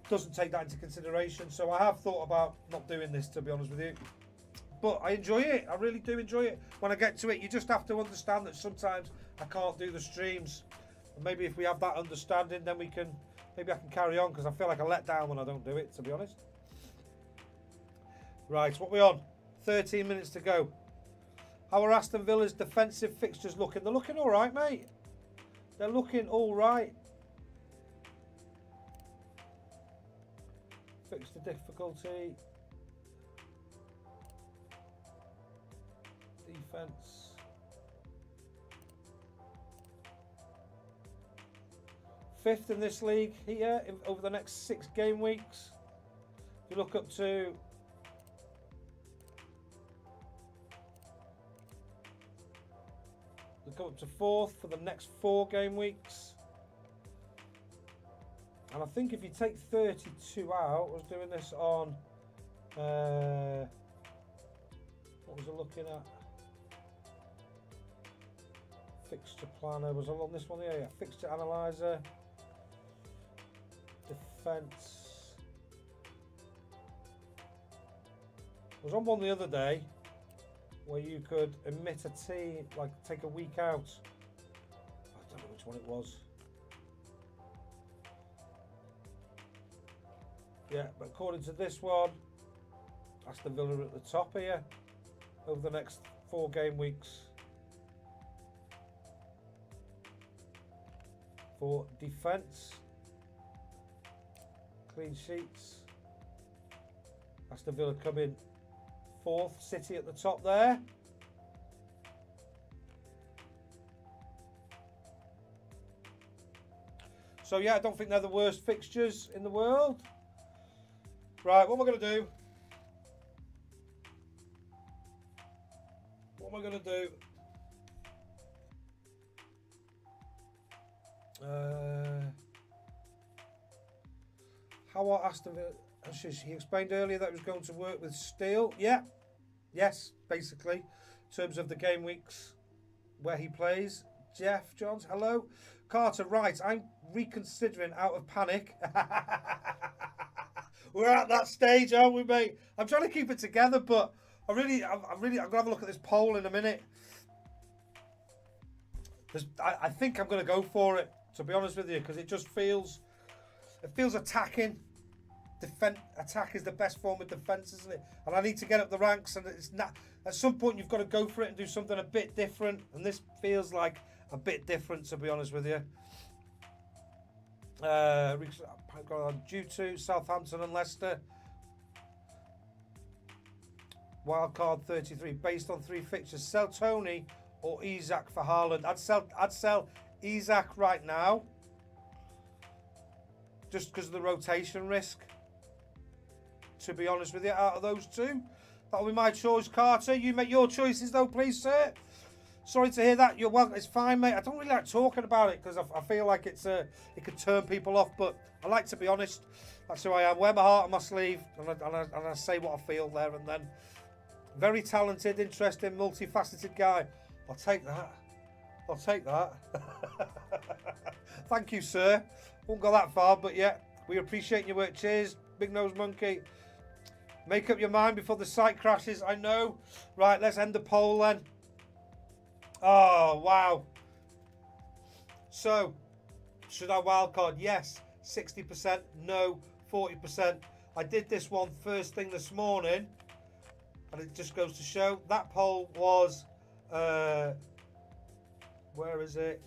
S1: doesn't take that into consideration. So I have thought about not doing this, to be honest with you, but I enjoy it. I really do enjoy it. When I get to it, you just have to understand that sometimes I can't do the streams, and maybe if we have that understanding, then maybe I can carry on, because I feel like I let down when I don't do it, to be honest. Right, what are we on? 13 minutes to go. How are Aston Villa's defensive fixtures looking? They're looking all right, mate. They're looking all right. Fixture difficulty. Defense. Fifth in this league here over the next 6 game weeks. If you look up to to 4th for the next 4 game weeks. And I think if you take 32 out, I was doing this on what was I looking at? Fixture planner. Was I on this one? Yeah, fixture analyzer. Defense. I was on one the other day where you could emit a team, like take a week out. I don't know which one it was. Yeah, but according to this one, Aston Villa at the top here over the next 4 game weeks. For defence, clean sheets, Aston Villa come in 4th, City at the top there. So yeah, I don't think they're the worst fixtures in the world. Right, what am I going to do? What am I going to do? How are Aston Villa? He explained earlier that he was going to work with Steele. Yeah. Yes, basically. In terms of the game weeks where he plays. Jeff Johns, hello. Carter, right. I'm reconsidering out of panic. We're at that stage, aren't we, mate? I'm trying to keep it together, but I'm going to have a look at this poll in a minute. I think I'm going to go for it, to be honest with you, because it just feels attacking. Attack is the best form of defence, isn't it? And I need to get up the ranks, and it's not. At some point, you've got to go for it and do something a bit different, and this feels like a bit different, to be honest with you. Due to Southampton and Leicester. Wildcard 33, based on 3 fixtures. Sell Tony or Isak for Haaland. I'd sell Isak right now, just because of the rotation risk. To be honest with you, out of those two, that'll be my choice. Carter, you make your choices though, please, sir. Sorry to hear that. You're welcome. It's fine, mate. I don't really like talking about it because I feel like it could turn people off, but I like to be honest. That's who I am. Wear my heart on my sleeve, and I say what I feel there and then. Very talented, interesting, multifaceted guy. I'll take that. I'll take that. Thank you, sir. Won't go that far, but yeah, we appreciate your work. Cheers, Big Nose Monkey. Make up your mind before the site crashes. I know. Right, let's end the poll then. Oh, wow. So, should I wildcard? Yes, 60%. No, 40%. I did this one first thing this morning, and it just goes to show that poll was, where is it?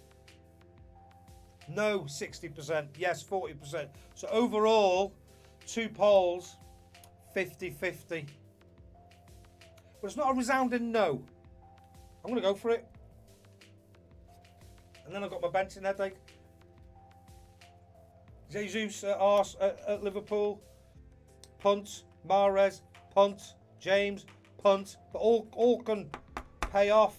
S1: No, 60%. Yes, 40%. So overall, 2 polls, 50-50. But it's not a resounding no. I'm going to go for it. And then I've got my benching headache. Jesus at Liverpool. Punt. Mahrez. Punt. James. Punt. But all can pay off.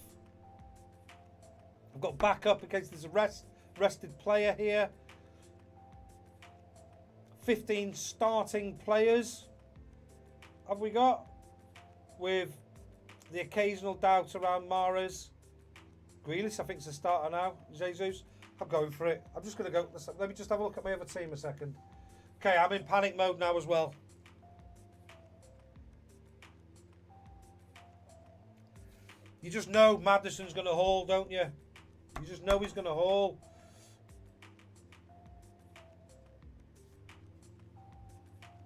S1: I've got backup in case there's a rested player here. 15 starting players have we got, with the occasional doubt around Mahrez. Grealish, I think, is a starter now. Jesus, I'm going for it. I'm just going to go. Let me just have a look at my other team a second. Okay, I'm in panic mode now as well. You just know Maddison's going to haul, don't you? You just know he's going to haul.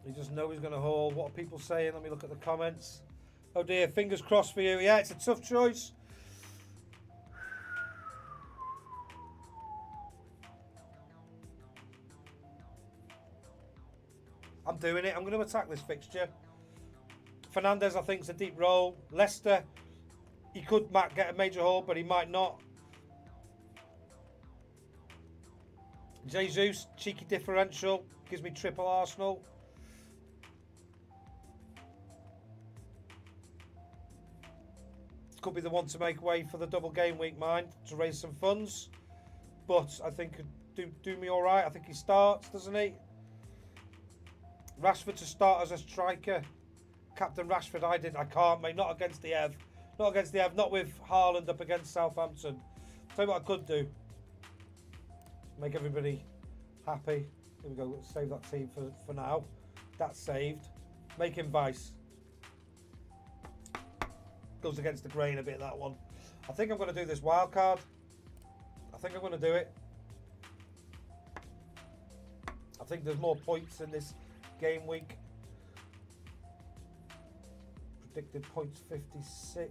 S1: You just know he's going to haul. What are people saying? Let me look at the comments. Oh dear, fingers crossed for you. Yeah, it's a tough choice. I'm doing it. I'm going to attack this fixture. Fernandes, I think, is a deep roll. Leicester, he could get a major haul, but he might not. Jesus, cheeky differential. Gives me triple Arsenal. Could be the one to make way for the double game week, mind, to raise some funds. But I think could do me all right. I think he starts, doesn't he? Rashford to start as a striker. Captain Rashford, I can't, mate. Not against the Ev. Not against the Ev. Not with Haaland up against Southampton. Tell you what I could do. Make everybody happy. Here we go. Let's save that team for now. That's saved. Make him vice. Goes against the grain a bit, that one. I think I'm going to do this wild card. I think I'm going to do it. I think there's more points in this game week. Predicted points 56.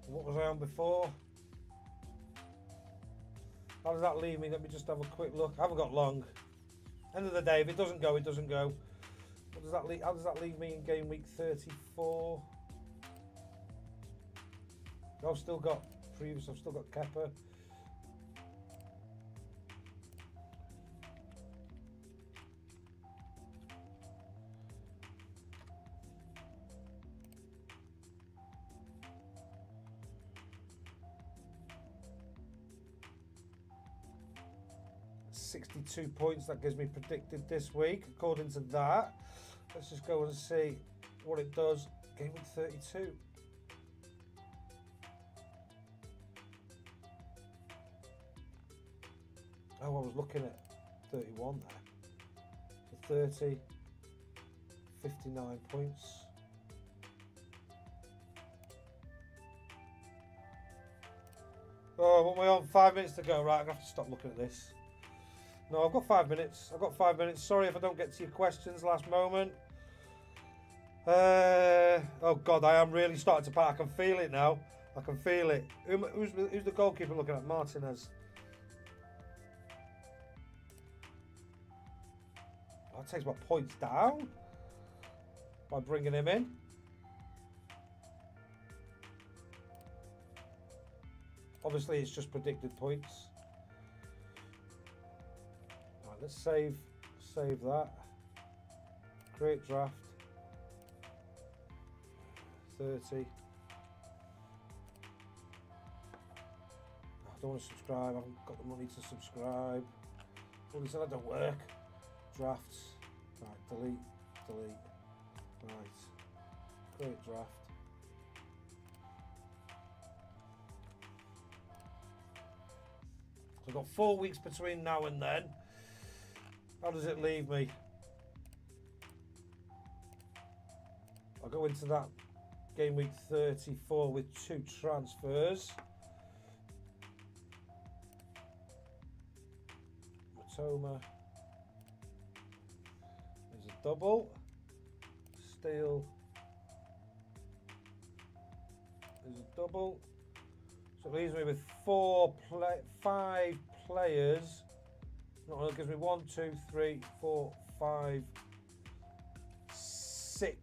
S1: What was I on before? How does that leave me? Let me just have a quick look. I haven't got long. End of the day, if it doesn't go, it doesn't go. What does that leave? How does that leave me in game week 34? I've still got previous. I've still got Kepper. £62 points, that gives me predicted this week according to that. Let's just go and see what it does. Game week 32. Oh, I was looking at 31 there. So 30, 59 points. Oh, what am I on? 5 minutes to go. Right, I'm going to have to stop looking at this. No, I've got 5 minutes. I've got 5 minutes. Sorry if I don't get to your questions last moment. Oh, God, I am really starting to panic. I can feel it now. I can feel it. Who's the goalkeeper looking at? Martinez. That takes my points down by bringing him in. Obviously, it's just predicted points. Right, let's save that. Create draft. 30. I don't want to subscribe. I haven't got the money to subscribe. Well, he said I don't work. Drafts. Right, delete. Right. Create draft. So I've got 4 weeks between now and then. How does it leave me? I'll go into that game week 34 with 2 transfers. Matoma. There's a double. Steele. There's a double. So it leaves me with 5 players. No, it gives me 1, 2, 3, 4, 5, 6.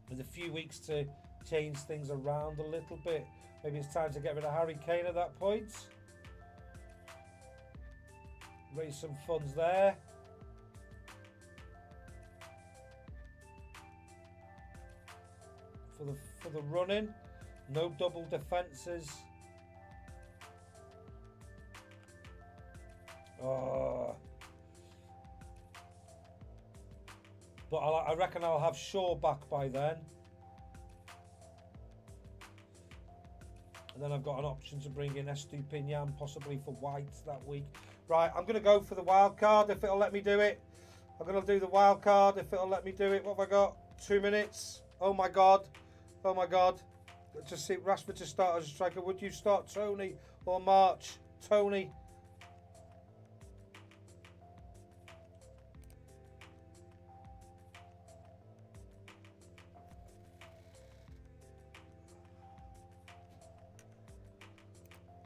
S1: With a few weeks to change things around a little bit. Maybe it's time to get rid of Harry Kane at that point. Raise some funds there. For the running. No double defences. Oh. But I reckon I'll have Shaw back by then. And then I've got an option to bring in Estupinian possibly for White that week. Right, I'm going to go for the wild card if it'll let me do it. I'm going to do the wild card if it'll let me do it. What have I got? 2 minutes. Oh my God. Oh my God. Let's just see Rashford to start as a striker. Would you start Tony or March? Tony.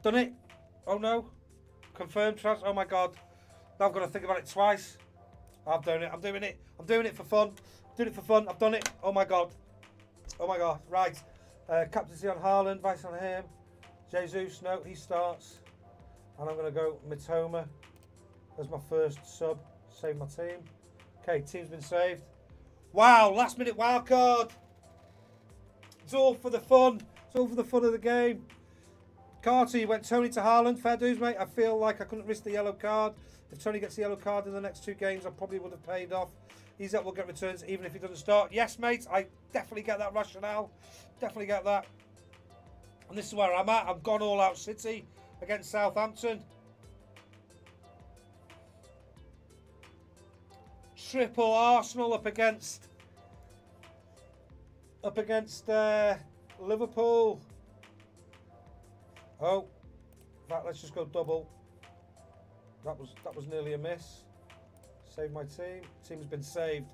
S1: Done it. Oh no. Confirmed transfer. Oh my God. Now I've got to think about it twice. I'm doing it. I'm doing it. I'm doing it for fun. Doing it for fun. I've done it. Oh my God. Oh my God. Right. Captaincy on Haaland. Vice on him. Jesus. No, he starts. And I'm going to go Mitoma as my first sub. Save my team. Okay, team's been saved. Wow. Last minute wild card. It's all for the fun. It's all for the fun of the game. Carter, you went Tony to Haaland. Fair dues, mate. I feel like I couldn't risk the yellow card. If Tony gets the yellow card in the next 2 games, I probably would have paid off. Isak will get returns even if he doesn't start. Yes, mate. I definitely get that rationale. Definitely get that. And this is where I'm at. I've gone all out City against Southampton. Triple Arsenal up against Liverpool. Oh, let's just go double. That was nearly a miss. Save my team. Team's been saved.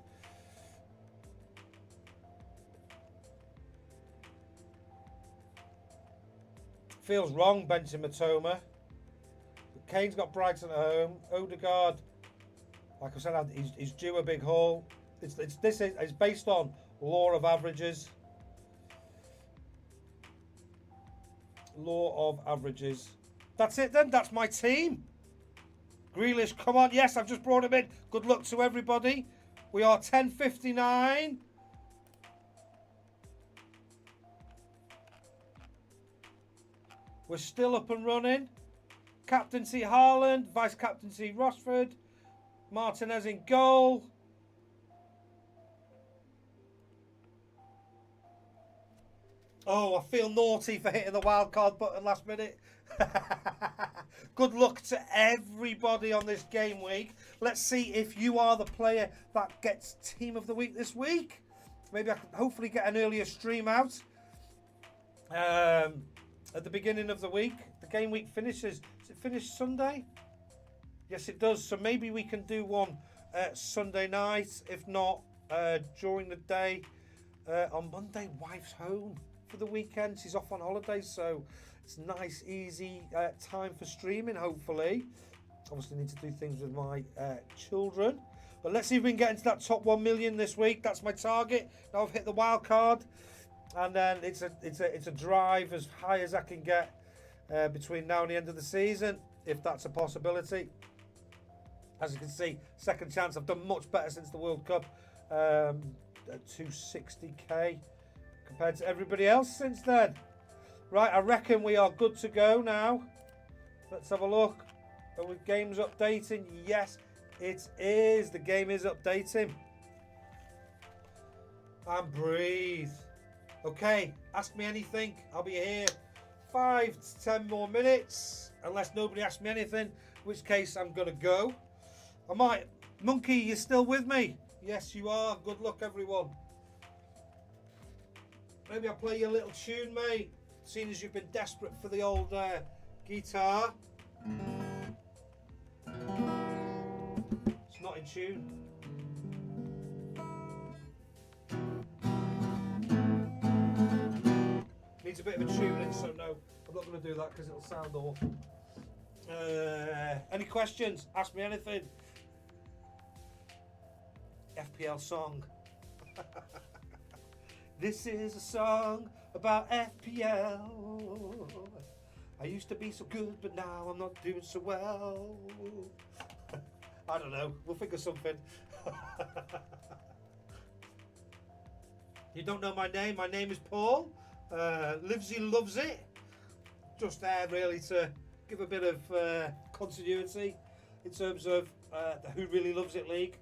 S1: Feels wrong benching Mitoma. Kane's got Brighton at home. Odegaard, like I said, he's due a big haul. This is based on law of averages. Law of averages. That's it then. That's my team. Grealish, come on. Yes, I've just brought him in. Good luck to everybody. We are 10:59. We're still up and running. Captaincy Haaland, Vice Captaincy Rashford, Martinez in goal. Oh, I feel naughty for hitting the wildcard button last minute. Good luck to everybody on this game week. Let's see if you are the player that gets Team of the Week this week. Maybe I can hopefully get an earlier stream out at the beginning of the week. The game week finishes. Does it finish Sunday? Yes, it does. So maybe we can do one Sunday night. If not, during the day. On Monday, wife's home for the weekend. She's off on holiday, so it's nice, easy time for streaming, hopefully. Obviously need to do things with my children. But let's see if we can get into that top 1 million this week. That's my target. Now I've hit the wild card. And then it's a drive as high as I can get between now and the end of the season, if that's a possibility. As you can see, second chance. I've done much better since the World Cup. At 260k compared to everybody else since then. Right, I reckon we are good to go now. Let's have a look. Are the game's updating? Yes, it is. The game is updating. And breathe. Okay, ask me anything. I'll be here 5 to 10 more minutes. Unless nobody asks me anything, in which case I'm going to go. I might. Monkey, you still with me? Yes, you are. Good luck, everyone. Maybe I'll play you a little tune, mate. Seeing as you've been desperate for the old guitar. It's not in tune. Needs a bit of a tuning, so no, I'm not going to do that because it'll sound awful. Any questions? Ask me anything. FPL song. This is a song about FPL. I used to be so good, but now I'm not doing so well. I don't know. We'll figure something. You don't know my name? My name is Paul. Livesy loves it. Just there really to give a bit of continuity in terms of the Who Really Lovesit League.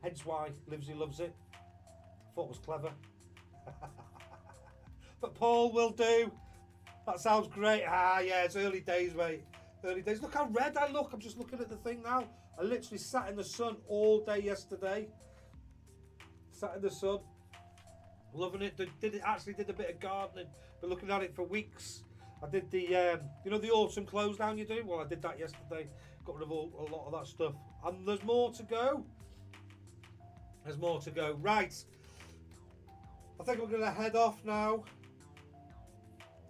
S1: Hence why Livesy loves it. Thought it was clever. But Paul will do. That sounds great. Ah, yeah, it's early days, mate. Early days. Look how red I look. I'm just looking at the thing now. I literally sat in the sun all day yesterday. Sat in the sun. Loving it. Actually did a bit of gardening. Been looking at it for weeks. I did the, you know, the autumn close down you do? Well, I did that yesterday. Got rid of a lot of that stuff. And there's more to go. There's more to go. Right. I think we're going to head off now.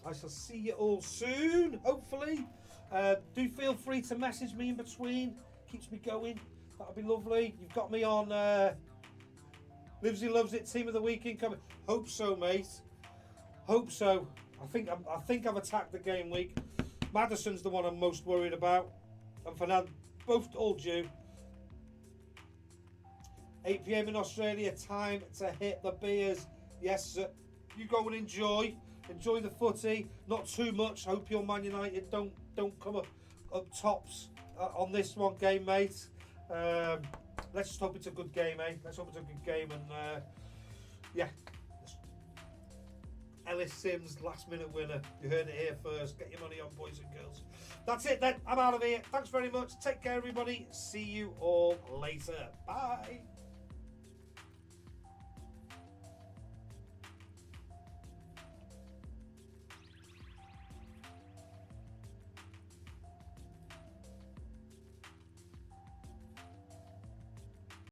S1: I shall see you all soon, hopefully. Do feel free to message me in between. Keeps me going. That'll be lovely. You've got me on Livesy Loves It Team of the Week incoming. Hope so, mate. Hope so. I think I've attacked the game week. Maddison's the one I'm most worried about. And Fernand, both all due. 8 PM in Australia, time to hit the beers. Yes, sir. You go and enjoy the footy. Not too much. Hope your Man United don't come up tops on this one game, mate. Let's just hope it's a good game, eh? Let's hope it's a good game, and yeah. Ellis Sims, last minute winner. You heard it here first. Get your money on, boys and girls. That's it then. I'm out of here. Thanks very much. Take care, everybody. See you all later. Bye.